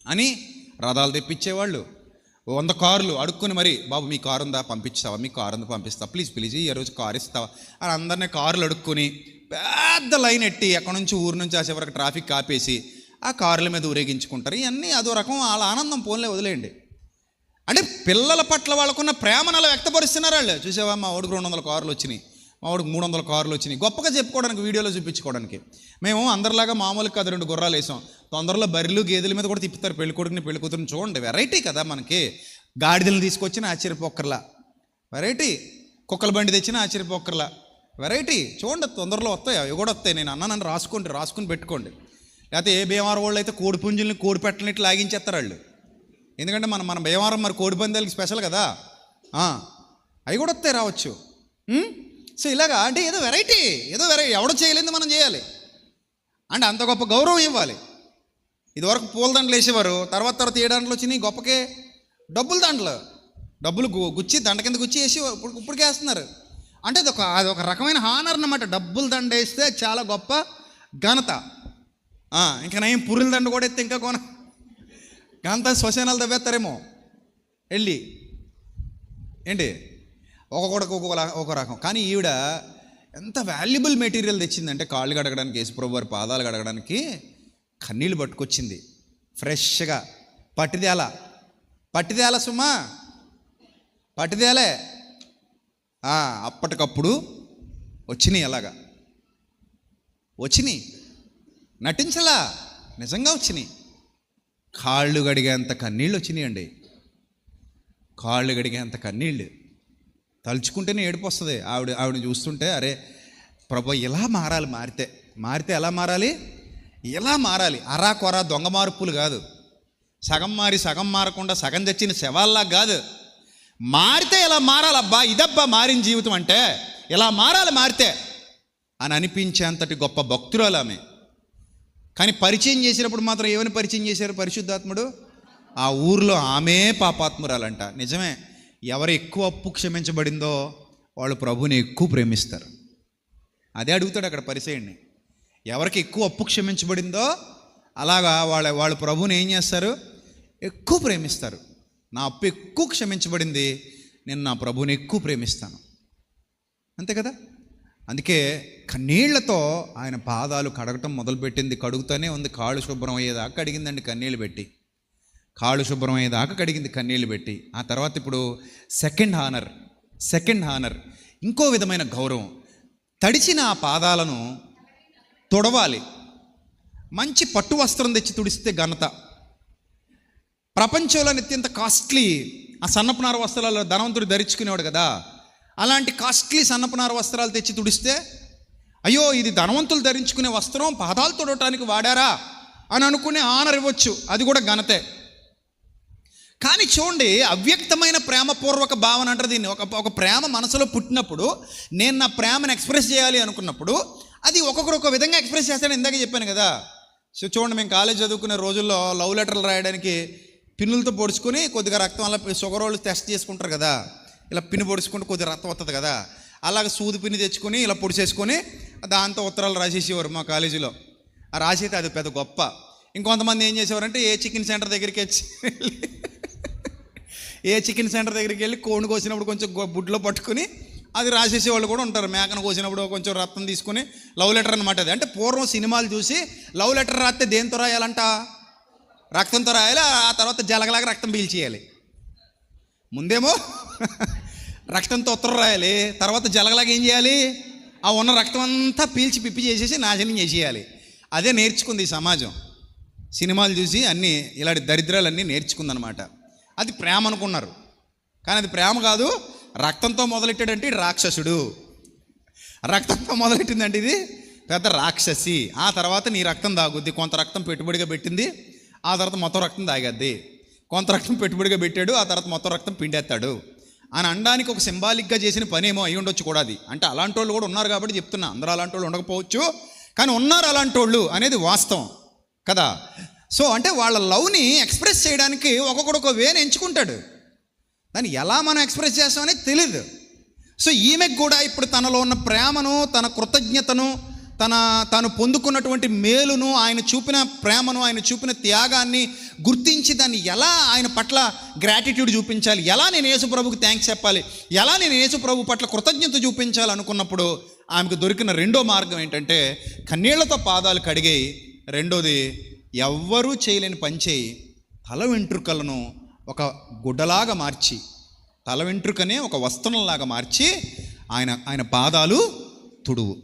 అని రథాలు తెప్పించేవాళ్ళు, 100 కార్లు అడుక్కుని మరి, బాబు మీ కారు ఉందా పంపించావా, మీ కారు ఉందా పంపిస్తా, ప్లీజ్ ఈ రోజు కారు ఇస్తావా అని అందరినీ కార్లు అడుక్కుని పెద్ద లైన్ ఎట్టి ఎక్కడి నుంచి ఊరు నుంచి ఆ చివరికి ట్రాఫిక్ ఆపేసి ఆ కార్ల మీద ఊరేగించుకుంటారు. ఇవన్నీ అదో రకం వాళ్ళ ఆనందం, పోన్లే వదిలేయండి. అంటే పిల్లల పట్ల వాళ్ళకున్న ప్రేమను అలా వ్యక్తపరుస్తున్నారు వాళ్ళు. చూసావా, మా వాడికి 200 కార్లు వచ్చినాయి, మా వాడికి 300 కార్లు వచ్చినాయి, గొప్పగా చెప్పుకోవడానికి, వీడియోలో చూపించుకోవడానికి. మేము అందరిలాగా మామూలుగా కాదు 2 గుర్రాలు వేసాం, తొందరలో బర్రెలు గేదెల మీద కూడా తిప్పుతారు పెళ్లి కొడుకుని పెళ్లి కూతురుని. చూడండి, వెరైటీ కదా మనకి. గాడిదలను తీసుకొచ్చిన ఆశ్చర్యపోక్కర్లా వెరైటీ, కుక్కల బండి తెచ్చిన ఆశ్చర్యపోక్కర్లా వెరైటీ. చూడండి, తొందరలో వస్తాయి, అవి కూడా వస్తాయి. నేను అన్నానని రాసుకుని పెట్టుకోండి. లేకపోతే ఏ భీమవరం వాళ్ళు అయితే కోడి పుంజుల్ని కోడి పెట్టలనిట్టు లాగించేస్తారు వాళ్ళు. ఎందుకంటే మన భీమవరం మరి కోడి పందాలకి స్పెషల్ కదా, అవి కూడా వస్తాయి, రావచ్చు. సో ఇలాగా అంటే ఏదో వెరైటీ ఎవడో చేయలేదు, మనం చేయాలి అంటే అంత గొప్ప గౌరవం ఇవ్వాలి. ఇదివరకు పూల దండలు వేసేవారు, తర్వాత ఏ దండలు వచ్చినాయి గొప్పకే, డబ్బులు గుచ్చి దండ కింద గుచ్చి వేసి ఇప్పటికే వేస్తున్నారు. అంటే అదొక రకమైన హానర్ అన్నమాట. డబ్బులు దండ వేస్తే చాలా గొప్ప ఘనత. ఇంకా నయం పురుల దండ కూడా ఎత్తే ఇంకా ఘనత. శ్మశానాలు తవ్వేస్తారేమో వెళ్ళి, ఏంటి ఒక రకం. కానీ ఈవిడ ఎంత వాల్యుబుల్ మెటీరియల్ తెచ్చిందంటే, కాళ్ళు కడగడానికి, యేసుప్రభు వారి పాదాలు కడగడానికి కన్నీళ్ళు పట్టుకొచ్చింది ఫ్రెష్గా. పట్టిదేల సుమా, పట్టిదేలే అప్పటికప్పుడు వచ్చినాయి. అలాగా వచ్చినాయి, నటించలా, నిజంగా వచ్చినాయి. కాళ్ళు గడిగేంత కన్నీళ్ళు వచ్చినాయి అండి, కాళ్ళు గడిగేంత కన్నీళ్ళు. తలుచుకుంటేనే ఏడుపు వస్తుంది. ఆవిడని చూస్తుంటే, అరే ప్రభు ఇలా మారాలి, మారితే ఎలా మారాలి, ఇలా మారాలి. అరా కొరా దొంగ మార్పులు కాదు, సగం మారి సగం మారకుండా సగం తెచ్చిన శవాల్లా కాదు, మారితే ఇలా మారాలబ్బా, ఇదబ్బా మారిన జీవితం అంటే, ఇలా మారితే అని అనిపించేంతటి గొప్ప భక్తురాలు ఆమె. కానీ పరిచయం చేసినప్పుడు మాత్రం ఏమని పరిచయం చేశారు పరిశుద్ధాత్ముడు? ఆ ఊర్లో ఆమె పాపాత్మురాలంట. నిజమే, ఎవరు ఎక్కువ అప్పు క్షమించబడిందో వాళ్ళు ప్రభుని ఎక్కువ ప్రేమిస్తారు. అదే అడుగుతాడు అక్కడ పరిసయ్యుడిని. ఎవరికి ఎక్కువ అప్పు క్షమించబడిందో అలాగా వాళ్ళు ప్రభుని ఏం చేస్తారు? ఎక్కువ ప్రేమిస్తారు. నా అప్పు ఎక్కువ క్షమించబడింది, నేను నా ప్రభుని ఎక్కువ ప్రేమిస్తాను, అంతే కదా. అందుకే కన్నీళ్లతో ఆయన పాదాలు కడగటం మొదలుపెట్టింది. కడుగుతూనే ఉంది, కాళ్ళు శుభ్రం అయ్యేదాకా కడిగిందండి కన్నీళ్ళు పెట్టి, కాళ్ళు శుభ్రం అయ్యేదాకా కడిగింది కన్నీళ్ళు పెట్టి. ఆ తర్వాత ఇప్పుడు సెకండ్ హానర్, ఇంకో విధమైన గౌరవం. తడిచిన ఆ పాదాలను తుడవాలి, మంచి పట్టు వస్త్రం తెచ్చి తుడిస్తే ఘనత. ప్రపంచంలో అత్యంత కాస్ట్లీ ఆ సన్నపునార వస్త్రాలు ధనవంతుడు ధరించుకునేవాడు కదా, అలాంటి కాస్ట్లీ సన్నపునార వస్త్రాలు తెచ్చి తుడిస్తే, అయ్యో ఇది ధనవంతులు ధరించుకునే వస్త్రం, పాదాలు తుడవటానికి వాడారా అని అనుకునే ఆనర్ ఇవ్వచ్చు, అది కూడా ఘనతే. కానీ చూడండి, అవ్యక్తమైన ప్రేమపూర్వక భావన అంటారు దీన్ని. ఒక ప్రేమ మనసులో పుట్టినప్పుడు, నేను నా ప్రేమను ఎక్స్ప్రెస్ చేయాలి అనుకున్నప్పుడు, అది ఒక్కొక్కరు ఒక విధంగా ఎక్స్ప్రెస్ చేస్తాడని ఇందాక చెప్పాను కదా. సో చూడండి, మేము కాలేజ్ చదువుకునే రోజుల్లో లవ్ లెటర్లు రాయడానికి పిన్నులతో పొడుచుకొని కొద్దిగా రక్తం అలా షుగర్ వాళ్ళు టెస్ట్ చేసుకుంటారు కదా, ఇలా పిన్ను పొడుచుకుంటే కొద్దిగా రక్తం వస్తుంది కదా, అలాగ సూది పిన్ని తెచ్చుకొని ఇలా పొడిచేసుకొని దాంతో ఉత్తరాలు రాసేసేవారు మా కాలేజీలో. ఆ రాసేది అది పెద్ద గొప్ప. ఇంకొంతమంది ఏం చేసేవారంటే ఏ చికెన్ సెంటర్ దగ్గరికి వెళ్ళి కోడిని కోసినప్పుడు కొంచెం బుడ్లో పట్టుకుని అది రాసేసేవాళ్ళు కూడా ఉంటారు. మేకను కోసినప్పుడు కొంచెం రక్తం తీసుకుని లవ్ లెటర్ అనమాట అది. అంటే పూర్వం సినిమాలు చూసి లవ్ లెటర్ రాస్తే దేంతో రాయాలంట? రక్తంతో రాయాలి, ఆ తర్వాత జలగలాగా రక్తం పీల్చేయాలి. ముందేమో రక్తంతో ఉత్తరం రాయాలి, తర్వాత జలగలాగా ఏం చేయాలి? ఆ ఉన్న రక్తం అంతా పీల్చి పిప్పి చేసేసి నాశనం చేసేయాలి. అదే నేర్చుకుంది ఈ సమాజం, సినిమాలు చూసి అన్నీ ఇలాంటి దరిద్రాలన్నీ నేర్చుకుందనమాట. అది ప్రేమ అనుకున్నారు, కానీ అది ప్రేమ కాదు. రక్తంతో మొదలెట్టాడంటే ఇది రాక్షసుడు, రక్తంతో మొదలెట్టిందంటే ఇది పెద్ద రాక్షసి, ఆ తర్వాత నీ రక్తం తాగుద్ది, కొంత రక్తం పెట్టుబడిగా పెట్టింది, ఆ తర్వాత మొత్తం రక్తం తాగద్ది, కొంత రక్తం పెట్టుబడిగా పెట్టాడు, ఆ తర్వాత మొత్తం రక్తం పిండేస్తాడు అని అనడానికి ఒక సింబాలిక్గా చేసిన పని ఏమో అయి ఉండొచ్చు కూడా. అది అంటే అలాంటి వాళ్ళు కూడా ఉన్నారు కాబట్టి చెప్తున్నా. అందరూ అలాంటి వాళ్ళు ఉండకపోవచ్చు, కానీ ఉన్నారు అలాంటి వాళ్ళు అనేది వాస్తవం కదా. సో అంటే వాళ్ళ లవ్ని ఎక్స్ప్రెస్ చేయడానికి ఒక్కొక్కడు ఒక వేని ఎంచుకుంటాడు. దాన్ని ఎలా మనం ఎక్స్ప్రెస్ చేస్తామనేది తెలీదు. సో ఈమెకు కూడా ఇప్పుడు తనలో ఉన్న ప్రేమను, తన కృతజ్ఞతను, తాను పొందుకున్నటువంటి మేలును, ఆయన చూపిన ప్రేమను, ఆయన చూపిన త్యాగాన్ని గుర్తించి దాన్ని ఎలా ఆయన పట్ల గ్రాటిట్యూడ్ చూపించాలి, ఎలా నేను యేసుప్రభుకి థ్యాంక్స్ చెప్పాలి, ఎలా నేను యేసుప్రభు పట్ల కృతజ్ఞత చూపించాలి అనుకున్నప్పుడు ఆమెకు దొరికిన రెండో మార్గం ఏంటంటే కన్నీళ్లతో పాదాలు కడిగేయి. రెండోది, ఎవ్వరూ చేయలేని పని చేయి, తల వెంట్రుకలను ఒక గుడ్డలాగా మార్చి, తల వెంట్రుకనే ఒక వస్త్రంలాగా మార్చి ఆయన పాదాలు తుడువు.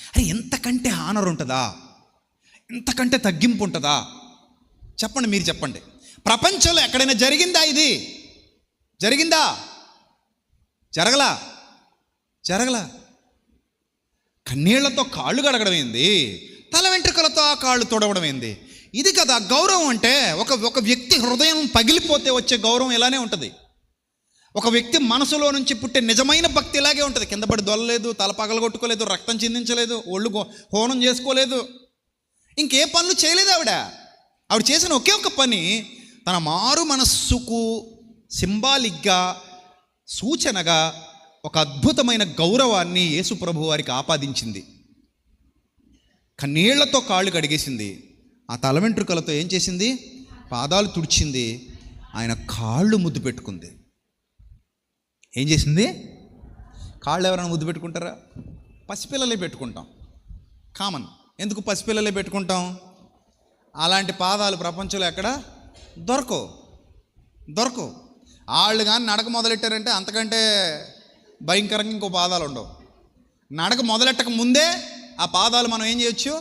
అరే ఎంతకంటే హానర్ ఉంటుందా, ఎంతకంటే తగ్గింపు ఉంటుందా చెప్పండి, మీరు చెప్పండి. ప్రపంచంలో ఎక్కడైనా జరిగిందా? ఇది జరిగిందా? జరగలా. కన్నీళ్లతో కాళ్ళు కడగడం ఏంది, తల వెంట్రుకలతో ఆ కాళ్ళు తొడవడం ఏంది? ఇది కదా గౌరవం అంటే. ఒక వ్యక్తి హృదయం పగిలిపోతే వచ్చే గౌరవం ఇలానే ఉంటుంది. ఒక వ్యక్తి మనసులో నుంచి పుట్టే నిజమైన భక్తి ఇలాగే ఉంటుంది. కింద పడి దొల్లలేదు, తల పగలగొట్టుకోలేదు, రక్తం చిందించలేదు, ఒళ్ళు హోనం చేసుకోలేదు, ఇంకే పనులు చేయలేదు. ఆవిడ చేసిన ఒకే ఒక పని, తన మారు మనస్సుకు సింబాలిక్గా, సూచనగా ఒక అద్భుతమైన గౌరవాన్ని యేసుప్రభు వారికి ఆపాదించింది. కన్నీళ్లతో కాళ్ళు కడిగేసింది, ఆ తల వెంట్రుకలతో ఏం చేసింది, పాదాలు తుడిచింది, ఆయన కాళ్ళు ముద్దు పెట్టుకుంది. ఏం చేసింది? కాళ్ళు ఎవరైనా ముద్దు పెట్టుకుంటారా? పసిపిల్లలే పెట్టుకుంటాం, కామన్. ఎందుకు పసిపిల్లలే పెట్టుకుంటాం? అలాంటి పాదాలు ప్రపంచంలో ఎక్కడ దొరకవు. వాళ్ళు కానీ నడక మొదలెట్టారంటే అంతకంటే భయంకరంగా ఇంకో పాదాలు ఉండవు. నడక మొదలెట్టక ముందే ఆ పాదాలు మనం ఏం చేయొచ్చు,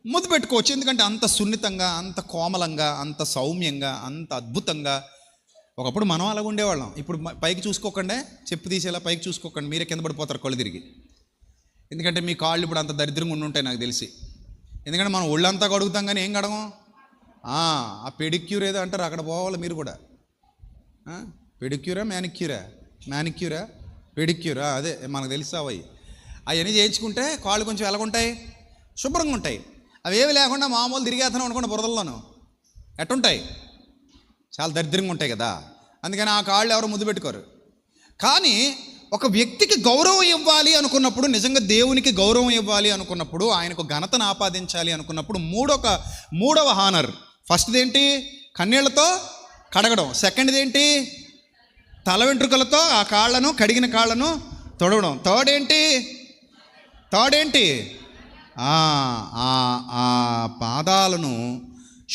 ముద్దు పెట్టుకోవచ్చు. ఎందుకంటే అంత సున్నితంగా, అంత కోమలంగా, అంత సౌమ్యంగా, అంత అద్భుతంగా. ఒకప్పుడు మనం అలాగ ఉండేవాళ్ళం. ఇప్పుడు పైకి చూసుకోకండి, చెప్పు తీసేలా పైకి చూసుకోకండి, మీరే కింద పడిపోతారు కళ్ళు తిరిగి. ఎందుకంటే మీ కాళ్ళు ఇప్పుడు అంత దరిద్రంగా ఉండుంటాయి నాకు తెలిసి. ఎందుకంటే మనం ఒళ్ళంతా కడుగుతాం కానీ ఏం కడగం. ఆ పెడిక్యూర్ ఏదో అంటారు, అక్కడ పోవాలి మీరు కూడా. పెడిక్యూరా మ్యానిక్యూరా పెడిక్యూరా, అదే మనకు తెలుసావయ్యి. అవన్నీ చేయించుకుంటే కాళ్ళు కొంచెం ఎలాగుంటాయి, శుభ్రంగా ఉంటాయి. అవేవి లేకుండా మామూలు తిరిగేతనం అనుకోండి బురదల్లోనూ, ఎట్టుంటాయి, చాలా దరిద్రంగా ఉంటాయి కదా. అందుకని ఆ కాళ్ళు ఎవరు ముద్దు పెట్టుకోరు. కానీ ఒక వ్యక్తికి గౌరవం ఇవ్వాలి అనుకున్నప్పుడు, నిజంగా దేవునికి గౌరవం ఇవ్వాలి అనుకున్నప్పుడు, ఆయనకు ఘనతను ఆపాదించాలి అనుకున్నప్పుడు మూడవ హానర్. ఫస్ట్ది ఏంటి? కన్నీళ్లతో కడగడం. సెకండ్ది ఏంటి? తల వెంట్రుకలతో ఆ కాళ్ళను, కడిగిన కాళ్ళను తొడవడం. థర్డ్ ఏంటి? ఆ పాదాలను,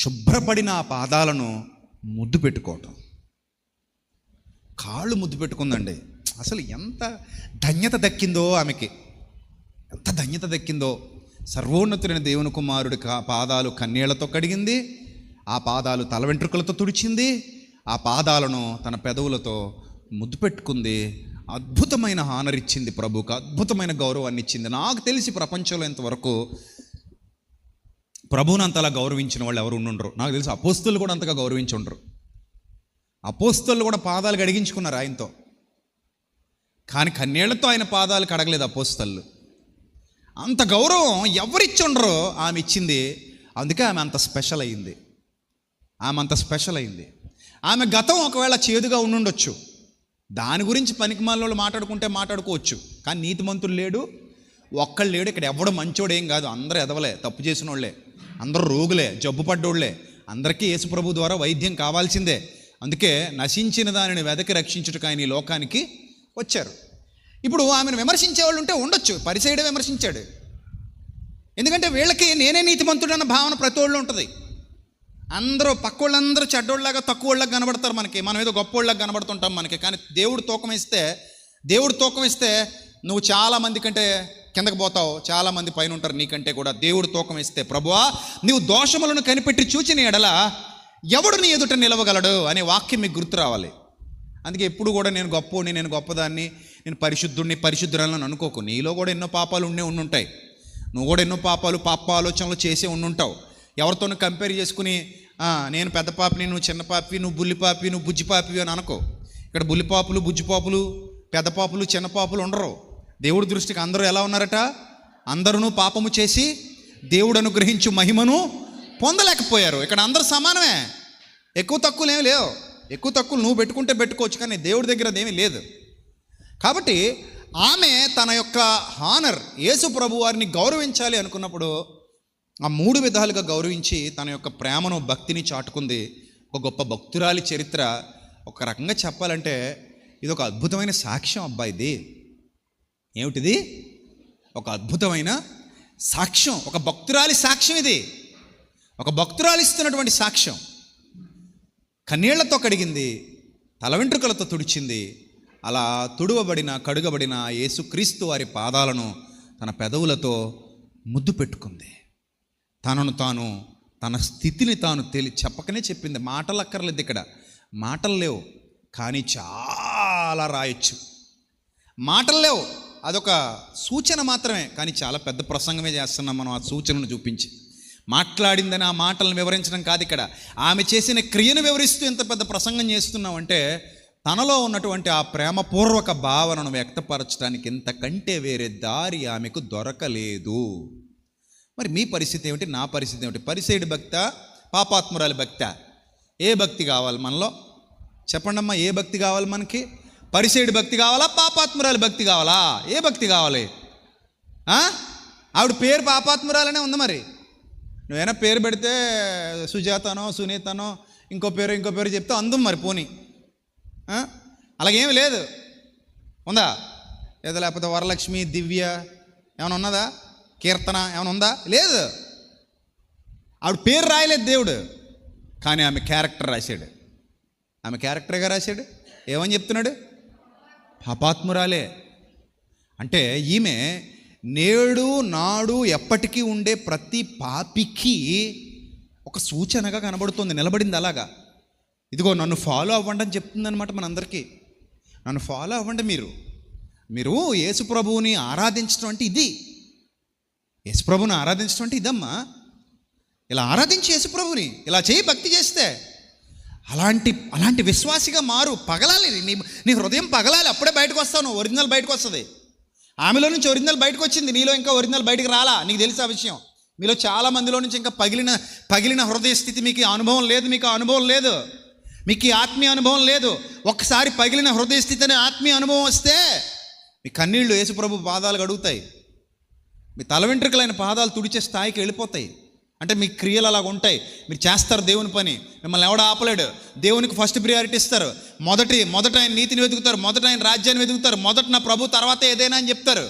శుభ్రపడిన ఆ పాదాలను ముద్దు పెట్టుకోవటం. కాళ్ళు ముద్దు పెట్టుకుందండి. అసలు ఎంత ధన్యత దక్కిందో ఆమెకి, ఎంత ధన్యత దక్కిందో. సర్వోన్నతుడైన దేవుని కుమారుడి పాదాలు కన్నీళ్లతో కడిగింది, ఆ పాదాలు తల వెంట్రుకలతో తుడిచింది, ఆ పాదాలను తన పెదవులతో ముద్దు పెట్టుకుంది. అద్భుతమైన హానర్ ఇచ్చింది ప్రభువుకు, అద్భుతమైన గౌరవాన్ని ఇచ్చింది. నాకు తెలిసి ప్రపంచంలో ఇంతవరకు ప్రభువుని అంతలా గౌరవించిన వాళ్ళు ఎవరు ఉండరు. నాకు తెలిసి అపోస్తలు కూడా అంతగా గౌరవించి ఉండరు. అపోస్తలు కూడా పాదాలు కడిగించుకున్నారు ఆయనతో, కానీ కన్నీళ్లతో ఆయన పాదాలు కడగలేదు అపోస్తలు. అంత గౌరవం ఎవరిచ్చి ఉండరో ఆమె ఇచ్చింది. అందుకే ఆమె అంత స్పెషల్ అయింది. ఆమె గతం ఒకవేళ చేదుగా ఉండుండొచ్చు, దాని గురించి పనికిమాలినోళ్ళు మాట్లాడుకోవచ్చు. కానీ నీతిమంతుడు లేడు, ఒక్కళ్ళు లేడు. ఇక్కడ ఎవడు మంచోడు ఏం కాదు, అందరూ ఎదవలే, తప్పు చేసిన వాళ్ళే, అందరూ రోగులే, జబ్బు పడ్డోళ్లే. అందరికీ యేసుప్రభు ద్వారా వైద్యం కావాల్సిందే. అందుకే నశించిన దానిని వెదకి రక్షించుటకు ఆయన ఈ లోకానికి వచ్చారు. ఇప్పుడు ఆమెను విమర్శించే వాళ్ళు ఉంటే ఉండొచ్చు. పరిసయ్యుడే విమర్శించాడు. ఎందుకంటే వీళ్ళకి నేనే నీతిమంతుడు అన్న భావన ప్రతి వాళ్ళు ఉంటుంది. అందరూ పక్కోళ్ళందరూ చెడ్డోళ్ళలాగా, తక్కువ వాళ్ళకి కనబడతారు మనకి, మనం ఏదో గొప్పోళ్ళకి కనబడుతుంటాం మనకి. కానీ దేవుడు తూకం ఇస్తే నువ్వు చాలామంది కంటే కిందకు పోతావు, చాలామంది పైన ఉంటారు నీకంటే కూడా. దేవుడు తూకం ఇస్తే, ప్రభువా నీవు దోషములను కనిపెట్టి చూచిన ఎడల ఎవడు నీ ఎదుట నిలవగలడు అనే వాక్యం మీకు గుర్తు రావాలి. అందుకే ఎప్పుడు కూడా నేను గొప్పోడిని, నేను గొప్పదాన్ని, నేను పరిశుద్ధురాలను అనుకోకు. నీలో కూడా ఎన్నో పాపాలు ఉండుంటాయి. నువ్వు కూడా ఎన్నో పాప ఆలోచనలు చేసే ఉండుంటావు. ఎవరితోనూ కంపేర్ చేసుకుని నేను పెద్ద పాపిని, నువ్వు చిన్న పాపి, నువ్వు బుల్లి పాపి, నువ్వు బుజ్జి పాపి అని అనుకో. ఇక్కడ బుల్లిపాపులు, బుజ్జిపాపులు, పెద్ద పాపులు, చిన్న పాపులు ఉండరు. దేవుడి దృష్టికి అందరూ ఎలా ఉన్నారట? అందరూ పాపము చేసి దేవుడు అనుగ్రహించు మహిమను పొందలేకపోయారు. ఇక్కడ అందరూ సమానమే, ఎక్కువ తక్కువలు ఏమీ లేవు. ఎక్కువ తక్కువలు నువ్వు పెట్టుకుంటే పెట్టుకోవచ్చు, కానీ దేవుడి దగ్గర అదేమీ లేదు. కాబట్టి ఆమె తన యొక్క హానర్, యేసు ప్రభు వారిని గౌరవించాలి అనుకున్నప్పుడు ఆ 3 విధాలుగా గౌరవించి తన యొక్క ప్రేమను, భక్తిని చాటుకుంది. ఒక గొప్ప భక్తురాలి చరిత్ర. ఒక రకంగా చెప్పాలంటే ఇది ఒక అద్భుతమైన సాక్ష్యం. అబ్బాయిది ఏమిటిది? ఒక అద్భుతమైన సాక్ష్యం, ఒక భక్తురాలి సాక్ష్యం. ఇది ఒక భక్తురాలు ఇస్తున్నటువంటి సాక్ష్యం. కన్నీళ్లతో కడిగింది, తల వెంట్రుకలతో తుడిచింది. అలా కడుగబడిన యేసుక్రీస్తు వారి పాదాలను తన పెదవులతో ముద్దు పెట్టుకుంది. తన స్థితిని తాను చెప్పకనే చెప్పింది. మాటలు అక్కర్లేదు, ఇక్కడ మాటలు లేవు, కానీ చాలా రాయొచ్చు. మాటలు లేవు, అదొక సూచన మాత్రమే, కానీ చాలా పెద్ద ప్రసంగమే చేస్తున్నాం మనం ఆ సూచనను చూపించి. మాట్లాడిందని ఆ మాటలను వివరించడం కాదు, ఇక్కడ ఆమె చేసిన క్రియను వివరిస్తూ ఎంత పెద్ద ప్రసంగం చేస్తున్నామంటే తనలో ఉన్నటువంటి ఆ ప్రేమపూర్వక భావనను వ్యక్తపరచడానికి ఇంతకంటే వేరే దారి ఆమెకు దొరకలేదు. మరి మీ పరిస్థితి ఏమిటి? నా పరిస్థితి ఏమిటి? పరిసయ్యుడి భక్త, పాపాత్మురాలి భక్త? ఏ భక్తి కావాలి మనలో? చెప్పండి అమ్మా, ఏ భక్తి కావాలి మనకి? పరిసయ్యుడి భక్తి కావాలా, పాపాత్మురాలి భక్తి కావాలా? ఏ భక్తి కావాలి? ఆవిడ పేరు పాపాత్మురాలనే ఉంది. మరి నువ్వైనా పేరు పెడితే సుజాతనో, సునీతనో, ఇంకో పేరు చెప్తే అందం మరి పోనీ. అలాగేమి లేదు, ఉందా? లేదా లేకపోతే వరలక్ష్మి, దివ్య ఏమైనా ఉన్నదా? కీర్తన ఏమైనా ఉందా? లేదు. ఆవిడ పేరు రాయలేదు దేవుడు, కానీ ఆమె క్యారెక్టర్ రాశాడు. ఆమె క్యారెక్టర్గా రాశాడు. ఏమని చెప్తున్నాడు? పాపాత్మురాలే. అంటే ఈమె నేడు నాడు ఎప్పటికీ ఉండే ప్రతి పాపికి ఒక సూచనగా కనబడుతుంది. నిలబడింది అలాగా. ఇదిగో నన్ను ఫాలో అవ్వండి అని చెప్తుంది అనమాట మనందరికీ. నన్ను ఫాలో అవ్వండి. మీరు యేసు ప్రభువుని ఆరాధించడం అంటే ఇది. యేసు ప్రభువుని ఆరాధించడం అంటే ఇదమ్మా. ఇలా ఆరాధించి యేసు ప్రభువుని ఇలా చేయి, భక్తి చేస్తే అలాంటి విశ్వాసిగా మారు. పగలాలి, నీ హృదయం పగలాలి, అప్పుడే బయటకు వస్తావు. ఒరిజినల్ బయటకు వస్తుంది. ఆమెలో నుంచి ఒరిజినల్ బయటకు వచ్చింది, నీలో ఇంకా ఒరిజినల్ బయటకు రాలా. నీకు తెలుసు ఆ విషయం. మీలో చాలా మందిలో నుంచి ఇంకా పగిలిన హృదయ స్థితి, మీకు అనుభవం లేదు. మీకు అనుభవం లేదు, మీకు ఈ ఆత్మీయ అనుభవం లేదు. ఒక్కసారి పగిలిన హృదయ స్థితి అనే ఆత్మీయ అనుభవం వస్తే మీ కన్నీళ్లు యేసుప్రభు పాదాలు గడుగుతాయి. మీ తల వెంట్రుకలైన పాదాలు తుడిచే స్థాయికి వెళ్ళిపోతాయి. అంటే మీ క్రియలు అలాగ ఉంటాయి. మీరు చేస్తారు దేవుని పని, మిమ్మల్ని ఎవడ ఆపలేడు. దేవునికి ఫస్ట్ ప్రియారిటీ ఇస్తారు. మొదట ఆయన నీతిని వెతుకుతారు, మొదట ఆయన రాజ్యాన్ని వెతుకుతారు, మొదట నా ప్రభు, తర్వాత ఏదైనా అని చెప్తారు.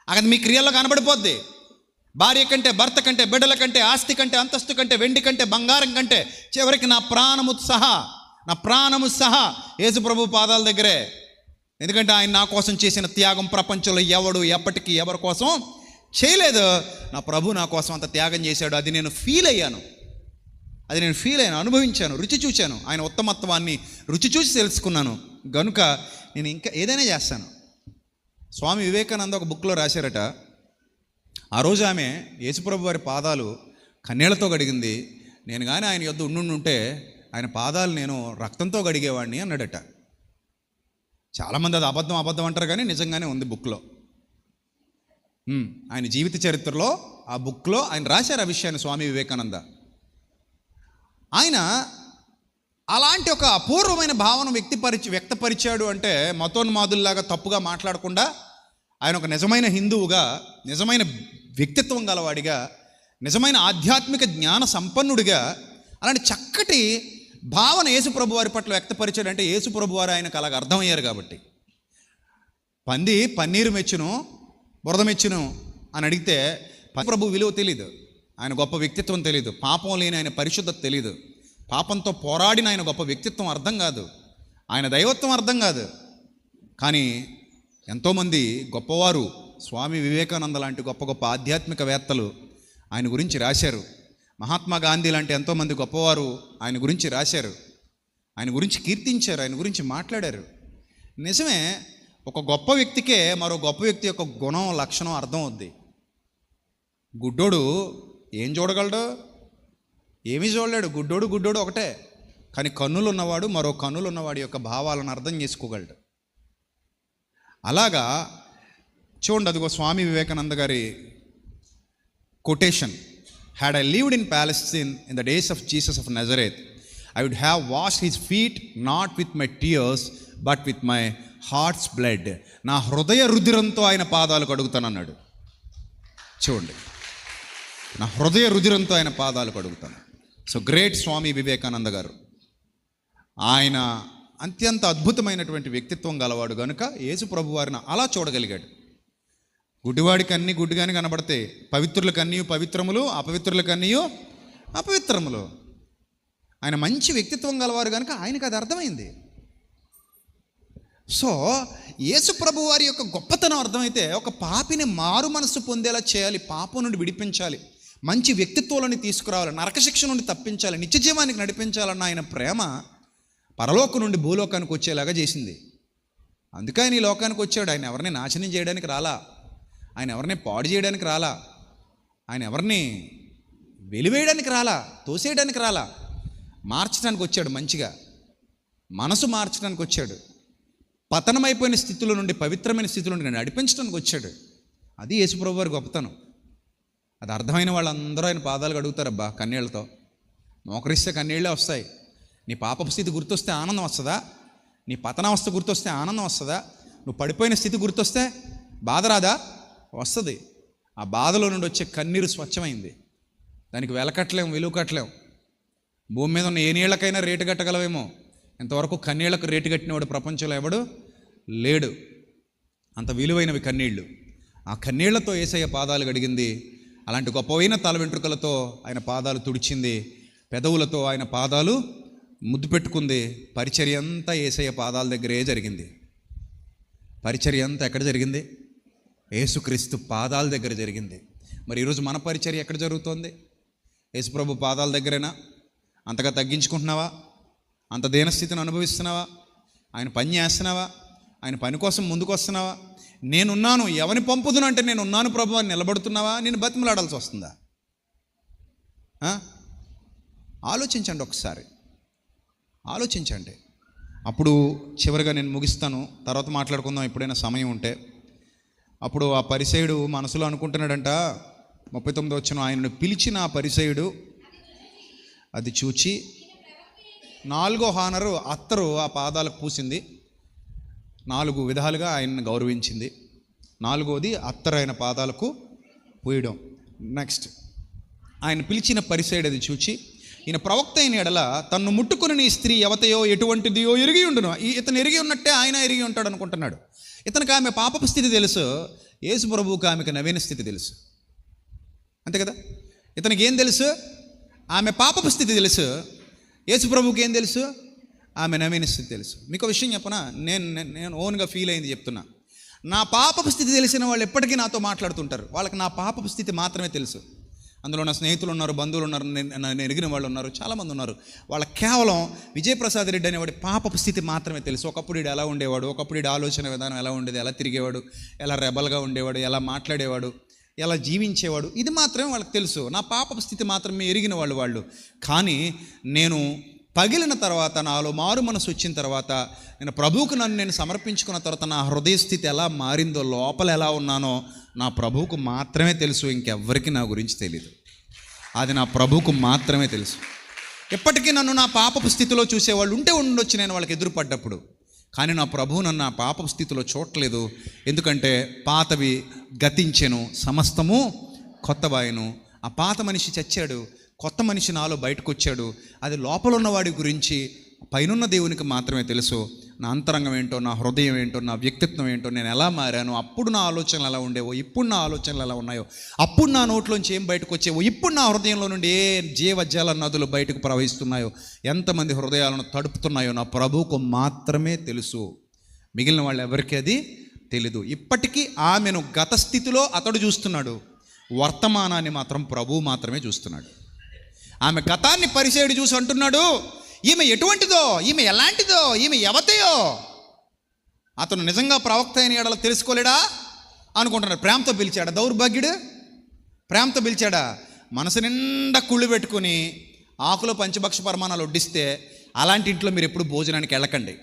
అక్కడ మీ క్రియల్లో కనబడిపోద్ది. భార్య కంటే, భర్త కంటే, బిడ్డల కంటే, ఆస్తి కంటే, అంతస్తు కంటే, వెండి కంటే, బంగారం కంటే, చివరికి నా ప్రాణము సహా యేసు ప్రభు పాదాల దగ్గరే. ఎందుకంటే ఆయన నా కోసం చేసిన త్యాగం ప్రపంచంలో ఎవడు ఎప్పటికీ ఎవరి కోసం చేయలేదు. నా ప్రభు నా కోసం అంత త్యాగం చేశాడు. అది నేను ఫీల్ అయ్యాను, అనుభవించాను, రుచి చూశాను. ఆయన ఉత్తమత్వాన్ని రుచి చూసి తెలుసుకున్నాను. గనుక నేను ఇంకా ఏదైనా చేస్తాను. స్వామి వివేకానంద ఒక బుక్లో రాశారట, ఆ రోజు ఆమె యేసుప్రభు వారి పాదాలు కన్నీళ్లతో గడిగింది. నేను కానీ ఆయన యొద్ద ఉండుంటే ఆయన పాదాలు నేను రక్తంతో గడిగేవాడిని అన్నాడట. చాలామంది అది అబద్ధం అంటారు, కానీ నిజంగానే ఉంది బుక్లో. ఆయన జీవిత చరిత్రలో ఆ బుక్లో ఆయన రాశారు ఆ విషయాన్ని స్వామి వివేకానంద. ఆయన అలాంటి ఒక అపూర్వమైన భావన వ్యక్తపరిచాడు. అంటే మతోన్మాదుల్లాగా తప్పుగా మాట్లాడకుండా ఆయన ఒక నిజమైన హిందువుగా, నిజమైన వ్యక్తిత్వం గలవాడిగా, నిజమైన ఆధ్యాత్మిక జ్ఞాన సంపన్నుడిగా అలాంటి చక్కటి భావన యేసుప్రభు వారి పట్ల వ్యక్తపరిచాడు. అంటే యేసుప్రభు వారు ఆయనకు అలాగ అర్థమయ్యారు కాబట్టి. పంది పన్నీరు మెచ్చును, బురద మెచ్చును అని అడిగితే ప్రభు విలువ తెలీదు, ఆయన గొప్ప వ్యక్తిత్వం తెలీదు, పాపం లేని ఆయన పరిశుద్ధత తెలీదు, పాపంతో పోరాడిన ఆయన గొప్ప వ్యక్తిత్వం అర్థం కాదు, ఆయన దైవత్వం అర్థం కాదు. కానీ ఎంతోమంది గొప్పవారు, స్వామి వివేకానంద లాంటి గొప్ప గొప్ప ఆధ్యాత్మికవేత్తలు ఆయన గురించి రాశారు. మహాత్మా గాంధీ లాంటి ఎంతోమంది గొప్పవారు ఆయన గురించి రాశారు, ఆయన గురించి కీర్తించారు, ఆయన గురించి మాట్లాడారు. నిజమే, ఒక గొప్ప వ్యక్తికే మరో గొప్ప వ్యక్తి యొక్క గుణం, లక్షణం అర్థం అవుద్ది. గుడ్డోడు ఏం చూడగలడు? ఏమీ చూడలేడు. గుడ్డోడు ఒకటే. కానీ కన్నులు ఉన్నవాడు మరో కన్నులు ఉన్నవాడి యొక్క భావాలను అర్థం చేసుకోగలడు. అలాగా చూడండి, అదిగో స్వామి వివేకానంద గారి quotation, had I lived in Palestine in the days of Jesus of Nazareth, I would have washed his feet not with my tears but with my heart's blood. నా హృదయ రుధిరంతో ఆయన పాదాలు కడుగుతానన్నాడు. చూడండి, నా హృదయ రుధిరంతో ఆయన పాదాలు కడుగుతాను. సో గ్రేట్ స్వామి వివేకానంద గారు. ఆయన అత్యంత అద్భుతమైనటువంటి వ్యక్తిత్వం గలవాడు కనుక యేసు ప్రభు వారిని అలా చూడగలిగాడు. గుడ్డివాడికి అన్నీ గుడ్డిగానే కనబడతాయి, పవిత్రులకు అన్నీ పవిత్రములు, అపవిత్రులకు అన్నీ అపవిత్రములు. ఆయన మంచి వ్యక్తిత్వం గలవారు కనుక ఆయనకు అది అర్థమైంది. సో యేసు ప్రభు వారి యొక్క గొప్పతనం అర్థమైతే ఒక పాపిని మారు మనస్సు పొందేలా చేయాలి, పాపం నుండి విడిపించాలి, మంచి వ్యక్తిత్వాలని తీసుకురావాలి, నరకశిక్ష నుండి తప్పించాలి, నిత్య జీవానికి నడిపించాలన్న ఆయన ప్రేమ పరలోకం నుండి భూలోకానికి వచ్చేలాగా చేసింది. అందుకే ఆయన ఈ లోకానికి వచ్చాడు. ఆయన ఎవరిని నాశనం చేయడానికి రాలా, ఆయన ఎవరిని పాడు చేయడానికి రాలా, ఆయన ఎవరిని వెలివేయడానికి రాలా, తోసేయడానికి రాలా, మార్చడానికి వచ్చాడు. మంచిగా మనసు మార్చడానికి వచ్చాడు. పతనమైపోయిన స్థితిలో నుండి పవిత్రమైన స్థితిలో నుండి నడిపించడానికి వచ్చాడు. అది యేసుప్రభు వారి గొప్పతనం. అది అర్థమైన వాళ్ళందరూ ఆయన పాదాలు కడుగుతారబ్బా కన్నీళ్లతో. మోకరిస్తే కన్నీళ్ళే వస్తాయి. నీ పాపపు స్థితి గుర్తొస్తే ఆనందం వస్తుందా? నీ పతనావస్థ గుర్తొస్తే ఆనందం వస్తుందా? నువ్వు పడిపోయిన స్థితి గుర్తొస్తే బాధ రాదా? వస్తుంది. ఆ బాధలో నుండి వచ్చే కన్నీరు స్వచ్ఛమైంది. దానికి వెలకట్టలేము, విలువ కట్టలేము. భూమి మీద ఉన్న ఏ నీళ్ళకైనా రేటు కట్టగలవేమో, ఇంతవరకు కన్నీళ్లకు రేటు కట్టినవాడు ప్రపంచంలో ఎవడు లేడు. అంత విలువైనవి కన్నీళ్ళు. ఆ కన్నీళ్లతో యేసయ్య పాదాలు కడిగింది. అలాంటి గొప్పవైన తల వెంట్రుకలతో ఆయన పాదాలు తుడిచింది. పెదవులతో ఆయన పాదాలు ముద్దు పెట్టుకుంది. పరిచర్య అంతా యేసయ్య పాదాల దగ్గరే జరిగింది. పరిచర్య అంతా ఎక్కడ జరిగింది? యేసుక్రీస్తు పాదాల దగ్గర జరిగింది. మరి ఈరోజు మన పరిచర్య ఎక్కడ జరుగుతోంది? యేసుప్రభు పాదాల దగ్గరేనా? అంతగా తగ్గించుకుంటున్నావా? అంత దీనస్థితిని అనుభవిస్తున్నావా? ఆయన పని చేస్తున్నావా? ఆయన పని కోసం ముందుకు వస్తున్నావా? నేనున్నాను, ఎవరిని పంపుదును అంటే నేనున్నాను ప్రభు అని నిలబడుతున్నావా? నేను బతిమలాడాల్సి వస్తుందా? ఆలోచించండి, ఒకసారి ఆలోచించండి. అప్పుడు చివరిగా నేను ముగిస్తాను, తర్వాత మాట్లాడుకుందాం ఎప్పుడైనా సమయం ఉంటే. అప్పుడు ఆ పరిసయుడు మనసులో అనుకుంటున్నాడంట, 39 వచ్చిన ఆయనను పిలిచిన ఆ పరిసయుడు అది చూచి 4వ హానరు అత్తరు ఆ పాదాలకు పూసింది. 4 విధాలుగా ఆయన్ని గౌరవించింది. 4వది అత్తరు ఆయన పాదాలకు పూయడం. నెక్స్ట్, ఆయన పిలిచిన పరిసయుడు అది చూచి, ఈయన ప్రవక్త అయిన ఎడల తన్ను ముట్టుకుని నీ స్త్రీ ఎవతయో ఎటువంటిదియో ఎరిగి ఉండును. ఇతను ఎరిగి ఉన్నట్టే ఆయన ఎరిగి ఉంటాడు అనుకుంటున్నాడు. ఇతనికి ఆమె పాపపు స్థితి తెలుసు, యేసు ప్రభువుకి ఆమెకు నవీన స్థితి తెలుసు. అంతే కదా? ఇతనికి ఏం తెలుసు? ఆమె పాపపు స్థితి తెలుసు. యేసు ప్రభువుకి ఏం తెలుసు? ఆమె నవీన స్థితి తెలుసు. మీకు విషయం చెప్పనా, నేను ఓన్గా ఫీల్ అయింది చెప్తున్నా. నా పాపపు స్థితి తెలిసిన వాళ్ళు ఎప్పటికీ నాతో మాట్లాడుతుంటారు. వాళ్ళకి నా పాపపు స్థితి మాత్రమే తెలుసు. అందులో నా స్నేహితులు ఉన్నారు, బంధువులు ఉన్నారు, నేను ఎరిగిన వాళ్ళు ఉన్నారు, చాలామంది ఉన్నారు. వాళ్ళకి కేవలం విజయప్రసాద్ రెడ్డి అనేవాడి పాపపు స్థితి మాత్రమే తెలుసు. ఒకప్పుడు వీడు ఎలా ఉండేవాడు, ఒకప్పుడు వీడి ఆలోచన విధానం ఎలా ఉండేది, ఎలా తిరిగేవాడు, ఎలా రెబల్గా ఉండేవాడు, ఎలా మాట్లాడేవాడు, ఎలా జీవించేవాడు, ఇది మాత్రమే వాళ్ళకి తెలుసు. నా పాపపు స్థితి మాత్రమే ఎరిగిన వాళ్ళు. కానీ నేను పగిలిన తర్వాత, నాలో మారు మనసు వచ్చిన తర్వాత, నేను ప్రభువుకు నేను సమర్పించుకున్న తర్వాత నా హృదయ స్థితి ఎలా మారిందో, లోపల ఎలా ఉన్నానో నా ప్రభువుకు మాత్రమే తెలుసు. ఇంకెవ్వరికి నా గురించి తెలియదు. అది నా ప్రభువుకు మాత్రమే తెలుసు. ఎప్పటికీ నన్ను నా పాపపు స్థితిలో చూసేవాళ్ళు ఉంటే ఉండొచ్చు నేను వాళ్ళకి ఎదురుపడ్డప్పుడు. కానీ నా ప్రభువు నన్ను నా పాపపు స్థితిలో చూడట్లేదు. ఎందుకంటే పాతవి గతించెను, సమస్తము కొత్తవాయను. ఆ పాత మనిషి చచ్చాడు, కొత్త మనిషి నాలో బయటకు వచ్చాడు. అది లోపల ఉన్నవాడి గురించి పైనున్న దేవునికి మాత్రమే తెలుసు. నా అంతరంగం ఏంటో, నా హృదయం ఏంటో, నా వ్యక్తిత్వం ఏంటో, నేను ఎలా మారాను, అప్పుడు నా ఆలోచనలు ఎలా ఉండేవో, ఇప్పుడు నా ఆలోచనలు ఎలా ఉన్నాయో, అప్పుడు నా నోట్లోంచి ఏం బయటకు వచ్చేవో, ఇప్పుడు నా హృదయంలో నుండి ఏ జీవజల నదులు బయటకు ప్రవహిస్తున్నాయో, ఎంతమంది హృదయాలను తడుపుతున్నాయో నా ప్రభువుకు మాత్రమే తెలుసు. మిగిలిన వాళ్ళు ఎవరికి అది తెలీదు. ఇప్పటికీ ఆమెను గత స్థితిలో అతడు చూస్తున్నాడు, వర్తమానాన్ని మాత్రం ప్రభువు మాత్రమే చూస్తున్నాడు. ఆమె గతాన్ని పరిసేయుడు చూసి అంటున్నాడు, ఈమె ఎటువంటిదో, ఈమె ఎలాంటిదో, ఈమె ఎవతయో. అతను నిజంగా ప్రవక్త అయిన ఎడల తెలుసుకోలేడా అనుకుంటున్నాడు. ప్రేమతో పిలిచాడు దౌర్భాగ్యుడు. ప్రేమతో పిలిచాడా? మనసు నిండా కుళ్ళు పెట్టుకుని ఆకులో పంచభక్ష పరమాణాలు వడ్డిస్తే అలాంటి ఇంట్లో మీరు ఎప్పుడు భోజనానికి వెళ్ళకండి.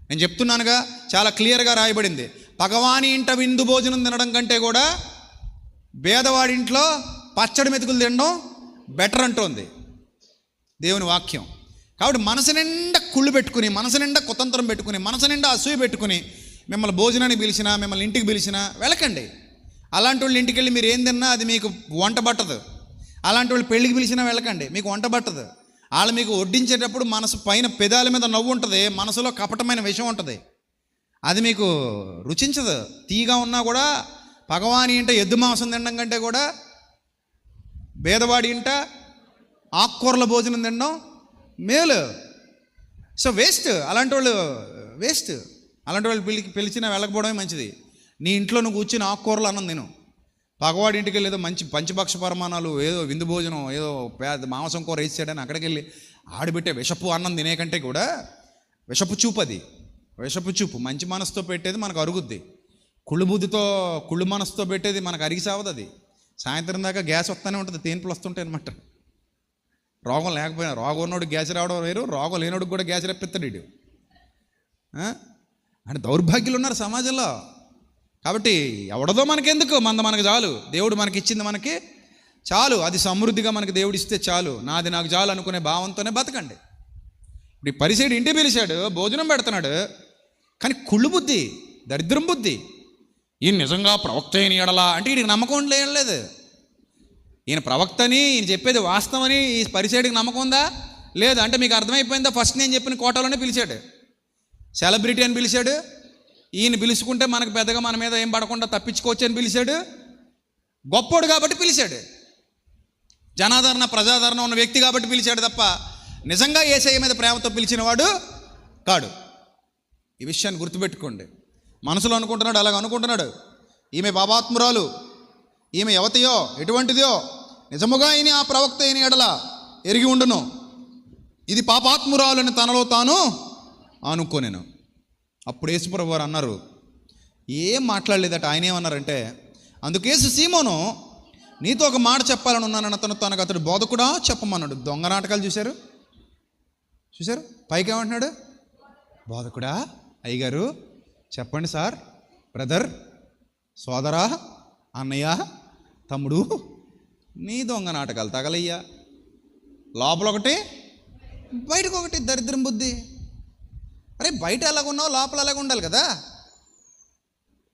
నేను చెప్తున్నానుగా, చాలా క్లియర్గా రాయబడింది. పగవాని ఇంట విందు భోజనం తినడం కంటే కూడా పేదవాడి ఇంట్లో పచ్చడి మెతుకులు తినడం బెటర్ అంటోంది దేవుని వాక్యం. కాబట్టి మనసు నిండా కుళ్ళు పెట్టుకుని, మనసు నిండా కుతంత్రం పెట్టుకుని, మనసు నిండా అసూయ పెట్టుకుని మిమ్మల్ని భోజనానికి పిలిచినా, మిమ్మల్ని ఇంటికి పిలిచినా వెళ్ళకండి. అలాంటి వాళ్ళు ఇంటికి వెళ్ళి మీరు ఏం తిన్నా అది మీకు వంట పట్టదు. అలాంటి వాళ్ళు పెళ్ళికి పిలిచినా వెళ్ళకండి, మీకు వంట పట్టదు. వాళ్ళు మీకు వడ్డించేటప్పుడు మనసు పైన పెదాల మీద నవ్వు ఉంటుంది, మనసులో కపటమైన విషయం ఉంటుంది, అది మీకు రుచించదు. తీగా ఉన్నా కూడా పగవాని ఇంట ఎద్దు మాంసం తినడం కంటే కూడా పేదవాడి ఇంట ఆకుకూరల భోజనం తినడం మేలు. సో వేస్ట్, అలాంటి వాళ్ళు వేస్ట్. అలాంటి వాళ్ళు పిలిచినా వెళ్ళకపోవడమే మంచిది. నీ ఇంట్లో నువ్వు కూర్చుని ఆకుకూరలు అన్నం తిను. పగవాడి ఇంటికి వెళ్ళి ఏదో మంచి పంచభక్ష పరమాణాలు, ఏదో విందు భోజనం, ఏదో మాంసం కూర వేసాడని అక్కడికి వెళ్ళి ఆడిపెట్టే విషపు అన్నం తినే కంటే కూడా విషపు చూపు, అది విషపు చూపు. మంచి మనసుతో పెట్టేది మనకు అరుగుద్ది, కుళ్ళు మనసుతో పెట్టేది మనకు అరిగి సావదు. అది సాయంత్రం దాకా గ్యాస్ వస్తూనే ఉంటుంది, తేన్పులు వస్తుంటాయి అనమాట. రోగం లేకపోయినా, రోగం ఉన్నోడికి గ్యాస్ రావడం వేరు, రోగం లేనోడికి కూడా గ్యాస్ రప్పిస్తాడు ఇడు. అంటే దౌర్భాగ్యులు ఉన్నారు సమాజంలో. కాబట్టి ఎవడదో మనకెందుకు, మనకు చాలు, దేవుడు మనకి ఇచ్చింది మనకి చాలు, అది సమృద్ధిగా మనకి దేవుడు ఇస్తే చాలు, నాది నాకు చాలు అనుకునే భావంతోనే బతకండి. ఇప్పుడు ఈ పరిసైడు ఇంటికి పిలిచాడు, భోజనం పెడుతున్నాడు, కానీ కుళ్ళు బుద్ధి, దరిద్రం బుద్ధి. ఈయన నిజంగా ప్రవక్త అయిన ఎడలా అంటే ఈయనకి నమ్మకం లేదు. ఈయన ప్రవక్తని, ఈయన చెప్పేది వాస్తవని ఈ పరిసైడికి నమ్మకం ఉందా? లేదు. అంటే మీకు అర్థమైపోయిందా? ఫస్ట్ నేను చెప్పిన కోటలోనే పిలిచాడు, సెలబ్రిటీ అని పిలిచాడు. ఈయన పిలుచుకుంటే మనకు పెద్దగా మన మీద ఏం పడకుండా తప్పించుకోవచ్చు అని పిలిచాడు. గొప్పోడు కాబట్టి పిలిచాడు, జనాదరణ ప్రజాదరణ ఉన్న వ్యక్తి కాబట్టి పిలిచాడు తప్ప నిజంగా యేసయ్య మీద ప్రేమతో పిలిచినవాడు కాడు. ఈ విషయాన్ని గుర్తుపెట్టుకోండి. మనసులో అనుకుంటున్నాడు, అలాగ అనుకుంటున్నాడు, ఈమె పాపాత్మురాలు, ఈమె యువతియో ఎటువంటిదో, నిజముగా ఈయన ఆ ప్రవక్త అయిన ఎడల ఎరిగి ఉండును, ఇది పాపాత్మురాలు అని తనలో తాను అనుకోనేను. అప్పుడు యేసుప్రభువు వారు అన్నారు, ఏం మాట్లాడలేదట. ఆయన ఏమన్నారంటే, అందుకేసు సీమోను నీతో ఒక మాట చెప్పాలని ఉన్నానని తనకు అతడు బోధకుడా చెప్పమన్నాడు. దొంగ నాటకాలు చూశారు పైకి ఏమంటున్నాడు, బోధకుడా, అయ్యగారు చెప్పండి సార్, బ్రదర్, సోదరా, అన్నయ్య, తమ్ముడు, నీ దొంగ నాటకాలు తగలయ్యా. లోపల ఒకటి బయటకు ఒకటి, దరిద్రం బుద్ధి. అరే బయట ఎలాగున్నావు లోపల ఎలాగ ఉండాలి కదా.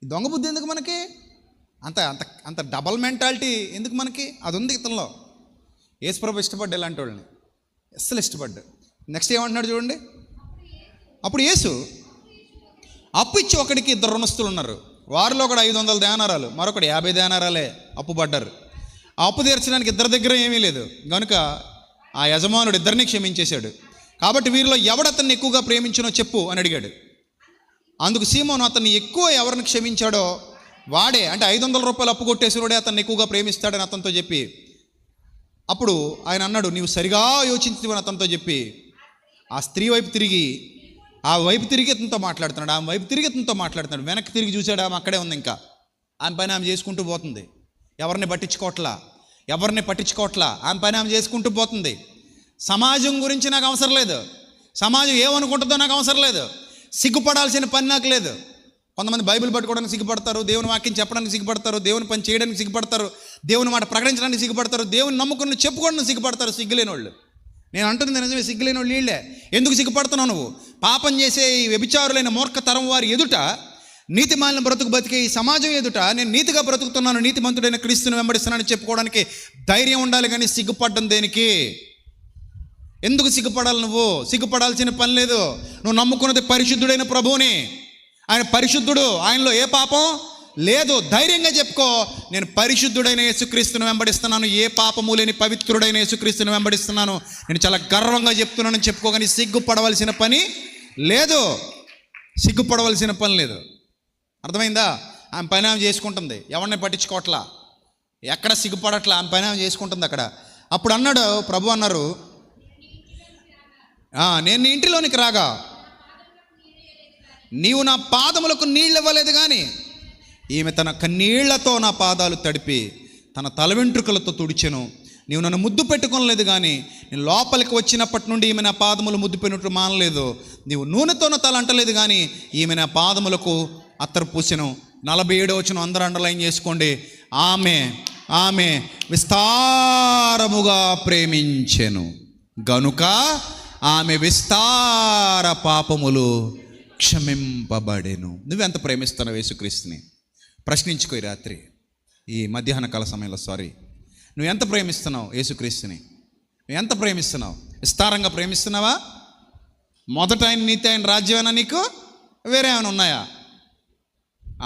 ఈ దొంగ బుద్ధి ఎందుకు మనకి? అంత అంత అంత డబల్ మెంటాలిటీ ఎందుకు మనకి? అది ఉంది ఇతనిలో. యేసుప్రభు ఇష్టపడ్డా ఇలాంటి వాళ్ళని, అస్సలు ఇష్టపడ్డా. నెక్స్ట్ ఏమంటున్నాడు చూడండి. అప్పుడు యేసు అప్పు ఇచ్చి ఒకడికి 2 రుణస్తులు ఉన్నారు. వారిలో ఒకడు 500 దేనారాలు, మరొకడు 50 దేనారాలే అప్పు పడ్డారు. ఆ అప్పు తీర్చడానికి ఇద్దరి దగ్గర ఏమీ లేదు కనుక ఆ యజమానుడు ఇద్దరిని క్షమించేశాడు. కాబట్టి వీరిలో ఎవడతన్ని ఎక్కువగా ప్రేమించినో చెప్పు అని అడిగాడు. అందుకు సీమోను అతన్ని ఎక్కువ ఎవరిని క్షమించాడో వాడే, అంటే 500 రూపాయలు అప్పు కొట్టేసినోడే అతన్ని ఎక్కువగా ప్రేమిస్తాడని అతనితో చెప్పి, అప్పుడు ఆయన అన్నాడు, నీవు సరిగా యోచించమని అతనితో చెప్పి ఆ స్త్రీ వైపు తిరిగి, ఆ వైపు తిరిగి అతనితో మాట్లాడుతున్నాడు, ఆమె వైపు తిరిగి అతనితో మాట్లాడుతున్నాడు. వెనక్కి తిరిగి చూశాడు, ఆమె అక్కడే ఉంది, ఇంకా ఆమె పని ఆమె చేసుకుంటూ పోతుంది. ఎవరిని పట్టించుకోవట్లా, ఆమె పని ఆమె చేసుకుంటూ పోతుంది. సమాజం గురించి నాకు అవసరం లేదు, సమాజం ఏమనుకుంటుందో నాకు అవసరం లేదు, సిగ్గుపడాల్సిన పని నాకు లేదు. కొంతమంది బైబిల్ పట్టుకోవడానికి సిగ్గుపడతారు, దేవుని వాక్యం చెప్పడానికి సిగ్గుపడతారు, దేవుని పని చేయడానికి సిగ్గుపడతారు, దేవుని మాట ప్రకటించడానికి సిగ్గుపడతారు, దేవుని నమ్ముకుని చెప్పుకోవడానికి సిగ్గుపడతారు. సిగ్గులేని వాళ్ళు, నేను అంటుంది నిజమే, సిగ్గులేని వాళ్ళు వీళ్ళే. ఎందుకు సిగ్గుపడుతున్నావు నువ్వు? పాపం చేసే ఈ వ్యభిచారులైన మూర్ఖ తరం వారి ఎదుట, నీతి మాలిన బ్రతుకు బతికే ఈ సమాజం ఎదుట నేను నీతిగా బ్రతుకుతున్నాను, నీతిమంతుడైన క్రీస్తుని వెంబడిస్తున్నానని చెప్పుకోవడానికి ధైర్యం ఉండాలి, కానీ సిగ్గుపడ్డం దేనికి? ఎందుకు సిగ్గుపడాలి? నువ్వు సిగ్గుపడాల్సిన పని లేదు. నువ్వు నమ్ముకున్నది పరిశుద్ధుడైన ప్రభువుని, ఆయన పరిశుద్ధుడు, ఆయనలో ఏ పాపం లేదు. ధైర్యంగా చెప్పుకో, నేను పరిశుద్ధుడైన యేసుక్రీస్తుని వెంబడిస్తున్నాను, ఏ పాపము లేని పవిత్రుడైన యేసుక్రీస్తుని వెంబడిస్తున్నాను, నేను చాలా గర్వంగా చెప్తున్నానని చెప్పుకోగాని సిగ్గుపడవలసిన పని లేదు, అర్థమైందా? ఆమె పని ఆమె చేసుకుంటుంది, ఎవరిని పట్టించుకోవట్లా, ఎక్కడ సిగ్గుపడట్లా, ఆమె పని ఆమె చేసుకుంటుంది అక్కడ. అప్పుడు అన్నాడు ప్రభు, అన్నారు, నేను నీ ఇంటిలోనికి రాగా నీవు నా పాదములకు నీళ్ళు ఇవ్వలేదు, కానీ ఈమె తన కన్నీళ్లతో నా పాదాలు తడిపి తన తల వెంట్రుకలతో తుడిచెను. నీవు నన్ను ముద్దు పెట్టుకోనలేదు, కానీ నేను లోపలికి వచ్చినప్పటి నుండి ఈమె నా పాదములు ముద్దు పెట్టుట మానలేదు. నీవు నూనెతోన తల అంటలేదు, కానీ ఈమె నా పాదములకు అత్తరు పూసెను. 47 వచనం అందరూ అండర్లైన్ చేసుకోండి. ఆమె విస్తారముగా ప్రేమించెను గనుక ఆమె విస్తార పాపములు క్షమింపబడెను. నువ్వెంత ప్రేమిస్తున్నావు యేసుక్రీస్తుని? ప్రశ్నించుకో ఈ రాత్రి, ఈ మధ్యాహ్న కాల సమయంలో. నువ్వు ఎంత ప్రేమిస్తున్నావు యేసుక్రీస్తుని? నువ్వు ఎంత ప్రేమిస్తున్నావు? విస్తారంగా ప్రేమిస్తున్నావా? మొదట ఆయన నీతి, ఆయన రాజ్యమేనా నీకు? వేరే ఏమైనా ఉన్నాయా?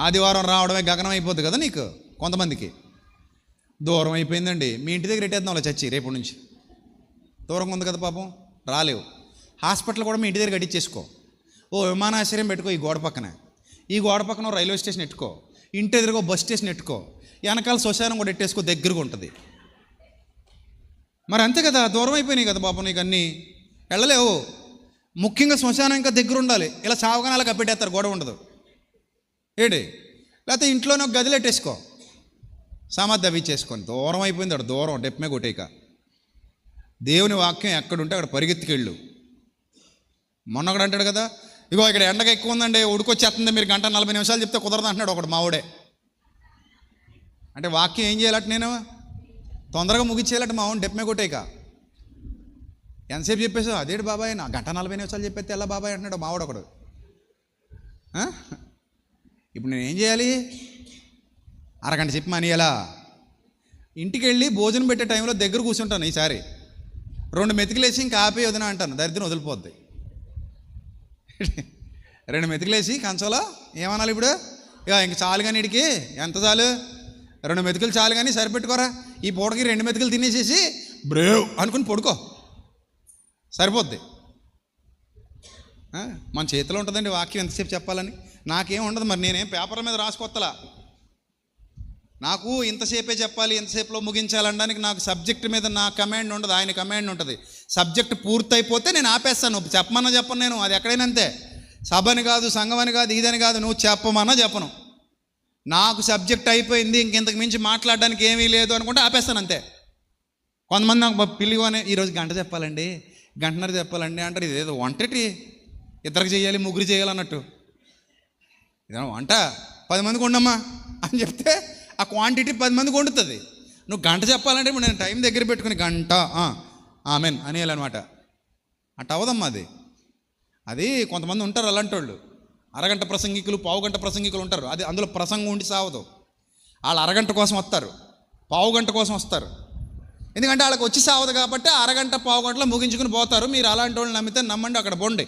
ఆదివారం రావడమే గగనం అయిపోద్ది కదా నీకు. కొంతమందికి దూరం అయిపోయిందండి, మీ ఇంటి దగ్గర ఎట్టేద్దాం అలా చచ్చి రేపటి నుంచి. దూరంగా ఉంది కదా పాపం, రాలేవు. హాస్పిటల్ కూడా మీ ఇంటి దగ్గర కట్టించేసుకో. విమానాశ్రయం పెట్టుకో ఈ గోడ పక్కన, ఈ గోడ పక్కన రైల్వే స్టేషన్ ఎట్టుకో, ఇంటి ఎదురుగో బస్ స్టేషన్ ఎట్టుకో, వెనకాల శ్మశానం కూడా ఎట్టేసుకో, దగ్గరగా ఉంటుంది. మరి అంతే కదా, దూరం అయిపోయినాయి కదా పాపం నీకు అన్నీ, వెళ్ళలేవు. ముఖ్యంగా శ్మశానం ఇంకా దగ్గర ఉండాలి. ఇలా సావగానే కప్పెట్టేస్తారు, గొడవ ఉండదు ఏడి. లేకపోతే ఇంట్లోనే ఒక గదిలో ఎట్టేసుకో, సామర్థ్యం అవి చేసుకొని. దూరం అయిపోయింది, అక్కడ దూరం డెప్పమే కొట్టేక. దేవుని వాక్యం ఎక్కడుంటే అక్కడ పరిగెత్తుకెళ్ళు. మొన్న ఒకడు అంటాడు కదా, ఇగో ఇక్కడ ఎండగా ఎక్కువ ఉందండి, ఉడికొచ్చేస్తుంది, మీరు 1:40 నిమిషాలు చెప్తే కుదరదు అంటున్నాడు ఒకడు మావుడే. అంటే వాక్యం ఏం చేయాలట, నేను తొందరగా ముగిచ్చేయాలట మావుని డెప్పమే కొట్టేక. ఎంతసేపు చెప్పేసావు? అదేడు బాబాయ్, నా 1:40 నిమిషాలు చెప్పేస్తే ఎలా బాబాయ్ అంటున్నాడు మావాడు ఒకడు. ఇప్పుడు నేను ఏం చేయాలి? అరగంట చెప్పి మానేయాలా? ఇంటికి వెళ్ళి భోజనం పెట్టే టైంలో దగ్గర కూర్చుంటాను. ఈసారి 2 మెతుకులేసి ఇంకా ఆపే వదిన అంటాను, దరిద్రం వదిలిపోద్ది. 2 మెతుకులేసి కంచంలో ఏమనాలి ఇప్పుడు? ఇంక చాలు కానీ ఇడికి ఎంత చాలు, 2 మెతుకులు చాలు కానీ సరిపెట్టుకోరా. ఈ పూటకి 2 మెతుకులు తినేసేసి బ్రేవ్ అనుకుని పడుకో, సరిపోద్ది. మన చేతిలో ఉంటుందండి వాక్యం ఎంతసేపు చెప్పాలని. నాకేం ఉండదు, మరి నేనేం పేపర్ మీద రాసుకొత్తలా. నాకు ఇంతసేపే చెప్పాలి, ఎంతసేపులో ముగించాలనడానికి నాకు సబ్జెక్ట్ మీద నా కమాండ్ ఉండదు, ఆయన కమాండ్ ఉంటుంది. సబ్జెక్ట్ పూర్తయిపోతే నేను ఆపేస్తాను. చెప్పమన్నా చెప్పను నేను, అది ఎక్కడైనా అంతే. సభని కాదు, సంఘం అని కాదు, ఇదని కాదు, నువ్వు చెప్పమన్నా చెప్పను. నాకు సబ్జెక్ట్ అయిపోయింది, ఇంకెంతకు మించి మాట్లాడడానికి ఏమీ లేదు అనుకుంటే ఆపేస్తాను అంతే. కొంతమంది నాకు పిల్లిగానే ఈరోజు 1 గంట చెప్పాలండి, 1:30 గంట చెప్పాలండి అంటారు. ఇదేదో వంటటి 2 చేయాలి 3 చేయాలన్నట్టు. ఇదేమో వంట 10 మందికి ఉండమ్మా అని చెప్తే ఆ క్వాంటిటీ 10 మందికి వండుతుంది. నువ్వు 1 గంట చెప్పాలంటే ఇప్పుడు నేను టైం దగ్గర పెట్టుకుని 1 గంట ఆమెన్ అనేయాలన్నమాట. అట్ట అవదమ్మా అది. కొంతమంది ఉంటారు అలాంటి వాళ్ళు, అరగంట ప్రసంగికులు, పావుగంట ప్రసంగికులు ఉంటారు. అది అందులో ప్రసంగం ఉండి సావదు. వాళ్ళు అరగంట కోసం వస్తారు, పావుగంట కోసం వస్తారు. ఎందుకంటే వాళ్ళకి వచ్చి సావదు కాబట్టి అరగంట పావుగంటలో ముగించుకుని పోతారు. మీరు అలాంటి వాళ్ళని నమ్మితే నమ్మండి, అక్కడ బొండి.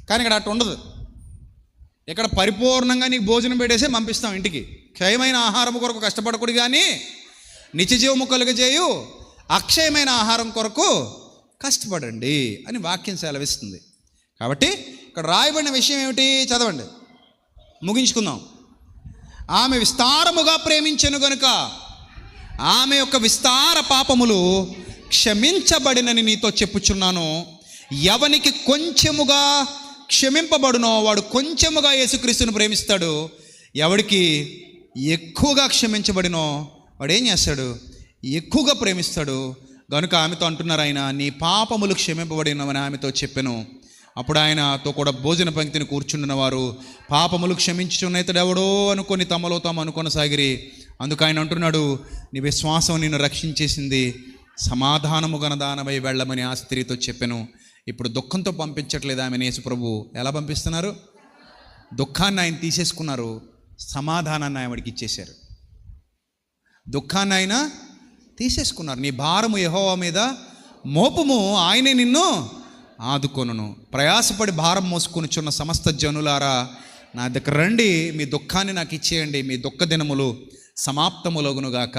కానీ ఇక్కడ అట్టు ఉండదు. ఇక్కడ పరిపూర్ణంగా నీకు భోజనం పెట్టేసి పంపిస్తాం ఇంటికి. క్షయమైన ఆహారం కొరకు కష్టపడకూడదు, కానీ నిత్యజీవము కలుగజేయు అక్షయమైన ఆహారం కొరకు కష్టపడండి అని వాక్యం సెలవిస్తుంది. కాబట్టి ఇక్కడ రాయబడిన విషయం ఏమిటి? చదవండి, ముగించుకుందాం. ఆమె విస్తారముగా ప్రేమించెను గనుక ఆమె యొక్క విస్తార పాపములు క్షమించబడినని నీతో చెప్పుచున్నాను. ఎవనికి కొంచెముగా క్షమింపబడునో వాడు కొంచెముగా యేసుక్రీస్తుని ప్రేమిస్తాడు. ఎవడికి ఎక్కువగా క్షమించబడినో వాడు ఏం చేస్తాడు? ఎక్కువగా ప్రేమిస్తాడు. కనుక ఆమెతో అంటున్నారు ఆయన, నీ పాపములు క్షమింపబడినవని ఆమెతో చెప్పెను. అప్పుడు ఆయనతో కూడా భోజన పంక్తిని కూర్చుండిన వారు పాపములు క్షమించుచున్న ఇతడు ఎవడో అనుకొని తమలో తాము అనుకొనసాగిరి. అందుకు ఆయన అంటున్నాడు, నీ విశ్వాసం నిన్ను రక్షించేసింది, సమాధానము గనదానమై వెళ్ళమని ఆ స్త్రీతో చెప్పెను. ఇప్పుడు దుఃఖంతో పంపించట్లేదు ఆమెను యేసు ప్రభు. ఎలా పంపిస్తున్నారు? దుఃఖాన్ని ఆయన తీసేసుకున్నారు, సమాధానాన్ని ఆవిడికి ఇచ్చేశారు. దుఃఖాన్ని ఆయన తీసేసుకున్నారు. నీ భారము యెహోవా మీద మోపము, ఆయనే నిన్ను ఆదుకొనును. ప్రయాసపడి భారం మోసుకొనుచున్న సమస్త జనులారా నా దగ్గర రండి, మీ దుఃఖాన్ని నాకు ఇచ్చేయండి, మీ దుఃఖ దినములు సమాప్తములగునుగాక.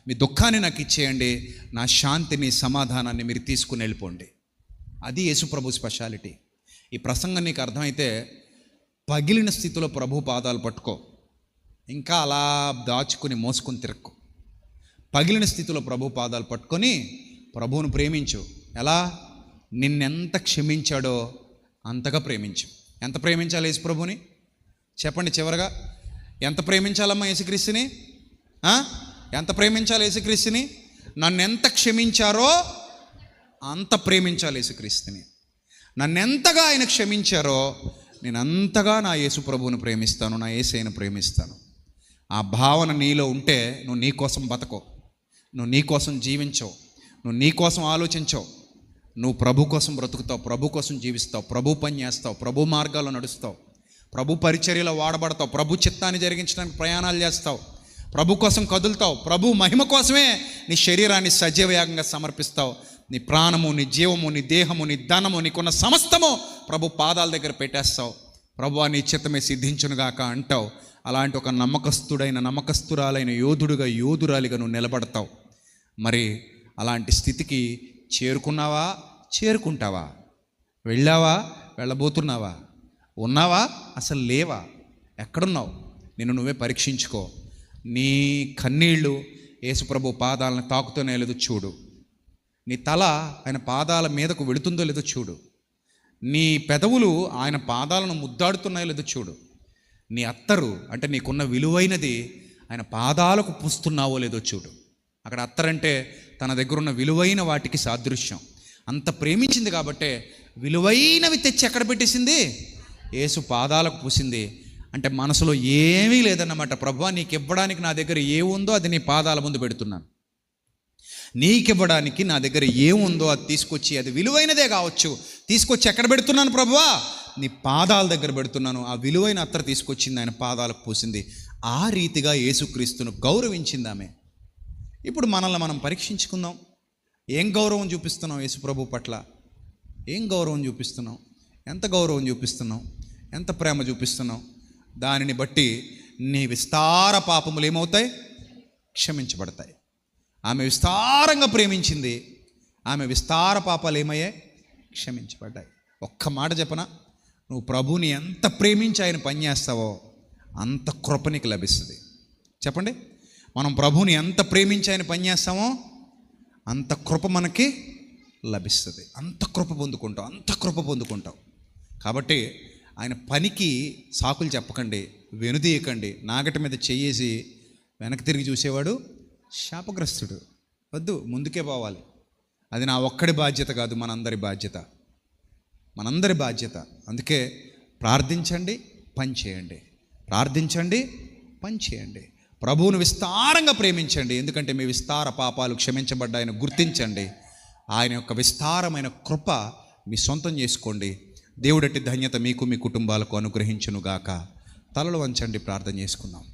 మీ దుఃఖాన్ని నాకు ఇచ్చేయండి, నా శాంతిని సమాధానాన్ని మీరు తీసుకుని వెళ్ళిపోండి. అది యేసుప్రభు స్పెషాలిటీ. ఈ ప్రసంగం నీకు అర్థమైతే పగిలిన స్థితిలో ప్రభు పాదాలు పట్టుకో, ఇంకా అలా దాచుకుని మోసుకొని తిరక్కు. పగిలిన స్థితిలో ప్రభు పాదాలు పట్టుకొని ప్రభువును ప్రేమించు. ఎలా? నిన్నెంత క్షమించాడో అంతగా ప్రేమించు. ఎంత ప్రేమించాలి యేసు ప్రభుని? చెప్పండి చివరగా, ఎంత ప్రేమించాలమ్మా యేసుక్రీస్తుని? ఎంత ప్రేమించాలి యేసుక్రీస్తుని? నన్ను ఎంత క్షమించారో అంత ప్రేమించాలి యేసుక్రీస్తుని. నన్ను ఎంతగా ఆయన క్షమించారో నేను అంతగా నా యేసు ప్రభువుని ప్రేమిస్తాను, నా యేసయ్యను ప్రేమిస్తాను. ఆ భావన నీలో ఉంటే నువ్వు నీ కోసం బతకవు, నువ్వు నీ కోసం జీవించవు, నువ్వు నీ కోసం ఆలోచించవు. నువ్వు ప్రభు కోసం బ్రతుకుతావు, ప్రభు కోసం జీవిస్తావు, ప్రభు పని చేస్తావు, ప్రభు మార్గాల్లో నడుస్తావు, ప్రభు పరిచర్యలో వాడబడతావు, ప్రభు చిత్తాన్ని జరిగించడానికి ప్రయాణాలు చేస్తావు, ప్రభు కోసం కదులుతావు, ప్రభు మహిమ కోసమే నీ శరీరాన్ని సజీవయాగంగా సమర్పిస్తావు. నీ ప్రాణము, నీ జీవము, నీ దేహము, నీ ధనము, నీకున్న సమస్తము ప్రభు పాదాల దగ్గర పెట్టేస్తావు. ప్రభువా నీ చిత్తమే సిద్ధించునుగాక అంటావు. అలాంటి ఒక నమ్మకస్తురాలైన యోధుడుగా, యోధురాలిగా నువ్వు నిలబడతావు. మరి అలాంటి స్థితికి చేరుకున్నావా? చేరుకుంటావా? వెళ్ళావా? వెళ్ళబోతున్నావా? ఉన్నావా? అసలు లేవా? ఎక్కడున్నావు? నిన్ను నువ్వే పరీక్షించుకో. నీ కన్నీళ్ళు యేసుప్రభు పాదాలను తాకుతూనే లేదో చూడు. నీ తల ఆయన పాదాల మీదకు వెళుతుందో లేదో చూడు. నీ పెదవులు ఆయన పాదాలను ముద్దాడుతున్నాయో లేదో చూడు. నీ అత్తరు అంటే నీకున్న విలువైనది ఆయన పాదాలకు పూస్తున్నావో లేదో చూడు. అక్కడ అత్తరంటే తన దగ్గర ఉన్న విలువైన వాటికి సాదృశ్యం. అంత ప్రేమించింది కాబట్టే విలువైనవి తెచ్చి ఎక్కడ పెట్టేసింది? యేసు పాదాలకు పూసింది. అంటే మనసులో ఏమీ లేదన్నమాట. ప్రభువా నీకు ఇవ్వడానికి నా దగ్గర ఏముందో అది నీ పాదాల ముందు పెడుతున్నాను. నీకివ్వడానికి నా దగ్గర ఏముందో అది తీసుకొచ్చి, అది విలువైనదే కావచ్చు, తీసుకొచ్చి ఎక్కడ పెడుతున్నాను ప్రభువా? నీ పాదాల దగ్గర పెడుతున్నాను. ఆ విలువైన అత్తర తీసుకొచ్చింది, ఆయన పాదాలకు పూసింది. ఆ రీతిగా యేసుక్రీస్తును గౌరవించింది ఆమె. ఇప్పుడు మనల్ని మనం పరీక్షించుకుందాం. ఏం గౌరవం చూపిస్తున్నాం యేసు ప్రభు పట్ల? ఏం గౌరవం చూపిస్తున్నాం? ఎంత గౌరవం చూపిస్తున్నాం? ఎంత ప్రేమ చూపిస్తున్నాం? దానిని బట్టి నీ విస్తార పాపములు ఏమవుతాయి? క్షమించబడతాయి. ఆమె విస్తారంగా ప్రేమించింది, ఆమె విస్తార పాపాలు ఏమయ్యాయి? క్షమించబడ్డాయి. ఒక్క మాట చెప్పనా, నువ్వు ప్రభుని ఎంత ప్రేమించి ఆయన పనిచేస్తావో అంత కృప నీకు లభిస్తుంది. చెప్పండి, మనం ప్రభుని ఎంత ప్రేమించి ఆయన పనిచేస్తామో అంత కృప మనకి లభిస్తుంది. అంత కృప పొందుకుంటావు, అంత కృప పొందుకుంటావు. కాబట్టి ఆయన పనికి సాకులు చెప్పకండి, వెనుదీయకండి. నాగటి మీద చెయ్యేసి వెనక్కి తిరిగి చూసేవాడు శాపగ్రస్తుడు. వద్దు, ముందుకే పోవాలి. అది నా ఒక్కడి బాధ్యత కాదు, మనందరి బాధ్యత, మనందరి బాధ్యత. అందుకే ప్రార్థించండి, పని చేయండి. ప్రార్థించండి, పని చేయండి. ప్రభువును విస్తారంగా ప్రేమించండి, ఎందుకంటే మీ విస్తార పాపాలు క్షమించబడ్డాయని గుర్తించండి. ఆయన యొక్క విస్తారమైన కృప మీ సొంతం చేసుకోండి. దేవుడట్టి ధన్యత మీకు, మీ కుటుంబాలకు అనుగ్రహించునుగాక. తలలు వంచండి, ప్రార్థన చేసుకుందాం.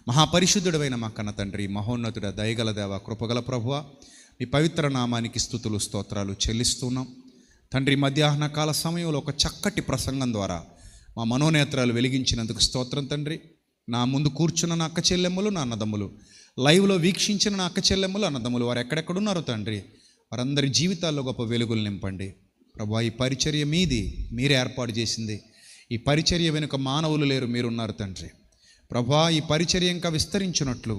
మహాపరిశుద్ధుడైన మా కన్న తండ్రి, మహోన్నతుడ, దయగల దేవ, కృపగల ప్రభువ, మీ పవిత్ర నామానికి స్తుతులు స్తోత్రాలు చెల్లిస్తున్నాం తండ్రి. మధ్యాహ్న కాల సమయంలో ఒక చక్కటి ప్రసంగం ద్వారా మా మనోనేత్రాలు వెలిగించినందుకు స్తోత్రం తండ్రి. నా ముందు కూర్చున్న నా అక్క చెల్లెమ్మలు, నా అన్నదమ్ములు, లైవ్లో వీక్షించిన నా అక్క చెల్లెమ్మలు, అన్నదమ్ములు, వారు ఎక్కడెక్కడున్నారో తండ్రి, వారందరి జీవితాల్లో గొప్ప వెలుగులు నింపండి ప్రభువా. ఈ పరిచర్య మీది, మీరే ఏర్పాటు చేసింది. ఈ పరిచర్య వెనుక మానవులు లేరు, మీరున్నారు తండ్రి. ప్రభువా, ఈ పరిచర్య ఇంకా విస్తరించినట్లు,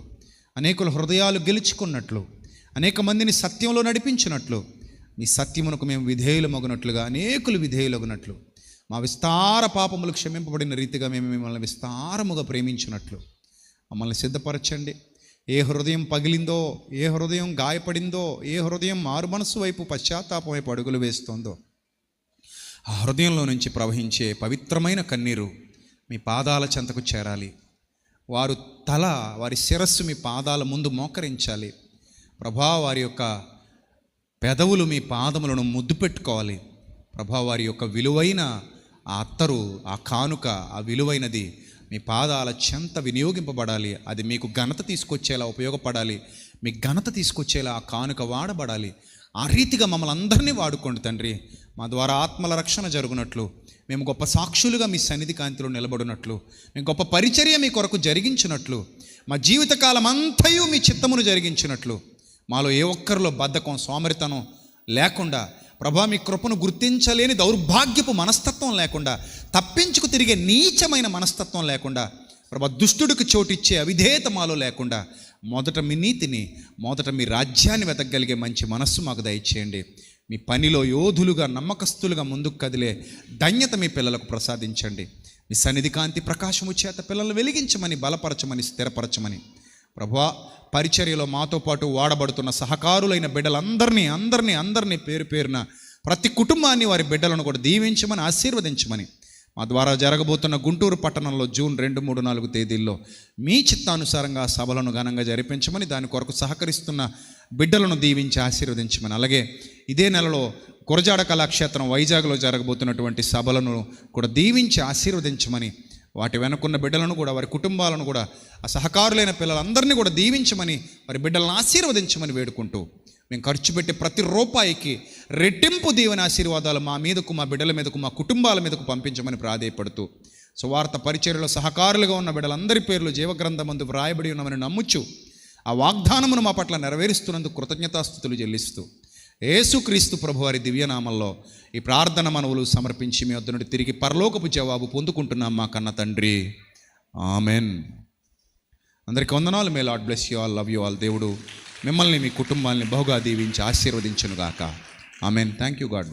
అనేకుల హృదయాలు గెలుచుకున్నట్లు, అనేక మందిని సత్యంలో నడిపించినట్లు, మీ సత్యమునకు మేము విధేయులమగునట్లుగా అనేకులు విధేయులగునట్లు, మా విస్తార పాపములు క్షమింపబడిన రీతిగా మేము మిమ్మల్ని విస్తారముగా ప్రేమించినట్లు మమ్మల్ని సిద్ధపరచండి. ఏ హృదయం పగిలిందో, ఏ హృదయం గాయపడిందో, ఏ హృదయం మారు మనస్సు వైపు, పశ్చాత్తాపం వైపు అడుగులు వేస్తుందో, ఆ హృదయంలో నుంచి ప్రవహించే పవిత్రమైన కన్నీరు మీ పాదాల చెంతకు చేరాలి. వారు తల, వారి శిరస్సు మీ పాదాల ముందు మోకరించాలి ప్రభా. వారి యొక్క పెదవులు మీ పాదములను ముద్దు పెట్టుకోవాలి ప్రభా. వారి యొక్క విలువైన ఆ అత్తరు, ఆ కానుక, ఆ విలువైనది మీ పాదాల చెంత వినియోగింపబడాలి. అది మీకు ఘనత తీసుకొచ్చేలా ఉపయోగపడాలి, మీ ఘనత తీసుకొచ్చేలా ఆ కానుక వాడబడాలి. ఆ రీతిగా మమ్మల్ని అందరినీ వాడుకోండి తండ్రి. మా ద్వారా ఆత్మల రక్షణ జరుగునట్లు, మేము గొప్ప సాక్షులుగా మీ సన్నిధి కాంతిలో నిలబడినట్లు, మేము గొప్ప పరిచర్య మీ కొరకు జరిగించినట్లు, మా జీవితకాలం అంతయు మీ చిత్తమును జరిగించినట్లు, మాలో ఏ ఒక్కరిలో బద్ధకం, సోమరితనం లేకుండా ప్రభా, మీ కృపను గుర్తించలేని దౌర్భాగ్యపు మనస్తత్వం లేకుండా, తప్పించుకు తిరిగే నీచమైన మనస్తత్వం లేకుండా ప్రభా, దుష్టుడికి చోటిచ్చే అవిధేయత మాలో లేకుండా, మొదట మీ నీతిని, మొదట మీ రాజ్యాన్ని వెతకగలిగే మంచి మనస్సు మాకు దయచేయండి. మీ పనిలో యోధులుగా, నమ్మకస్తులుగా ముందుకు కదిలే ధన్యత మీ పిల్లలకు ప్రసాదించండి. మీ సన్నిధి కాంతి ప్రకాశము చేత పిల్లలను వెలిగించమని, బలపరచమని, స్థిరపరచమని ప్రభువా, పరిచర్యలో మాతో పాటు వాడబడుతున్న సహకారులైన బిడ్డలందరినీ పేరు పేరున ప్రతి కుటుంబాన్ని, వారి బిడ్డలను కూడా దీవించమని, ఆశీర్వదించమని, మా ద్వారా జరగబోతున్న గుంటూరు పట్టణంలో జూన్ 2, 3, 4 తేదీల్లో మీ చిత్తానుసారంగా సభలను ఘనంగా జరిపించమని, దాని కొరకు సహకరిస్తున్న బిడ్డలను దీవించి ఆశీర్వదించమని, అలాగే ఇదే నెలలో గురజాడ కళాక్షేత్రం వైజాగ్లో జరగబోతున్నటువంటి సభలను కూడా దీవించి ఆశీర్వదించమని, వాటి వెనుకున్న బిడ్డలను కూడా, వారి కుటుంబాలను కూడా, ఆ సహకారులైన పిల్లలందరినీ కూడా దీవించమని, వారి బిడ్డలను ఆశీర్వదించమని వేడుకుంటూ, మేము ఖర్చు పెట్టే ప్రతి రూపాయికి రెట్టింపు దీవెన ఆశీర్వాదాలు మా మీదకు, మా బిడ్డల మీదకు, మా కుటుంబాల మీదకు పంపించమని ప్రాధేయపడుతూ, సువార్త పరిచర్యలో సహకారులుగా ఉన్న బిడ్డలందరి పేర్లు జీవగ్రంథమందు వ్రాయబడి ఉన్నామని నమ్ముచు, ఆ వాగ్దానమును మా పట్ల నెరవేరుస్తున్నందుకు కృతజ్ఞతాస్తుతులు చెల్లిస్తూ, యేసుక్రీస్తు ప్రభువారి దివ్యనామంలో ఈ ప్రార్థన మనవులు సమర్పించి మీ వద్ద నుండి తిరిగి పరలోకపు జవాబు పొందుకుంటున్నాం మా కన్న తండ్రి. ఆమెన్. అందరికీ వందనాలు. May lord bless you all, love you all. దేవుడు మిమ్మల్ని, మీ కుటుంబాలని బహుగా దీవించి ఆశీర్వదించునుగాక. ఆమెన్. Thank you God.